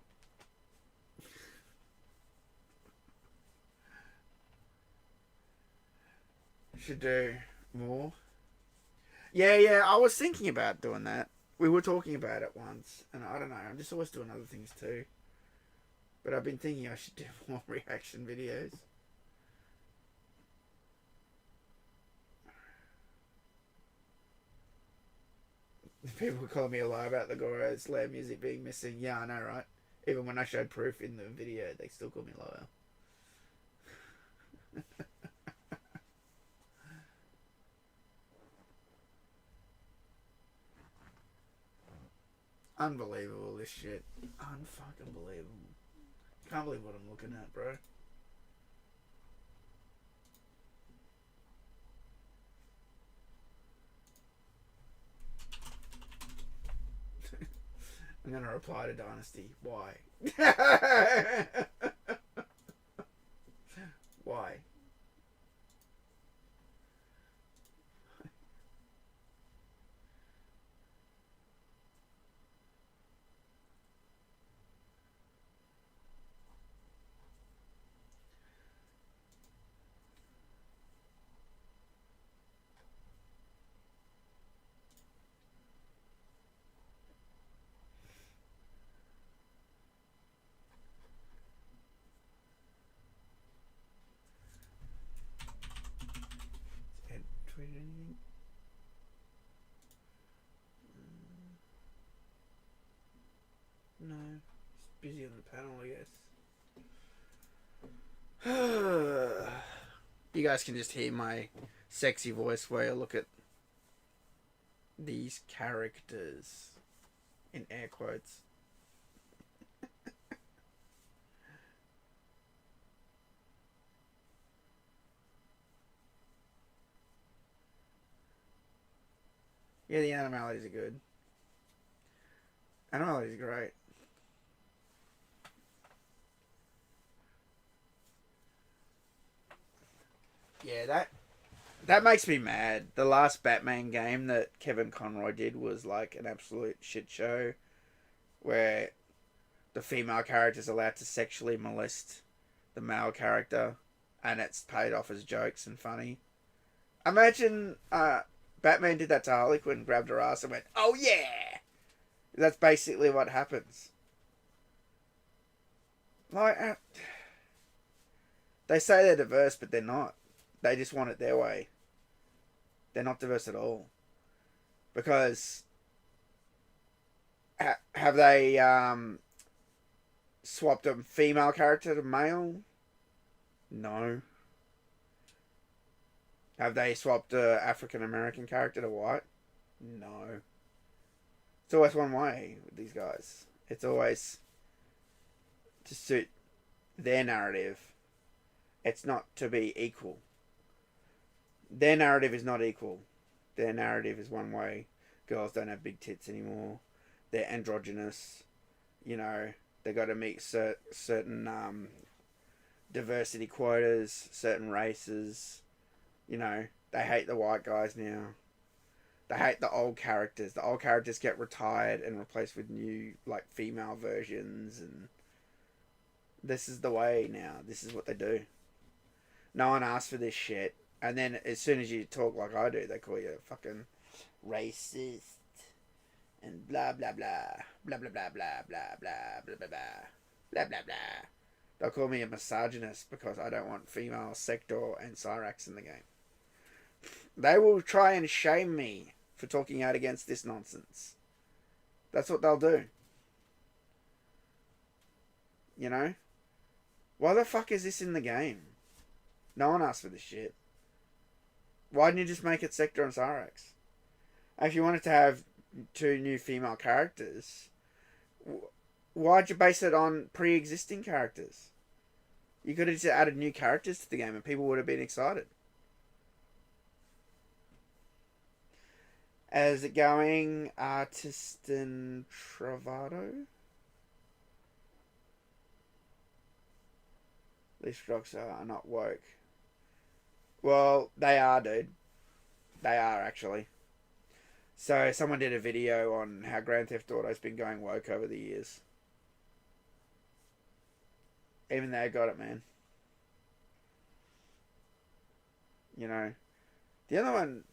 Speaker 1: Should do more. Yeah, I was thinking about doing that. We were talking about it once, and I don't know, I'm just always doing other things too. But I've been thinking I should do more reaction videos. People were calling me a lie about the Goro's Lair music being missing. Yeah, I know, right? Even when I showed proof in the video, they still call me a liar. Unbelievable, this shit. Unfucking believable. Can't believe what I'm looking at, bro. I'm gonna reply to Dynasty. Why? Why? Tweeted anything? No. Just busy on the panel, I guess. You guys can just hear my sexy voice where I look at these characters in air quotes. Yeah, the Animalities are good. Animalities are great. Yeah, that makes me mad. The last Batman game that Kevin Conroy did was like an absolute shit show, where the female character is allowed to sexually molest the male character, and it's paid off as jokes and funny. Imagine Batman did that to Harley Quinn, grabbed her ass and went, "Oh yeah!" That's basically what happens. Like, they say they're diverse, but they're not. They just want it their way. They're not diverse at all. Because have they swapped a female character to male? No. Have they swapped the African American character to white? No. It's always one way with these guys. It's always to suit their narrative. It's not to be equal. Their narrative is not equal. Their narrative is one way. Girls don't have big tits anymore. They're androgynous. You know, they got to meet certain diversity quotas, certain races. You know, they hate the white guys now. They hate the old characters. The old characters get retired and replaced with new, like, female versions. And this is the way now. This is what they do. No one asks for this shit. And then as soon as you talk like I do, they call you a fucking racist. And blah, blah, blah. Blah, blah, blah, blah, blah, blah, blah, blah, blah. Blah, blah, blah. They'll call me a misogynist because I don't want female Sector and Cyrax in the game. They will try and shame me for talking out against this nonsense. That's what they'll do. You know? Why the fuck is this in the game? No one asked for this shit. Why didn't you just make it Sector and Cyrax? If you wanted to have 2 new female characters, why'd you base it on pre-existing characters? You could have just added new characters to the game and people would have been excited. How's it going, Artist and Travado? These drugs are not woke. Well, they are, dude. They are, actually. So, someone did a video on how Grand Theft Auto's been going woke over the years. Even they got it, man. You know. The other one,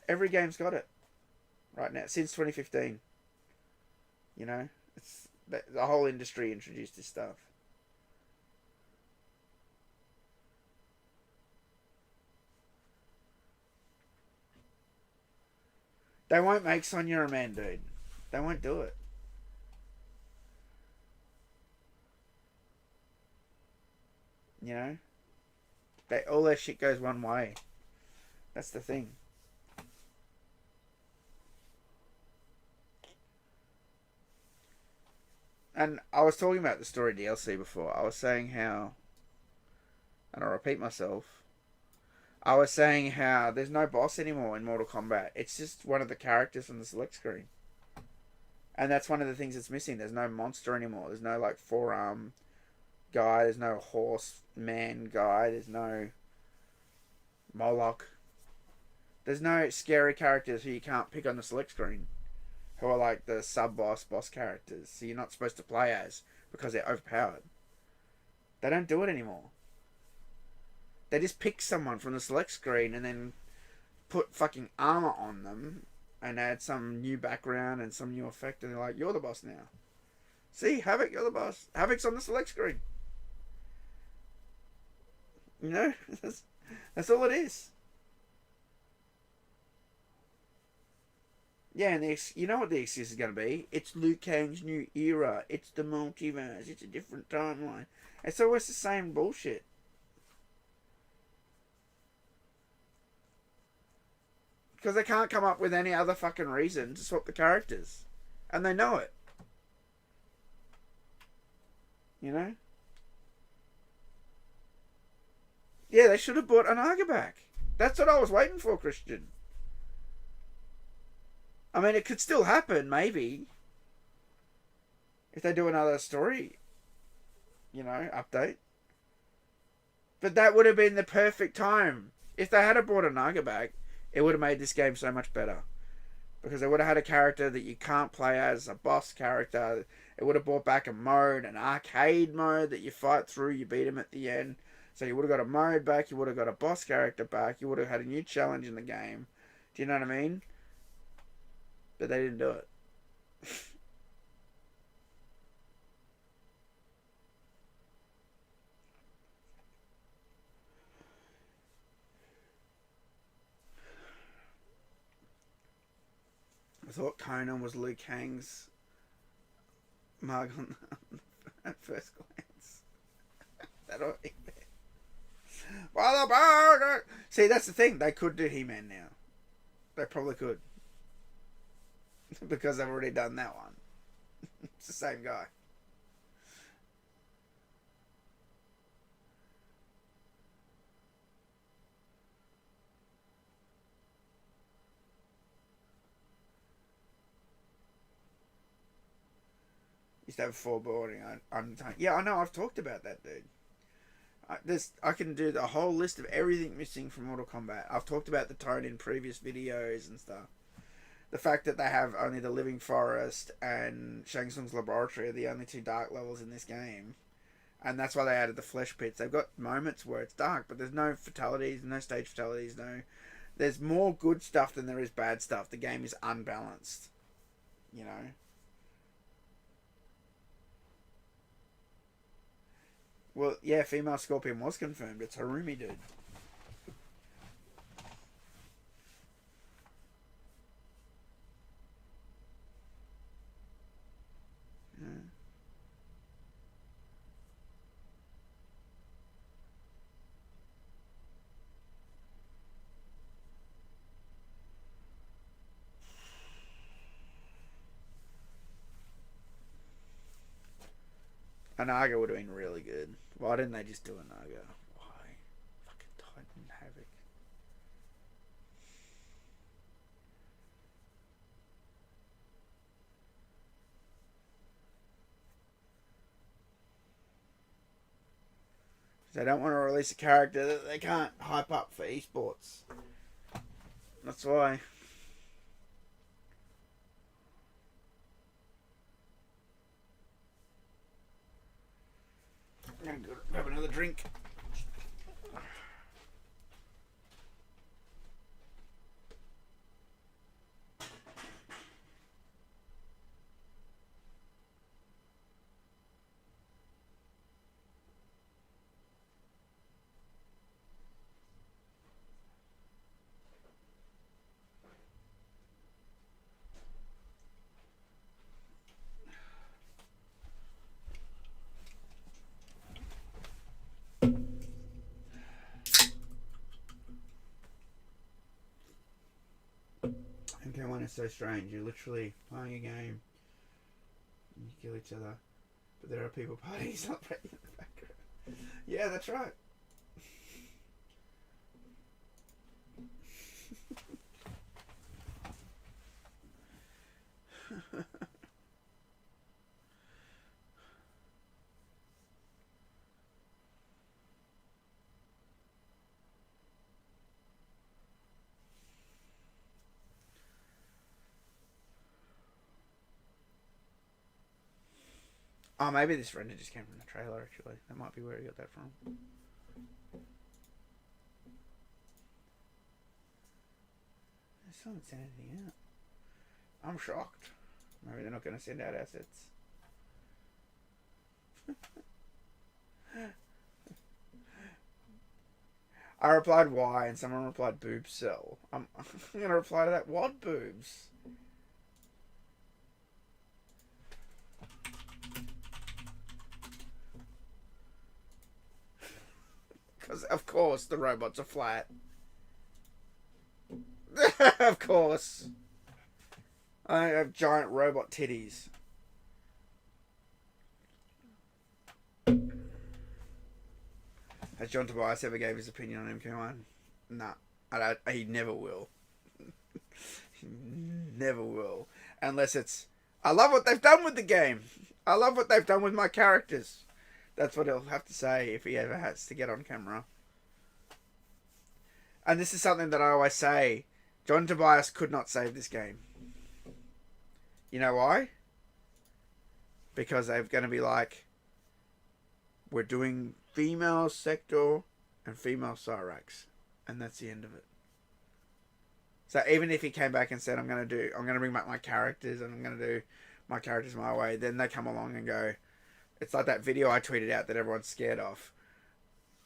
Speaker 1: every game's got it. Right now, since 2015. You know. It's the whole industry introduced this stuff. They won't make Sonya a man, dude. They won't do it. You know? All their shit goes one way. That's the thing. And I was talking about the story DLC before. I was saying how, and I'll repeat myself, I was saying how there's no boss anymore in Mortal Kombat. It's just one of the characters on the select screen. And that's one of the things that's missing. There's no monster anymore. There's no, like, forearm guy. There's no horseman guy. There's no Moloch. There's no scary characters who you can't pick on the select screen, who are like the sub-boss, boss characters. So you're not supposed to play as because they're overpowered. They don't do it anymore. They just pick someone from the select screen and then put fucking armor on them and add some new background and some new effect, and they're like, you're the boss now. See, Havoc, you're the boss. Havoc's on the select screen. You know? That's all it is. Yeah, and you know what the excuse is going to be? It's Liu Kang's new era. It's the multiverse. It's a different timeline. It's always the same bullshit. Because they can't come up with any other fucking reason to swap the characters. And they know it. You know? Yeah, they should have brought Anaga back. That's what I was waiting for, Christian. I mean, it could still happen, maybe. If they do another story, you know, update. But that would have been the perfect time. If they had brought Anaga back, it would have made this game so much better. Because they would have had a character that you can't play as, a boss character. It would have brought back a mode, an arcade mode that you fight through, you beat him at the end. So you would have got a mode back, you would have got a boss character back, you would have had a new challenge in the game. Do you know what I mean? But they didn't do it. I thought Conan was Liu Kang's mug on at first glance. That ought to be there. See, that's the thing. They could do He-Man now. They probably could. Because they've already done that one. It's the same guy. Used to have foreboding. Yeah, I know. I've talked about that, dude. I can do the whole list of everything missing from Mortal Kombat. I've talked about the tone in previous videos and stuff. The fact that they have only the Living Forest and Shang Tsung's Laboratory are the only two dark levels in this game. And that's why they added the Flesh Pits. They've got moments where it's dark, but there's no fatalities, no stage fatalities, no... There's more good stuff than there is bad stuff. The game is unbalanced. You know? Well, yeah, female Scorpion was confirmed. It's Harumi, dude. Yeah. A Naga would have been really good. Why didn't they just do a Naga? Why? Fucking Titan Havoc. They don't want to release a character that they can't hype up for esports. That's why. I'm gonna go grab another drink. MK1 is so strange. You're literally playing a game and you kill each other, but there are people partying celebrating in the background. Yeah, that's right. Oh, maybe this render just came from the trailer, actually. That might be where he got that from. They still haven't sent anything out. I'm shocked. Maybe they're not going to send out assets. I replied why, and someone replied boobs sell. I'm going to reply to that. What boobs? Because, of course, the robots are flat. Of course. I have giant robot titties. Has John Tobias ever gave his opinion on MK1? Nah. He never will. He never will. Unless it's... I love what they've done with the game. I love what they've done with my characters. That's what he'll have to say if he ever has to get on camera. And this is something that I always say. John Tobias could not save this game. You know why? Because they're going to be like, we're doing female Sector and female Cyrax. And that's the end of it. So even if he came back and said, I'm going to bring back my characters and I'm going to do my characters my way, then they come along and go, it's like that video I tweeted out that everyone's scared of.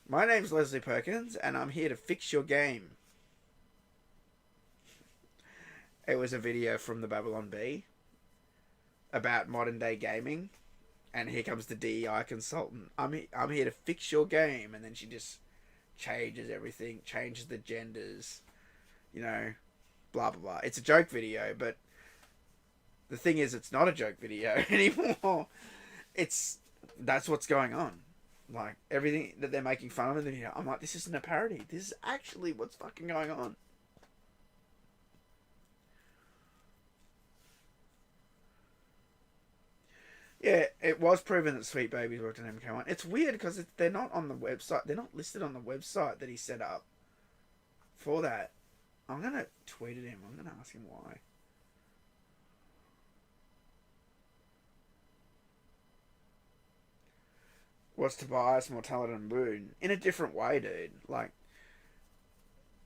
Speaker 1: My name's Leslie Perkins, and I'm here to fix your game. It was a video from the Babylon Bee about modern day gaming, and here comes the DEI consultant. I'm here to fix your game, and then she just changes everything, changes the genders, you know, blah blah blah. It's a joke video, but the thing is, it's not a joke video anymore. That's what's going on. Like, everything that they're making fun of in the video, I'm like, this isn't a parody. This is actually what's fucking going on. Yeah, it was proven that Sweet Babies worked on MK1. It's weird because they're not on the website. They're not listed on the website that he set up for that. I'm going to tweet at him. I'm going to ask him why. Was Tobias more talented than Boone? In a different way, dude. Like,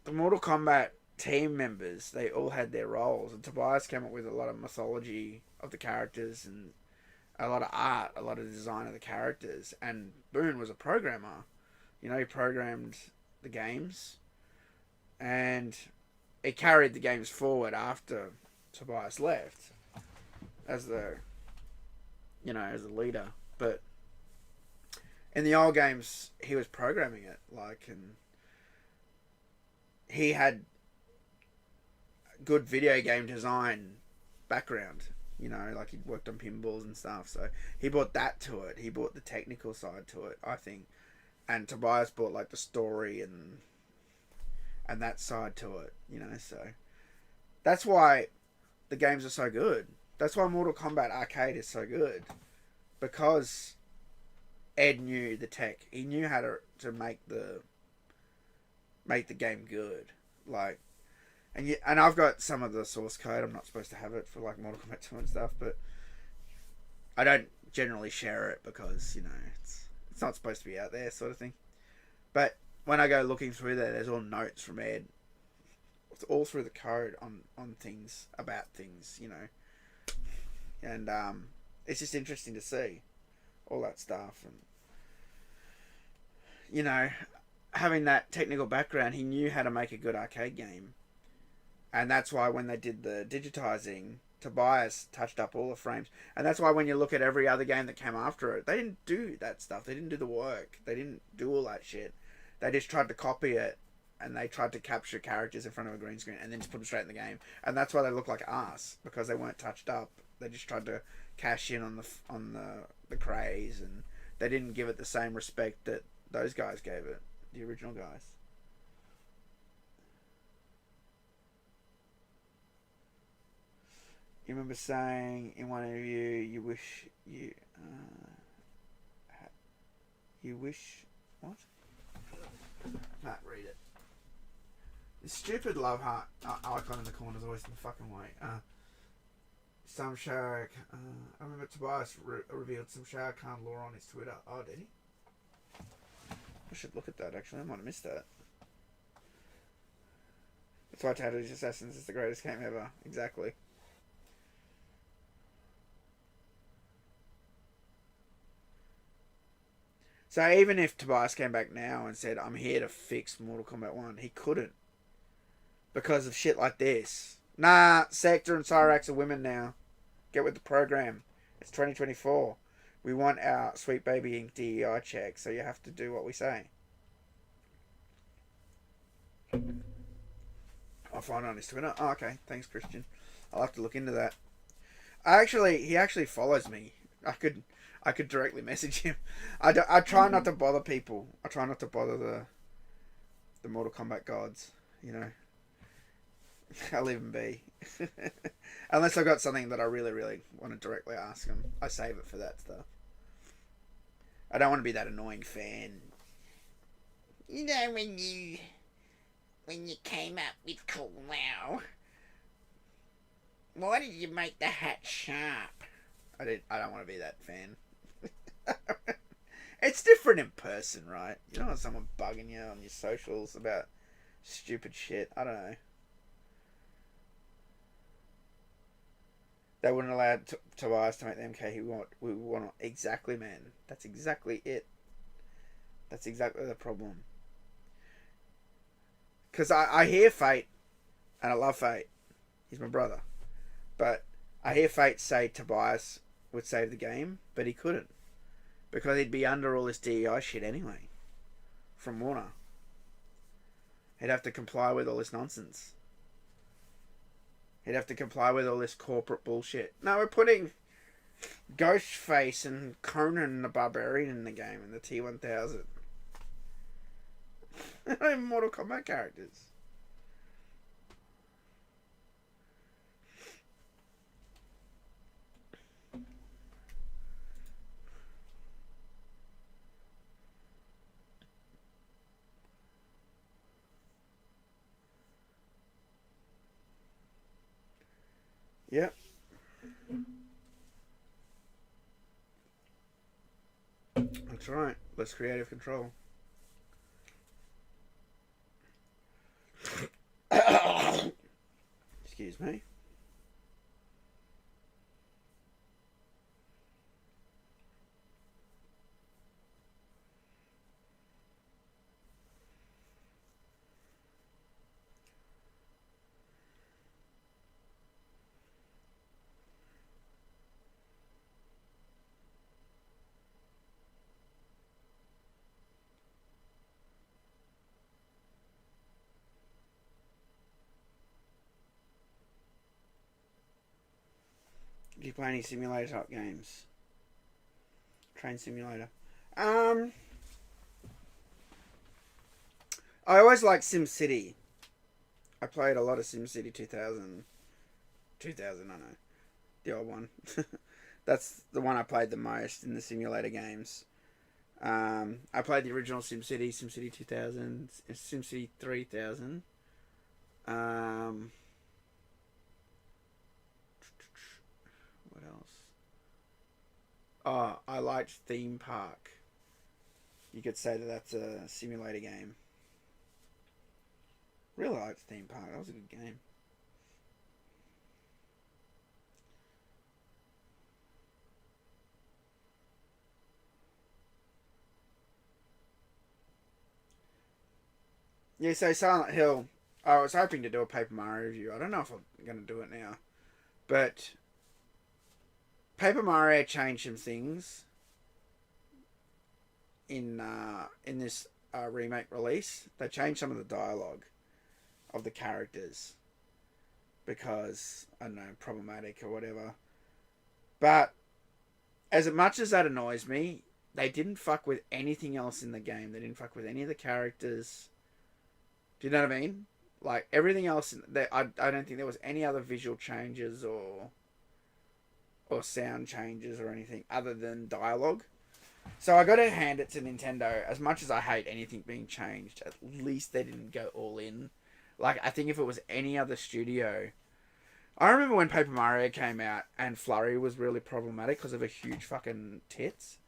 Speaker 1: the Mortal Kombat team members, they all had their roles. And Tobias came up with a lot of mythology of the characters and a lot of art, a lot of design of the characters. And Boone was a programmer. You know, he programmed the games. And it carried the games forward after Tobias left. As the, you know, as the leader. But in the old games, he was programming it. Like, and he had good video game design background. You know, like he'd worked on pinballs and stuff, so he brought that to it. He brought the technical side to it, I think. And Tobias brought like the story and that side to it, you know, so that's why the games are so good. That's why Mortal Kombat Arcade is so good. Because Ed knew the tech. He knew how to make the game good. Like, and I've got some of the source code. I'm not supposed to have it for like Mortal Kombat 2 and stuff, but I don't generally share it because, you know, it's not supposed to be out there, sort of thing. But when I go looking through there, there's all notes from Ed. It's all through the code on things, about things, you know. And it's just interesting to see all that stuff. And, you know, having that technical background, he knew how to make a good arcade game. And that's why when they did the digitizing, Tobias touched up all the frames. And that's why when you look at every other game that came after it, they didn't do that stuff. They didn't do the work. They didn't do all that shit. They just tried to copy it, and they tried to capture characters in front of a green screen and then just put them straight in the game. And that's why they look like ass, because they weren't touched up. They just tried to cash in on the craze, and they didn't give it the same respect that those guys gave it, the original guys. You remember saying in one interview you wish what? Matt, read it. The stupid love heart icon in the corner is always in the fucking way. Some Shah I remember Tobias revealed some Shah Khan lore on his Twitter. Oh, did he? I should look at that, actually. I might have missed that. That's why Tattooed Assassins is the greatest game ever. Exactly. So even if Tobias came back now and said, I'm here to fix Mortal Kombat 1, he couldn't. Because of shit like this. Nah, Sector and Cyrax are women now. Get with the program. It's 2024. We want our Sweet Baby Inc. DEI check, so you have to do what we say. I'll find it on his Twitter. Oh, okay. Thanks, Christian. I'll have to look into that. He actually follows me. I could directly message him. I try not to bother people. I try not to bother the Mortal Kombat gods, you know. I leave them be. Unless I've got something that I really, really want to directly ask them. I save it for that stuff. I don't want to be that annoying fan. You know, when you came up with Cool Wow, why did you make the hat sharp? I don't want to be that fan. It's different in person, right? You don't want someone bugging you on your socials about stupid shit. I don't know. They wouldn't allow Tobias to make the MK we want. Exactly, man. That's exactly it. That's exactly the problem. Because I hear Fate, and I love Fate. He's my brother. But I hear Fate say Tobias would save the game, but he couldn't. Because he'd be under all this DEI shit anyway. From Warner. He'd have to comply with all this nonsense. He'd have to comply with all this corporate bullshit. No, we're putting Ghostface and Conan the Barbarian in the game in the T1000. They're not even Mortal Kombat characters. Yep. That's right. Less creative control. Excuse me. Do you play any simulator type games? Train simulator. I always liked SimCity. I played a lot of SimCity 2000. 2000, I know. The old one. That's the one I played the most in the simulator games. I played the original SimCity, SimCity 2000, SimCity 3000. What else? Oh, I liked Theme Park. You could say that that's a simulator game. Really liked Theme Park. That was a good game. Yeah, so Silent Hill. I was hoping to do a Paper Mario review. I don't know if I'm going to do it now. But Paper Mario changed some things in this remake release. They changed some of the dialogue of the characters because, I don't know, problematic or whatever. But as much as that annoys me, they didn't fuck with anything else in the game. They didn't fuck with any of the characters. Do you know what I mean? Like, everything else, I don't think there was any other visual changes or sound changes or anything other than dialogue. So I got to hand it to Nintendo. As much as I hate anything being changed, at least they didn't go all in. Like, I think if it was any other studio... I remember when Paper Mario came out and Flurry was really problematic because of her huge fucking tits.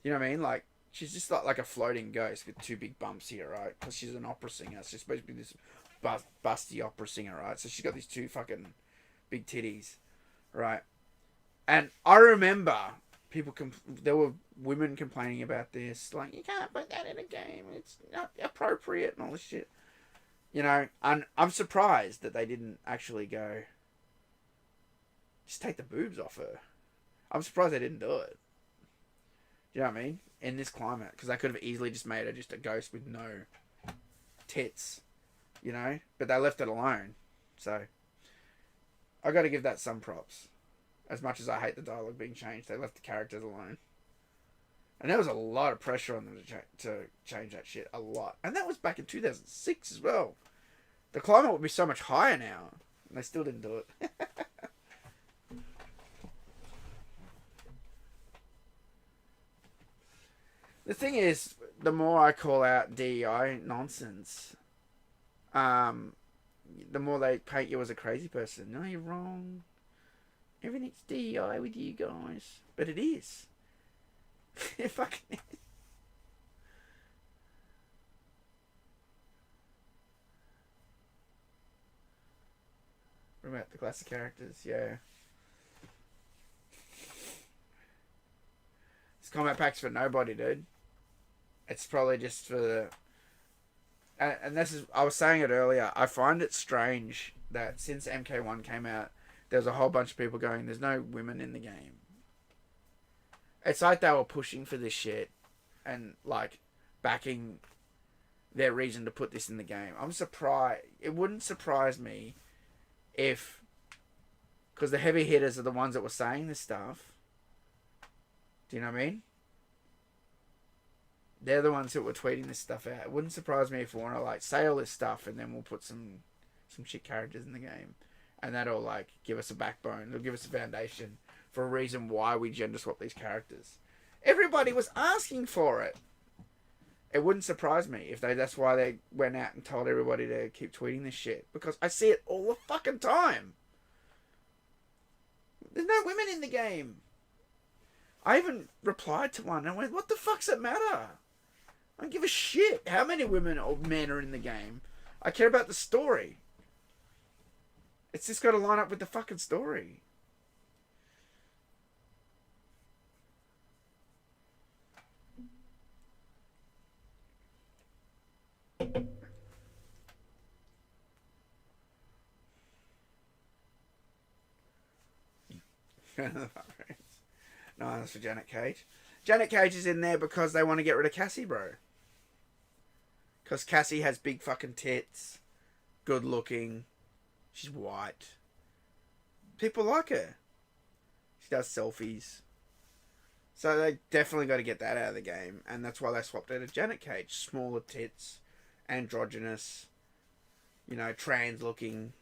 Speaker 1: You know what I mean? Like, she's just like a floating ghost with two big bumps here, right? Because she's an opera singer. She's supposed to be this busty opera singer, right? So she's got these two fucking big titties, right? And I remember there were women complaining about this. Like, you can't put that in a game. It's not appropriate and all this shit. You know, and I'm surprised that they didn't actually go, just take the boobs off her. I'm surprised they didn't do it. Do you know what I mean? In this climate. Because they could have easily just made her just a ghost with no tits. You know? But they left it alone. So, I got to give that some props. As much as I hate the dialogue being changed, they left the characters alone. And there was a lot of pressure on them to change that shit. A lot. And that was back in 2006 as well. The climate would be so much higher now. And they still didn't do it. The thing is, the more I call out DEI nonsense, the more they paint you as a crazy person. No, you're wrong. Everything's DEI with you guys. But it is. It fucking is. What about the classic characters? Yeah. This combat pack's for nobody, dude. It's probably just for the... And this is... I was saying it earlier. I find it strange that since MK1 came out, there's a whole bunch of people going, there's no women in the game. It's like they were pushing for this shit and, like, backing their reason to put this in the game. I'm surprised. It wouldn't surprise me if, because the heavy hitters are the ones that were saying this stuff. Do you know what I mean? They're the ones that were tweeting this stuff out. It wouldn't surprise me if we want to like say all this stuff and then we'll put some shit characters in the game, and that'll like give us a backbone. It'll give us a foundation for a reason why we gender swap these characters. Everybody was asking for it. It wouldn't surprise me if that's why they went out and told everybody to keep tweeting this shit, because I see it all the fucking time. There's no women in the game. I even replied to one and went, what the fuck's it matter? I don't give a shit how many women or men are in the game. I care about the story. It's just got to line up with the fucking story. No, that's for Janet Cage. Janet Cage is in there because they want to get rid of Cassie, bro. Because Cassie has big fucking tits, good looking, she's white. People like her. She does selfies. So they definitely got to get that out of the game, and that's why they swapped her to Janet Cage. Smaller tits, androgynous, you know, trans looking.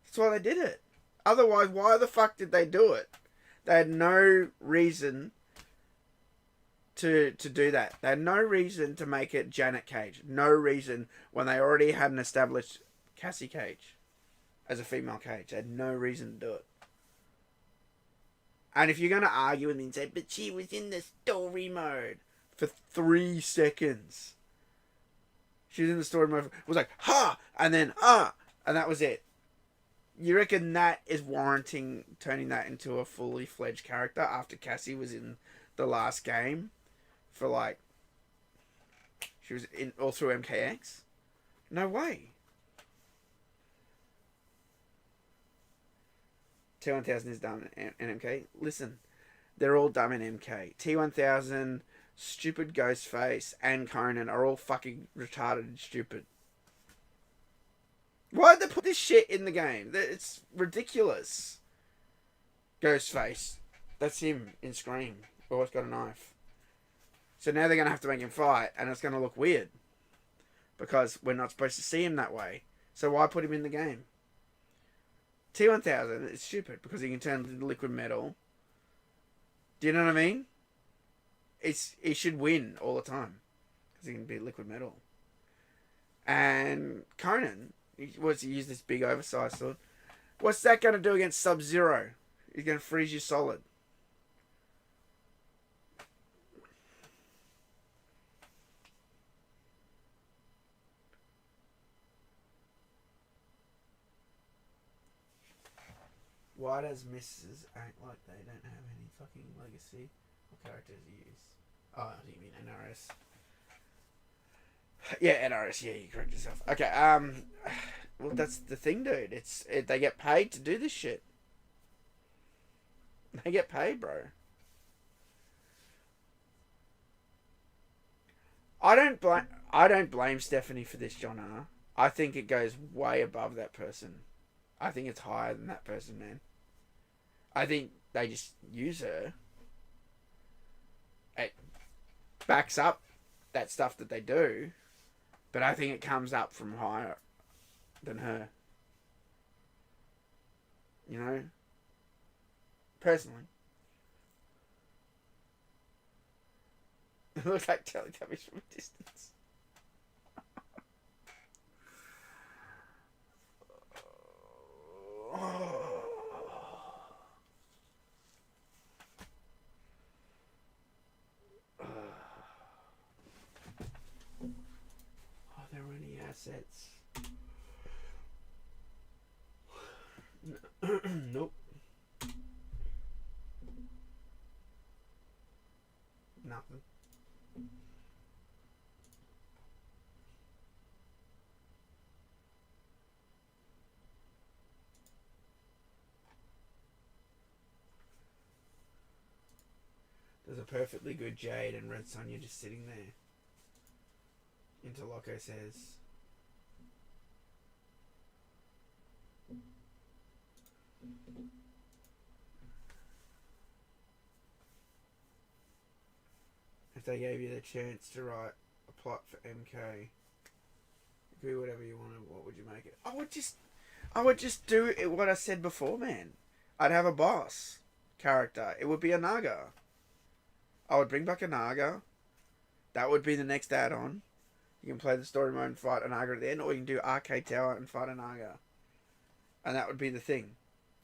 Speaker 1: That's why they did it. Otherwise, why the fuck did they do it? They had no reason to do that. They had no reason to make it Janet Cage. No reason when they already had an established Cassie Cage as a female Cage. They had no reason to do it. And if you're going to argue with me and say, but she was in the story mode for 3 seconds. She was in the story mode. It was like, ha! And then, and that was it. You reckon that is warranting turning that into a fully fledged character after Cassie was in the last game for like, she was in all through MKX? No way. T1000 is dumb in MK. Listen, they're all dumb in MK. T1000, stupid Ghostface, and Conan are all fucking retarded and stupid. Why'd they put this shit in the game? It's ridiculous. Ghostface. That's him in Scream. Always got a knife. So now they're going to have to make him fight, and it's going to look weird. Because we're not supposed to see him that way. So why put him in the game? T1000 is stupid, because he can turn into liquid metal. Do you know what I mean? He should win all the time. Because he can be liquid metal. And Conan... He used this big oversized sword. What's that going to do against Sub-Zero? He's going to freeze you solid. Why does Mrs. act like they don't have any fucking legacy? What characters do you use? Oh, you mean NRS? Yeah, NRS. Yeah, you correct yourself. Okay. Well, that's the thing, dude. They get paid to do this shit. They get paid, bro. I don't blame Stephanie for this, John. I think it goes way above that person. I think it's higher than that person, man. I think they just use her. It backs up that stuff that they do. But I think it comes up from higher than her. You know? Personally. It looks like Teletubbies from a distance. There were any assets? Nope. Nothing. There's a perfectly good Jade and Red Sonja just sitting there. Interloco says. If they gave you the chance to write a plot for MK, do whatever you wanted, what would you make it? I would just do it, what I said before, man. I'd have a boss character. It would be a Naga. I would bring back a Naga. That would be the next add-on. You can play the story mode and fight a Naga at the end, or you can do Arcade Tower and fight a Naga. And that would be the thing.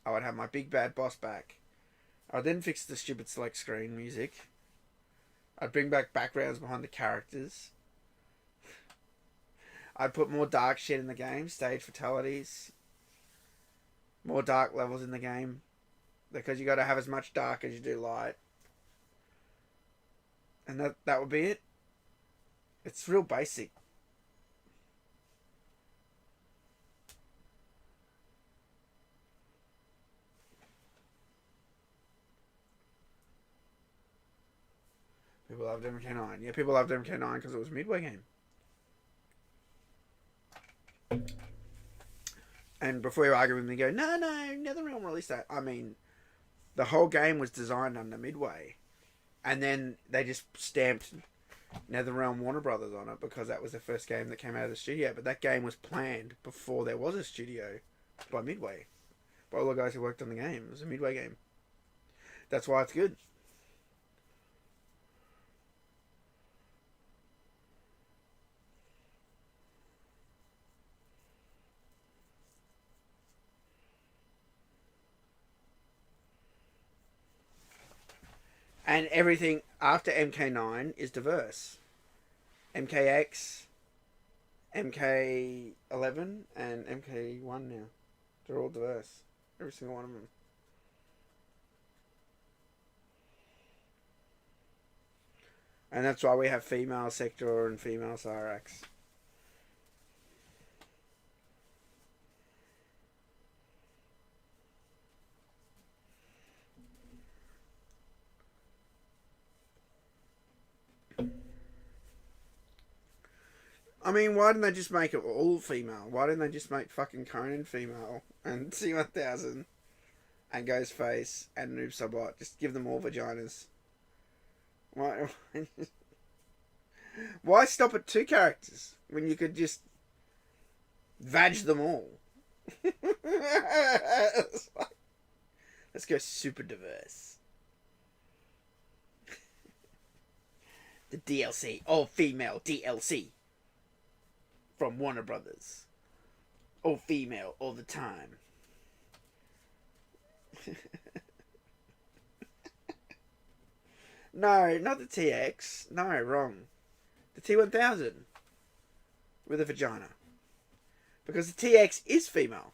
Speaker 1: I would have my big bad boss back. I would then fix the stupid select screen music. I'd bring back backgrounds behind the characters. I'd put more dark shit in the game, stage fatalities. More dark levels in the game. Because you got to have as much dark as you do light. And that would be it. It's real basic. People loved MK9. Yeah, people loved MK9 because it was a Midway game. And before you argue with me, go, no, NetherRealm released that. I mean, the whole game was designed under Midway. And then they just stamped NetherRealm Warner Brothers on it because that was the first game that came out of the studio. But that game was planned before there was a studio by Midway. By all the guys who worked on the game. It was a Midway game. That's why it's good. And everything after MK9 is diverse. MKX, MK11, and MK1 now. They're all diverse. Every single one of them. And that's why we have female Sector and female Cyrax. I mean, why didn't they just make it all female? Why didn't they just make fucking Conan female and C1000 and Ghostface and Noob Saibot? Just give them all vaginas. Why? Why stop at 2 characters when you could just vag them all? Let's go super diverse. The DLC, all female DLC. From Warner Brothers. All female, all the time. No, not the TX. No, wrong. The T1000. With a vagina. Because the TX is female.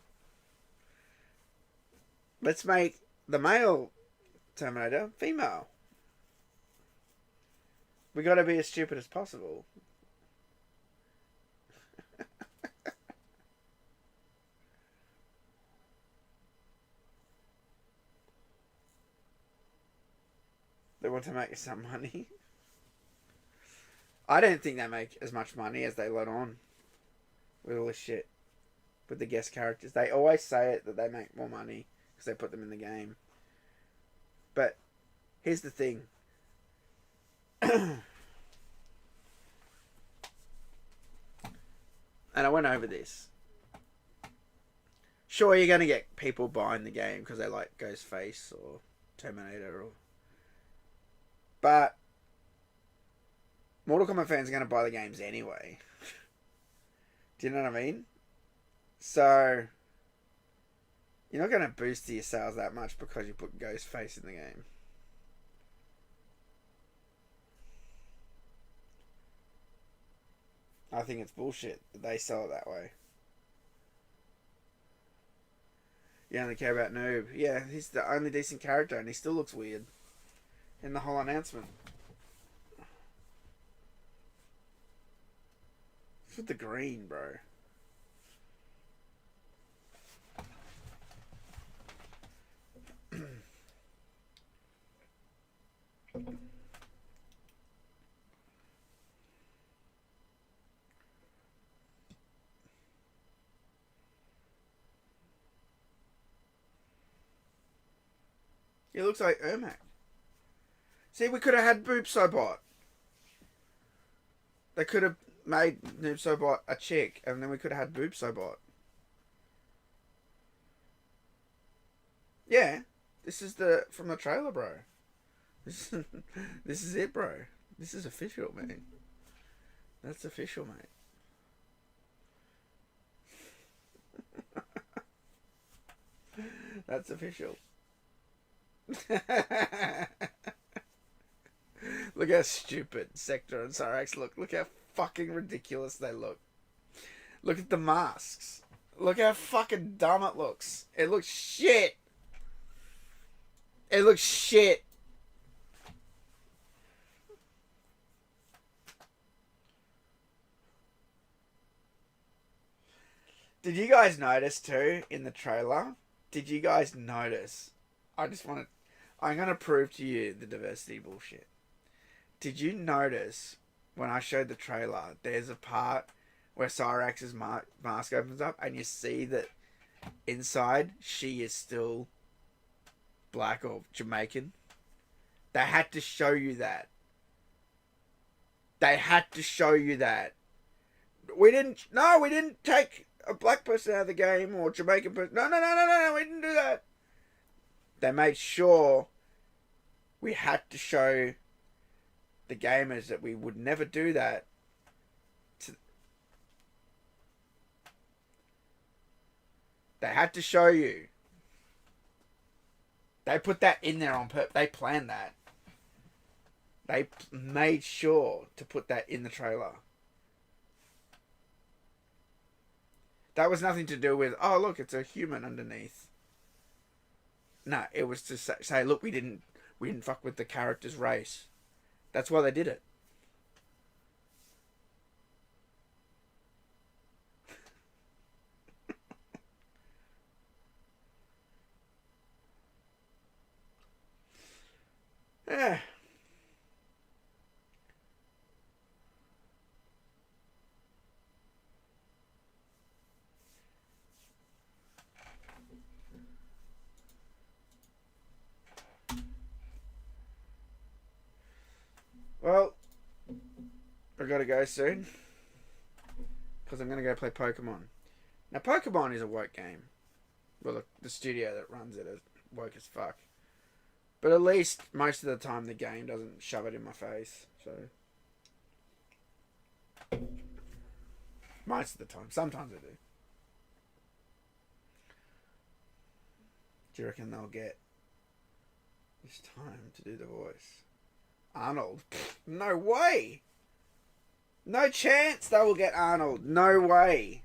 Speaker 1: Let's make the male Terminator female. We gotta be as stupid as possible. They want to make some money. I don't think they make as much money as they let on with all this shit. With the guest characters. They always say it that they make more money because they put them in the game. But here's the thing. And I went over this. Sure, you're going to get people buying the game because they like Ghostface or Terminator or... But Mortal Kombat fans are going to buy the games anyway. Do you know what I mean? So you're not going to boost your sales that much because you put Ghostface in the game. I think it's bullshit that they sell it that way. You only care about Noob. Yeah, he's the only decent character and he still looks weird in the whole announcement. What's with the green, bro? He looks like Ermac. See, we could have had Boobsobot. They could have made Noobsobot a chick, and then we could have had Boobsobot. Yeah, this is from the trailer, bro. This is it, bro. This is official, man. That's official, mate. That's official. Look how stupid Sector and Cyrax look. Look how fucking ridiculous they look. Look at the masks. Look how fucking dumb it looks. It looks shit. It looks shit. Did you guys notice too in the trailer? Did you guys notice? I'm going to prove to you the diversity bullshit. Did you notice when I showed the trailer, there's a part where Cyrax's mask opens up and you see that inside she is still black or Jamaican? They had to show you that. They had to show you that. We didn't take a black person out of the game or Jamaican person. No, we didn't do that. They made sure we had to show the gamers that we would never do that. They had to show you. They put that in there on purpose. They planned that. They made sure to put that in the trailer. That was nothing to do with, oh look, it's a human underneath. No, it was to say, look, we didn't fuck with the character's race. That's why they did it. Yeah. Well, I gotta go soon. Because I'm gonna go play Pokemon. Now, Pokemon is a woke game. Well, the studio that runs it is woke as fuck. But at least, most of the time, the game doesn't shove it in my face. So, most of the time. Sometimes I do. Do you reckon they'll get this time to do the voice? Arnold? No way! No chance they will get Arnold. No way.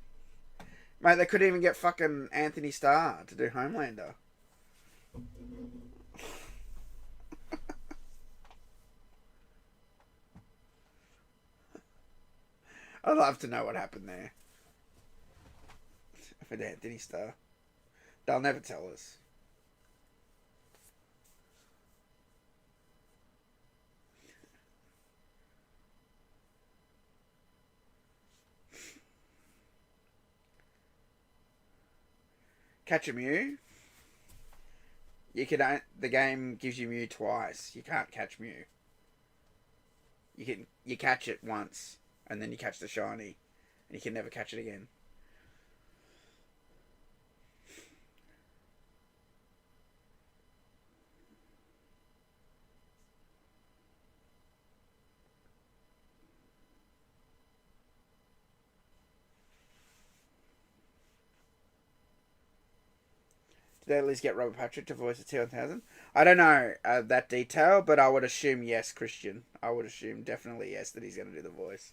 Speaker 1: Mate, they couldn't even get fucking Anthony Starr to do Homelander. I'd love to know what happened there. With Anthony Starr. They'll never tell us. Catch a Mew. You can. The game gives you Mew twice. You can't catch Mew. You catch it once, and then you catch the shiny, and you can never catch it again. Did they at least get Robert Patrick to voice the T-1000? I don't know that detail, but I would assume yes, Christian. I would assume definitely yes that he's going to do the voice.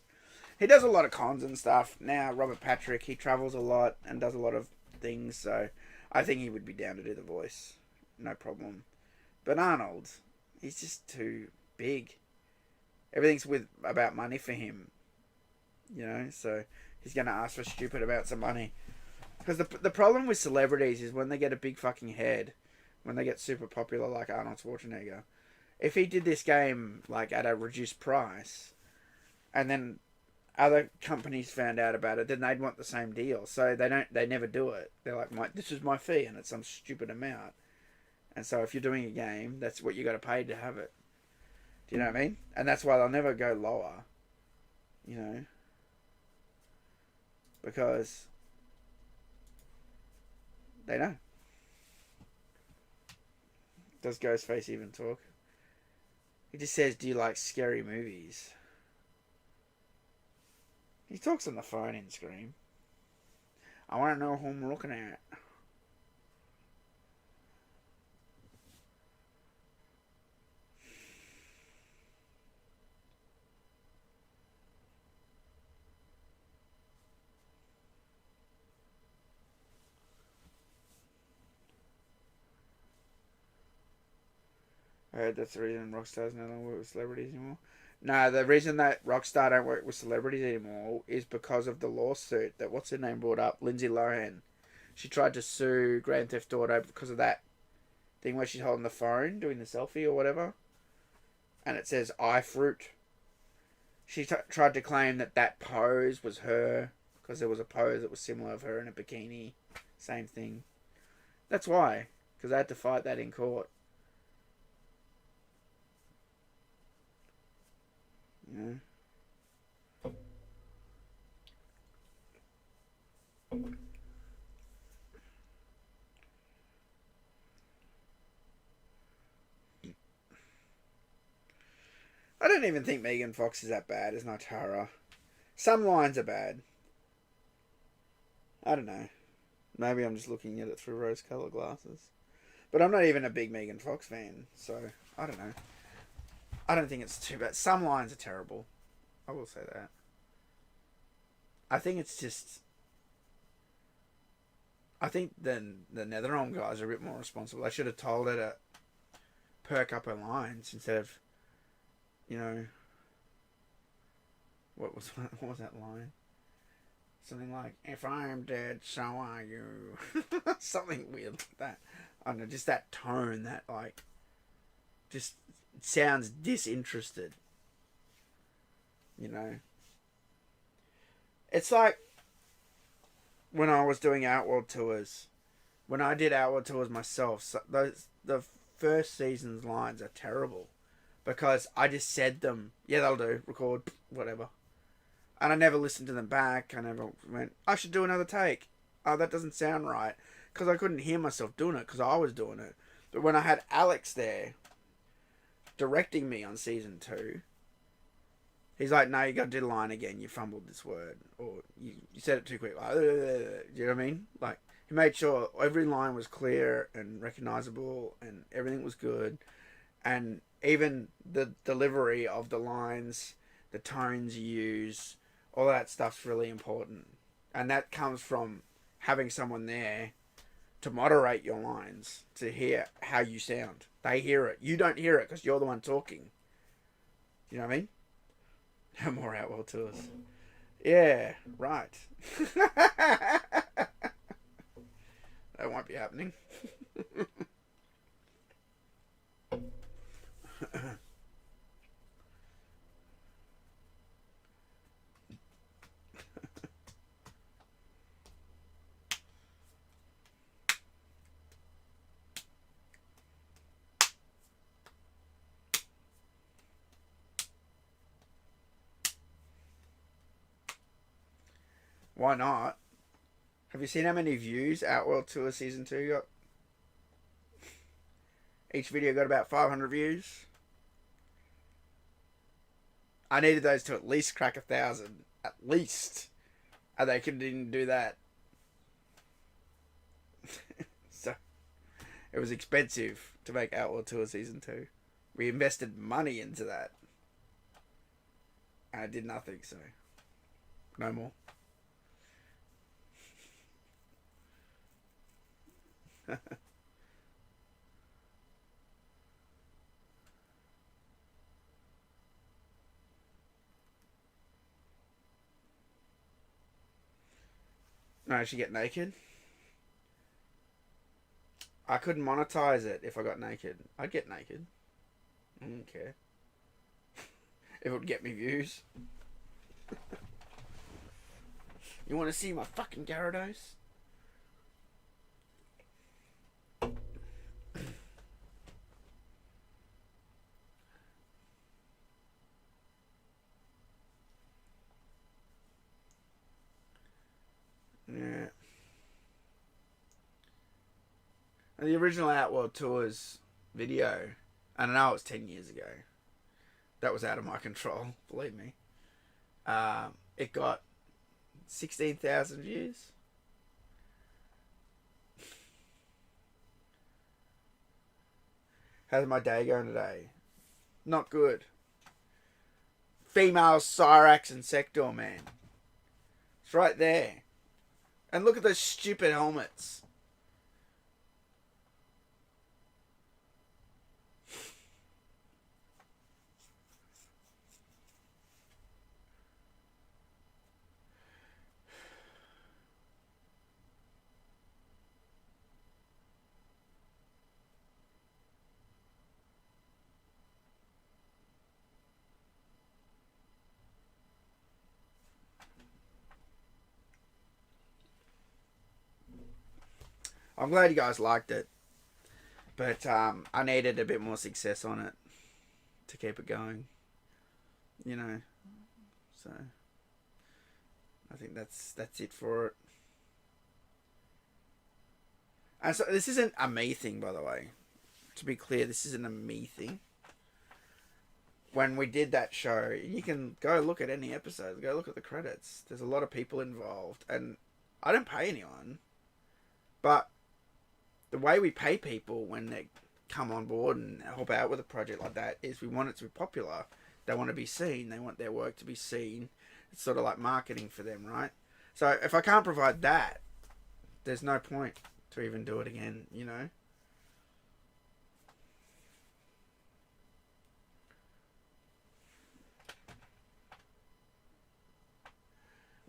Speaker 1: He does a lot of cons and stuff. Now, Robert Patrick, he travels a lot and does a lot of things, so I think he would be down to do the voice. No problem. But Arnold, he's just too big. Everything's about money for him. You know, so he's going to ask for stupid amounts of money. Because the problem with celebrities is when they get a big fucking head, when they get super popular like Arnold Schwarzenegger, if he did this game like at a reduced price, and then other companies found out about it, then they'd want the same deal. So they never do it. They're like, this is my fee, and it's some stupid amount. And so if you're doing a game, that's what you got to pay to have it. Do you know what I mean? And that's why they'll never go lower. You know? Because they know. Does Ghostface even talk? He just says, do you like scary movies? He talks on the phone in Scream. I want to know who I'm looking at. I heard that's the reason Rockstar's no longer work with celebrities anymore. No, the reason that Rockstar don't work with celebrities anymore is because of the lawsuit that what's her name brought up, Lindsay Lohan. She tried to sue Grand Theft Auto because of that thing where she's holding the phone, doing the selfie or whatever, and it says "I fruit." She tried to claim that that pose was her because there was a pose that was similar of her in a bikini, same thing. That's why, because they had to fight that in court. Yeah. I don't even think Megan Fox is that bad as Nitara. Some lines are bad. I don't know. Maybe I'm just looking at it through rose-colored glasses. But I'm not even a big Megan Fox fan, so I don't know. I don't think it's too bad. Some lines are terrible. I will say that. I think it's just... I think the NetherRealm guys are a bit more responsible. They should have told her to perk up her lines instead of, you know... What was that line? Something like, if I'm dead, so are you. Something weird like that. I don't know, just that tone, that like... Just sounds disinterested. You know? It's like when I was doing Outworld tours. When I did Outworld tours myself, the first season's lines are terrible. Because I just said them. Yeah, they'll do. Record. Whatever. And I never listened to them back. I never went, I should do another take. Oh, that doesn't sound right. Because I couldn't hear myself doing it. Because I was doing it. But when I had Alex there directing me on season 2, he's like, no, you got to do the line again. You fumbled this word. Or you said it too quick. Like, do you know what I mean? Like, he made sure every line was clear and recognizable and everything was good. And even the delivery of the lines, the tones you use, all that stuff's really important. And that comes from having someone there to moderate your lines, to hear how you sound. They hear it. You don't hear it because you're the one talking. You know what I mean? More Outworld tours. Yeah, right. That won't be happening. Why not? Have you seen how many views Outworld Tour Season 2 got? Each video got about 500 views. I needed those to at least crack 1,000. At least. And they couldn't do that. So, it was expensive to make Outworld Tour Season 2. We invested money into that. And I did nothing, so... No more. No, I should get naked. I couldn't monetize it if I got naked. I'd get naked. I don't care. If it would get me views. You want to see my fucking Gyarados? And the original Outworld Tours video, and I know it was 10 years ago. That was out of my control, believe me. It got 16,000 views. How's my day going today? Not good. Female Cyrax and Sector, man. It's right there. And look at those stupid helmets. I'm glad you guys liked it, but I needed a bit more success on it to keep it going, you know. So I think that's it for it. And so this isn't a me thing, by the way. To be clear, this isn't a me thing. When we did that show, you can go look at any episode, go look at the credits. There's a lot of people involved, and I don't pay anyone, but the way we pay people when they come on board and help out with a project like that is we want it to be popular. They want to be seen. They want their work to be seen. It's sort of like marketing for them, right? So if I can't provide that, there's no point to even do it again, you know?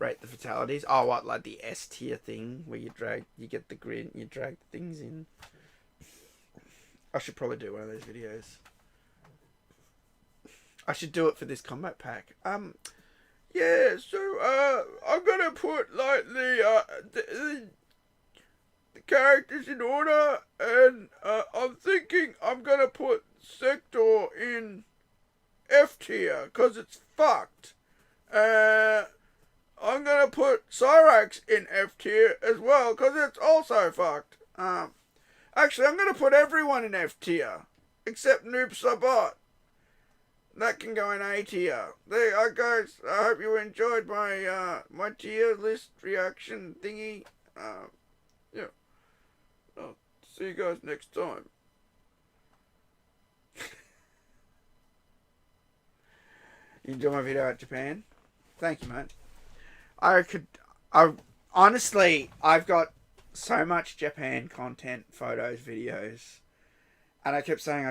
Speaker 1: Rate the fatalities. Oh, what, like the S tier thing where you get the grid and you drag things in. I should probably do one of those videos. I should do it for this combat pack. Yeah, so I'm gonna put like the characters in order, and I'm thinking I'm gonna put Sector in F tier because it's fucked. I'm gonna put Cyrax in F tier as well because it's also fucked. Actually, I'm gonna put everyone in F tier except Noob Sabat. That can go in A tier. There you go, guys. I hope you enjoyed my my tier list reaction thingy. Yeah. I'll see you guys next time. You enjoy my video out Japan? Thank you, mate. Honestly, I've got so much Japan content, photos, videos, and I kept saying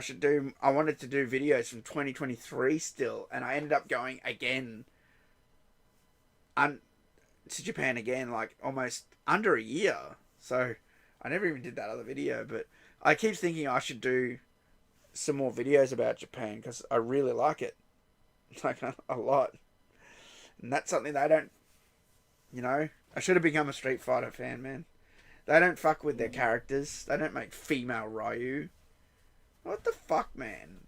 Speaker 1: I wanted to do videos from 2023 still, and I ended up going again to Japan again, like almost under a year. So I never even did that other video, but I keep thinking I should do some more videos about Japan because I really like it, like a lot, and that's something they don't. You know, I should have become a Street Fighter fan, man. They don't fuck with their characters. They don't make female Ryu. What the fuck, man?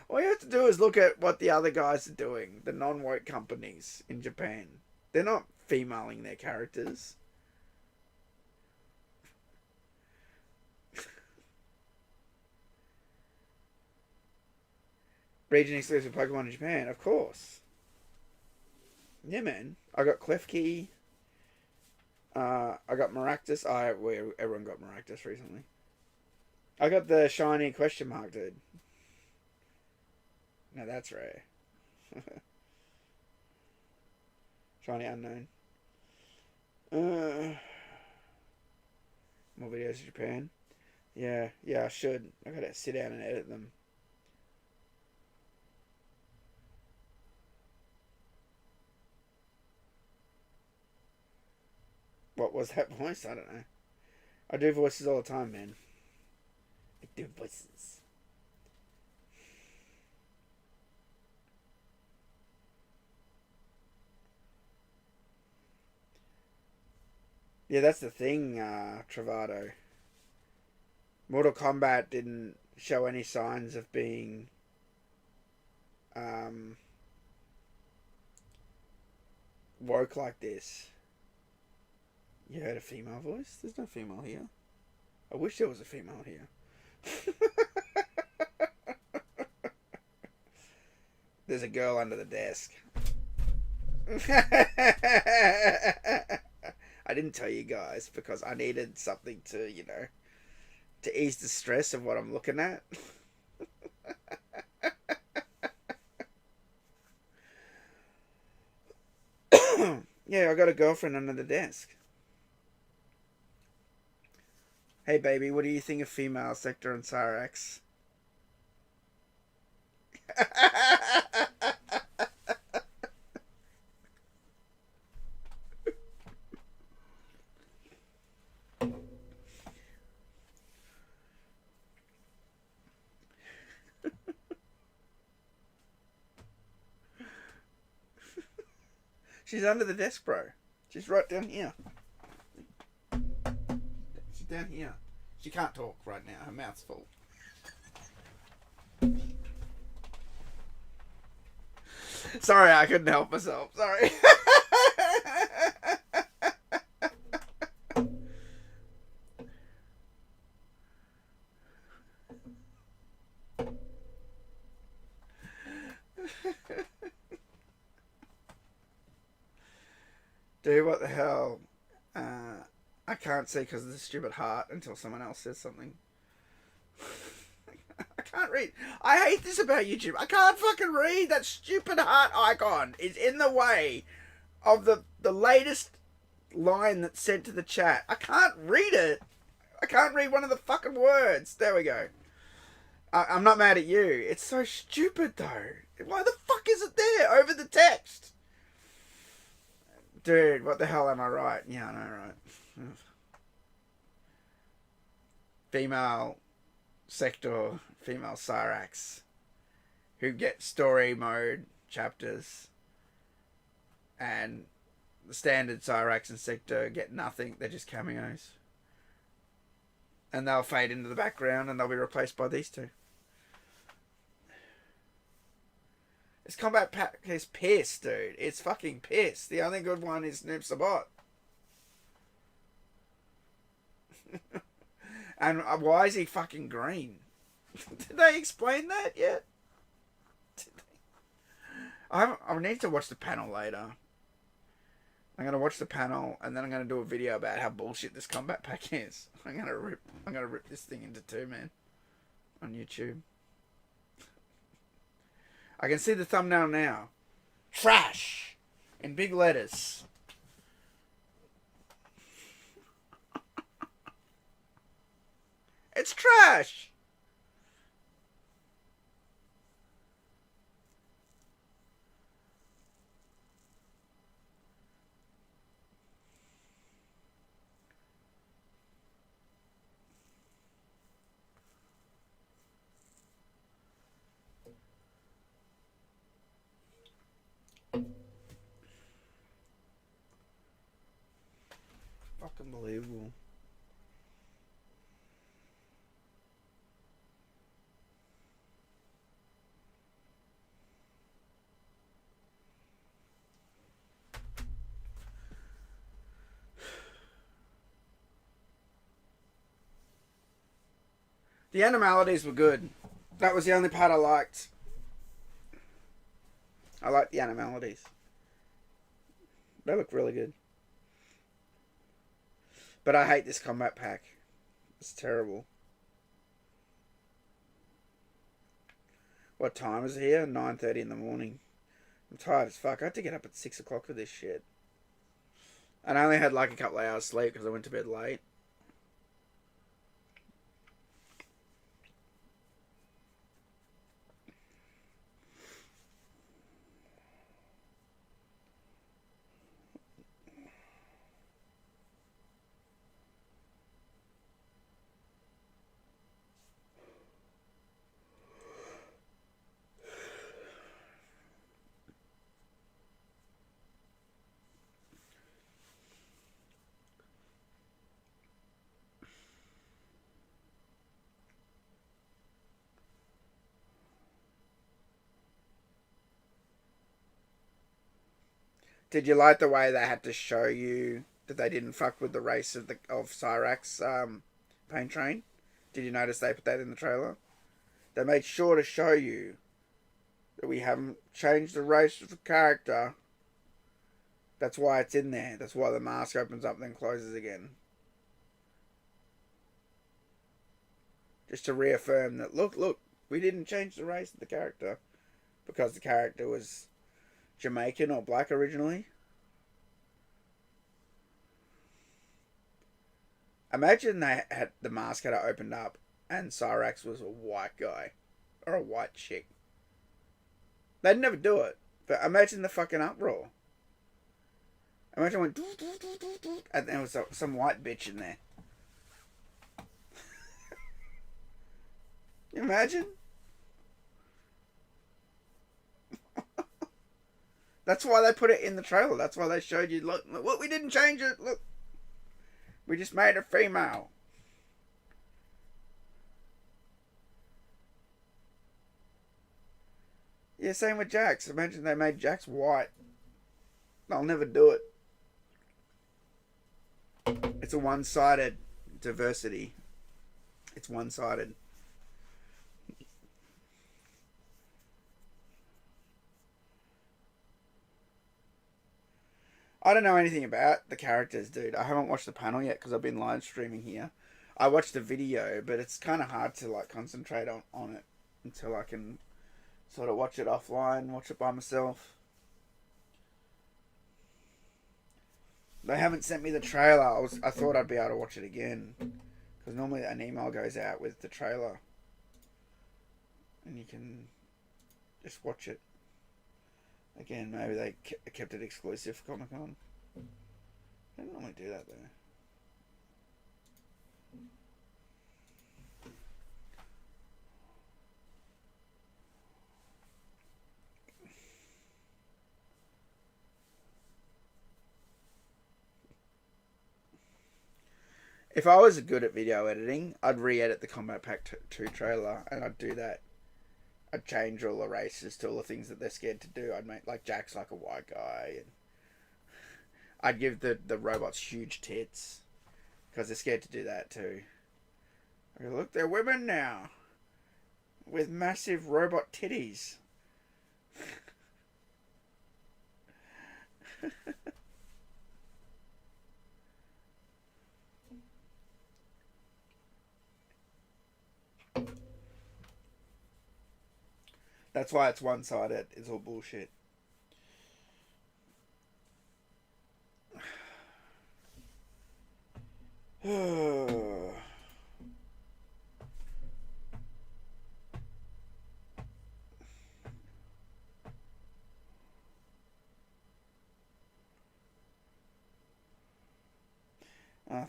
Speaker 1: All you have to do is look at what the other guys are doing. The non-woke companies in Japan. They're not femaling their characters. Region exclusive Pokemon in Japan, of course. Yeah, man. I got Klefki. I got Maractus. Everyone got Maractus recently. I got the shiny question mark, dude. Now that's rare. Shiny unknown. More videos of Japan. Yeah, I should. I gotta sit down and edit them. What was that voice? I don't know. I do voices all the time, man. I do voices. Yeah, that's the thing, Travado. Mortal Kombat didn't show any signs of being woke like this. You heard a female voice? There's no female here. I wish there was a female here. There's a girl under the desk. I didn't tell you guys because I needed something to, you know, to ease the stress of what I'm looking at. Yeah, I got a girlfriend under the desk. Hey baby, what do you think of female Sector and Cyrax? She's under the desk, bro. She's right down here. She's down here. She can't talk right now. Her mouth's full. Sorry, I couldn't help myself. Sorry. Dude, what the hell? I can't see because of the stupid heart until someone else says something. I can't read. I hate this about YouTube. I can't fucking read. That stupid heart icon is in the way of the latest line that's sent to the chat. I can't read it. I can't read one of the fucking words. There we go. I'm not mad at you. It's so stupid though. Why the fuck is it there over the text? Dude, what the hell am I right? Yeah, I know, right? Female Sector, female Cyrax, who get story mode chapters, and the standard Cyrax and Sector get nothing. They're just cameos. And they'll fade into the background and they'll be replaced by these two. This Kombat pack is piss, dude. It's fucking piss. The only good one is Noob Sabot. And why is he fucking green? Did they explain that yet? I need to watch the panel later. I'm gonna watch the panel and then I'm gonna do a video about how bullshit this Kombat pack is. I'm gonna rip this thing into two, man. On YouTube. I can see the thumbnail now. Trash! In big letters. It's trash! Fucking unbelievable. The animalities were good. That was the only part I liked. I liked the animalities. They look really good. But I hate this Kombat pack. It's terrible. What time is it here? 9:30 in the morning. I'm tired as fuck. I had to get up at 6 o'clock for this shit. And I only had like a couple of hours sleep because I went to bed late. Did you like the way they had to show you that they didn't fuck with the race of Cyrax pain train? Did you notice they put that in the trailer? They made sure to show you that we haven't changed the race of the character. That's why it's in there. That's why the mask opens up and then closes again. Just to reaffirm that, look, we didn't change the race of the character because the character was Jamaican or black originally. Imagine the mask had opened up and Cyrax was a white guy or a white chick. They'd never do it. But imagine the fucking uproar. Imagine when and there was some white bitch in there. Imagine. That's why they put it in the trailer. That's why they showed you, look, we didn't change it. Look. We just made her female. Yeah, same with Jax. Imagine they made Jax white. They'll never do it. It's a one-sided diversity. It's one-sided. I don't know anything about the characters, dude. I haven't watched the panel yet because I've been live streaming here. I watched the video, but it's kind of hard to like concentrate on it until I can sort of watch it offline, watch it by myself. They haven't sent me the trailer. I thought I'd be able to watch it again because normally an email goes out with the trailer and you can just watch it. Again, maybe they kept it exclusive for Comic-Con. They don't normally do that, though. If I was good at video editing, I'd re-edit the Kombat Pack 2 trailer, and I'd do that. I'd change all the races to all the things that they're scared to do. I'd make like Jax like a white guy, and I'd give the robots huge tits because they're scared to do that too. I go, look, they're women now with massive robot titties. That's why it's one-sided. It's all bullshit.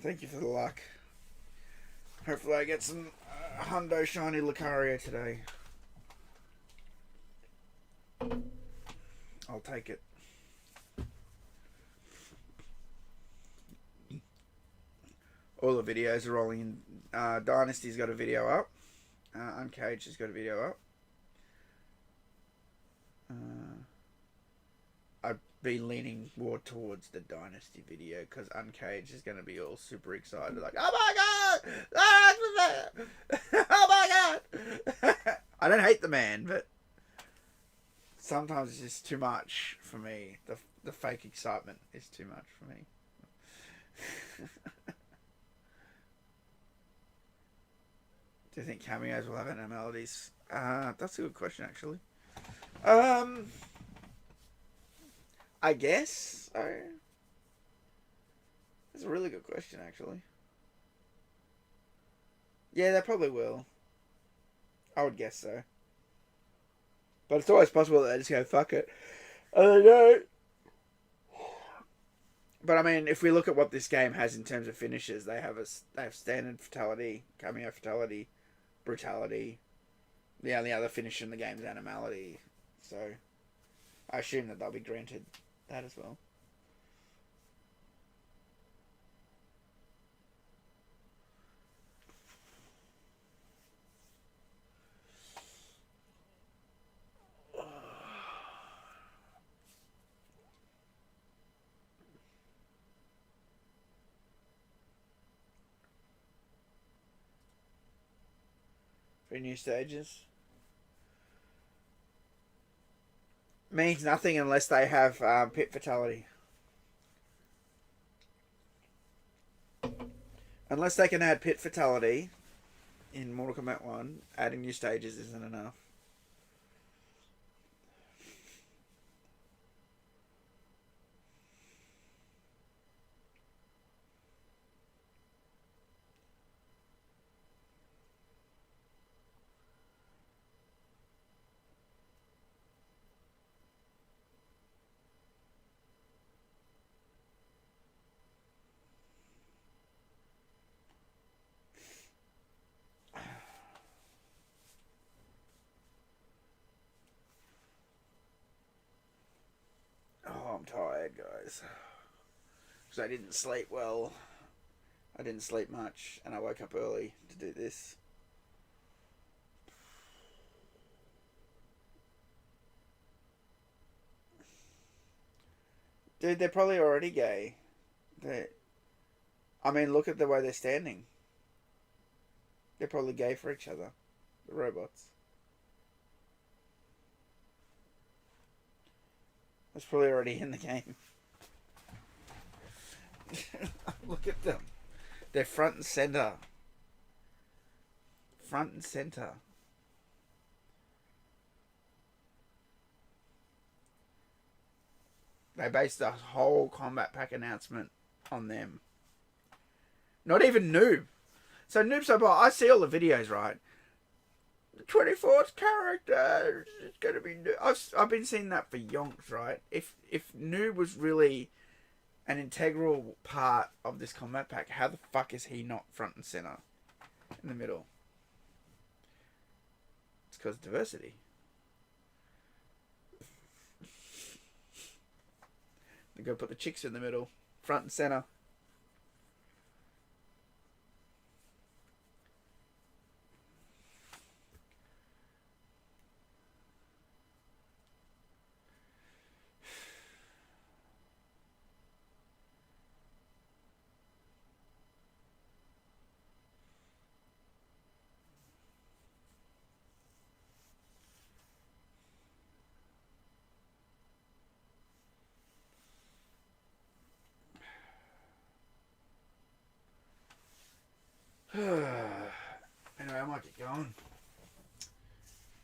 Speaker 1: Thank you for the luck. Hopefully I get some Hundo Shiny Lucario today. I'll take it. All the videos are rolling in. Dynasty's got a video up. Uncaged has got a video up. I've been leaning more towards the Dynasty video because Uncaged is going to be all super excited. Like, oh my god! Oh my god! I don't hate the man, but sometimes it's just too much for me. The fake excitement is too much for me. Do you think cameos will have animalities? That's a good question, actually. I guess. That's a really good question, actually. Yeah, they probably will. I would guess so. But it's always possible that they just go, fuck it. I don't know. But I mean, if we look at what this game has in terms of finishes, they have standard fatality, cameo fatality, brutality. The only other finish in the game is Animality. So I assume that they'll be granted that as well. For new stages. Means nothing unless they have pit fatality. Unless they can add pit fatality in Mortal Kombat 1, adding new stages isn't enough. Oh, I'm tired, guys. Because I didn't sleep well. I didn't sleep much, and I woke up early to do this. Dude, they're probably already gay. I mean, look at the way they're standing. They're probably gay for each other. The robots. That's probably already in the game. Look at them. They're front and center. Front and center. They based the whole Kombat Pack announcement on them. Not even Noob. So Noob so far, I see all the videos, right? The 24th character, it's gonna be Noob. I've been seeing that for yonks, right? If Noob was really an integral part of this Kombat Pack, how the fuck is he not front and center in the middle? It's because diversity. They go put the chicks in the middle, front and center. Anyway, I might get going.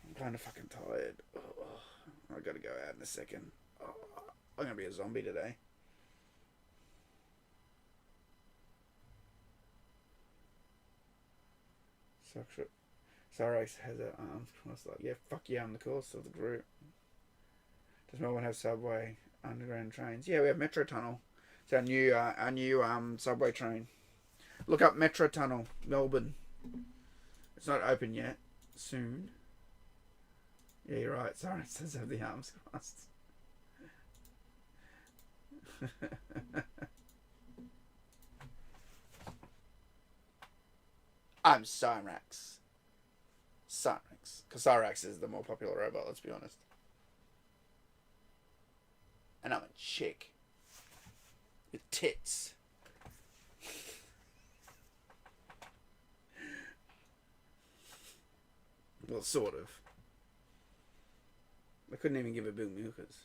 Speaker 1: I'm kind of fucking tired. Oh, I gotta go out in a second. Oh, I'm gonna be a zombie today. Cyrax has her arms crossed like, yeah, fuck yeah, I'm the coolest of the group. Does Melbourne have subway, underground trains? Yeah, we have Metro Tunnel. It's our new subway train. Look up Metro Tunnel, Melbourne. It's not open yet. Soon. Yeah, you're right. Sorry, it says have the arms crossed. I'm Cyrax. Cyrax. Because Cyrax is the more popular robot, let's be honest. And I'm a chick. With tits. Well, sort of. I couldn't even give her big milkers.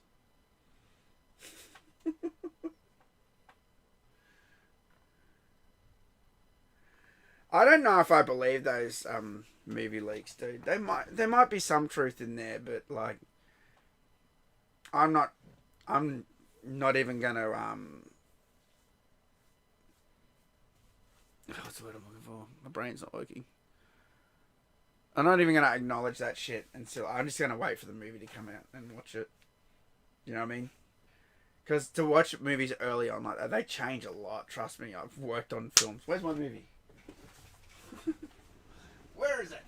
Speaker 1: I don't know if I believe those movie leaks, dude. There might be some truth in there, but like, I'm not even gonna what's the word I'm looking for? My brain's not working. I'm not even going to acknowledge that shit until... I'm just going to wait for the movie to come out and watch it. You know what I mean? Because to watch movies early on like that, they change a lot. Trust me, I've worked on films. Where's my movie? Where is it?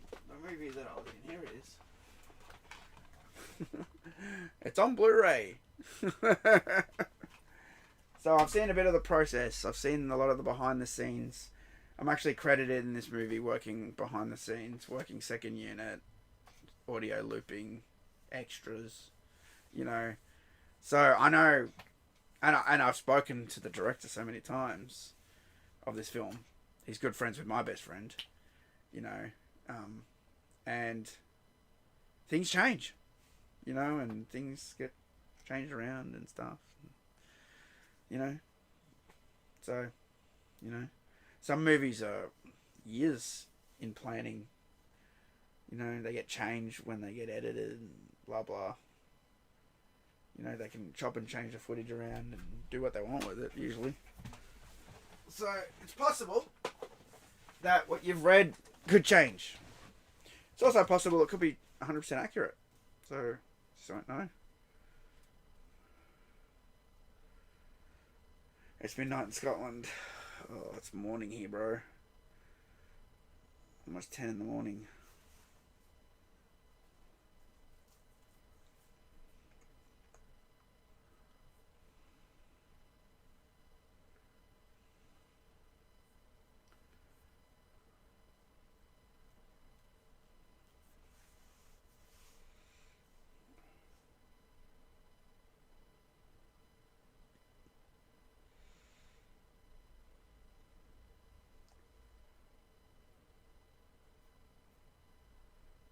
Speaker 1: The movie that I was in. Here it is. It's on Blu-ray. So I've seen a bit of the process. I've seen a lot of the behind the scenes. I'm actually credited in this movie working behind the scenes, working second unit, audio looping, extras, you know. So I know, and I've spoken to the director so many times of this film. He's good friends with my best friend, you know. and things change, you know, and things get changed around and stuff, you know. So, you know, some movies are years in planning. You know, they get changed when they get edited and blah blah. You know, they can chop and change the footage around and do what they want with it, usually. So, it's possible that what you've read could change. It's also possible it could be 100% accurate. So, just don't know. It's midnight in Scotland. Oh, it's morning here, bro. Almost 10 in the morning.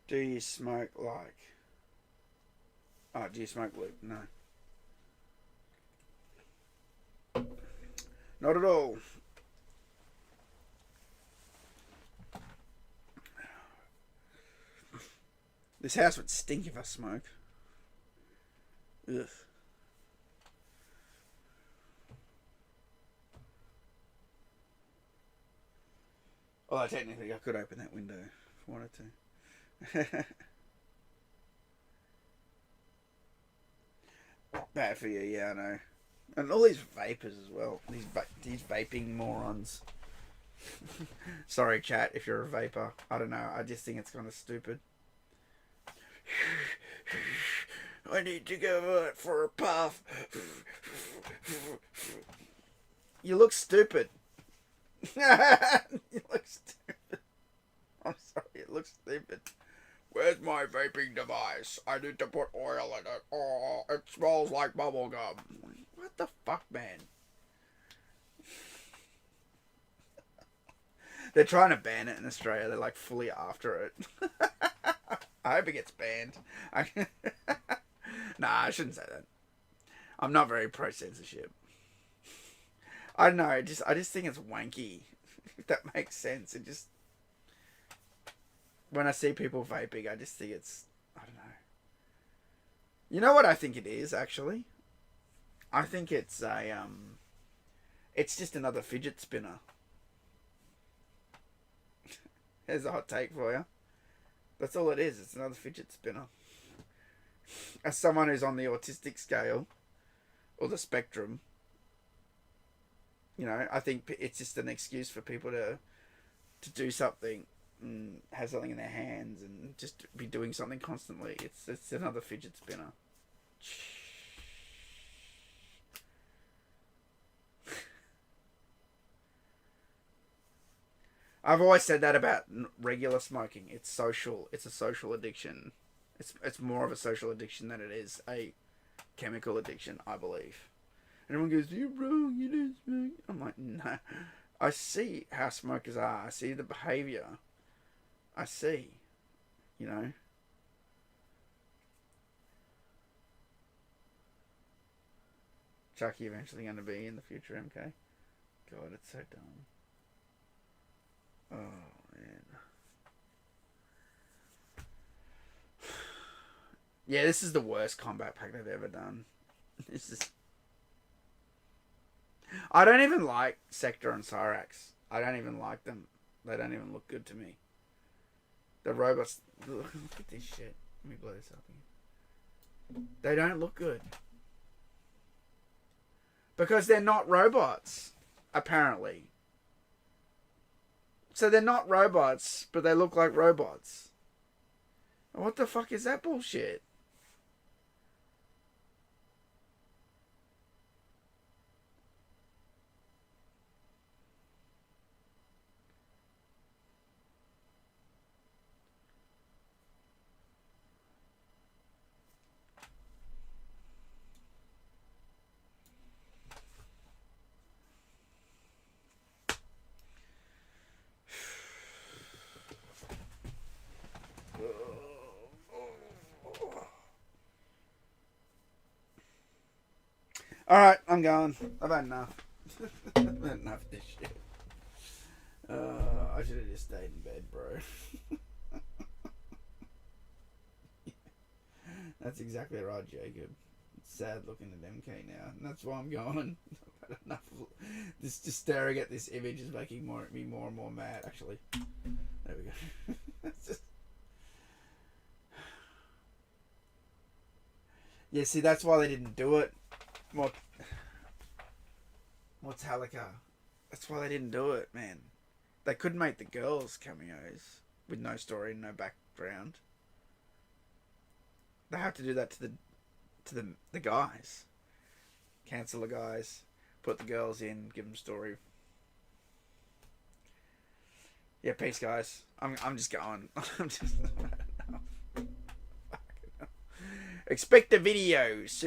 Speaker 1: Do you smoke like... Oh, do you smoke loop? No. Not at all. This house would stink if I smoke. Ugh. Although technically I could open that window if I wanted to. Bad for you, yeah, I know. And all these vapors as well. These vaping morons. Sorry, chat, if you're a vapor. I don't know. I just think it's kind of stupid. I need to go out for a puff. You look stupid. You look stupid. I'm sorry, it looks stupid. Where's my vaping device? I need to put oil in it. Oh, it smells like bubblegum. What the fuck, man? They're trying to ban it in Australia. They're like fully after it. I hope it gets banned. Nah, I shouldn't say that. I'm not very pro-censorship. I don't know. I just think it's wanky. If that makes sense. It just... When I see people vaping, I just think it's... I don't know. You know what I think it is, actually? I think it's a... It's just another fidget spinner. Here's a hot take for you. That's all it is. It's another fidget spinner. As someone who's on the autistic scale, or the spectrum, you know, I think it's just an excuse for people to do something and have something in their hands and just be doing something constantly. It's another fidget spinner. I've always said that about regular smoking. It's social. It's a social addiction. It's more of a social addiction than it is a chemical addiction, I believe. And everyone goes, "You're wrong. You don't smoke." I'm like, no. I see how smokers are. I see the behaviour. I see. You know. Chucky eventually going to be in the future, MK. God, it's so dumb. Oh, man. Yeah, this is the worst combat pack they've ever done. This is... I don't even like Sector and Cyrax. I don't even like them. They don't even look good to me. The robots... Look at this shit. Let me blow this up again. They don't look good. Because they're not robots, apparently. So they're not robots, but they look like robots. What the fuck is that bullshit? Alright, I'm going. I've had enough. I've had enough of this shit. I should have just stayed in bed, bro. That's exactly right, Jacob. It's sad looking at MK now, and that's why I'm going. I've had enough of this. Just staring at this image is making me more and more mad. Actually, there we go. It's just... Yeah, see, that's why they didn't do it. What's Halika? That's why they didn't do it, man. They could make the girls cameos with no story and no background. They have to do that to the guys. Cancel the guys, put the girls in, give them story. Yeah, peace, guys. I'm just going. I'm just expect a video soon.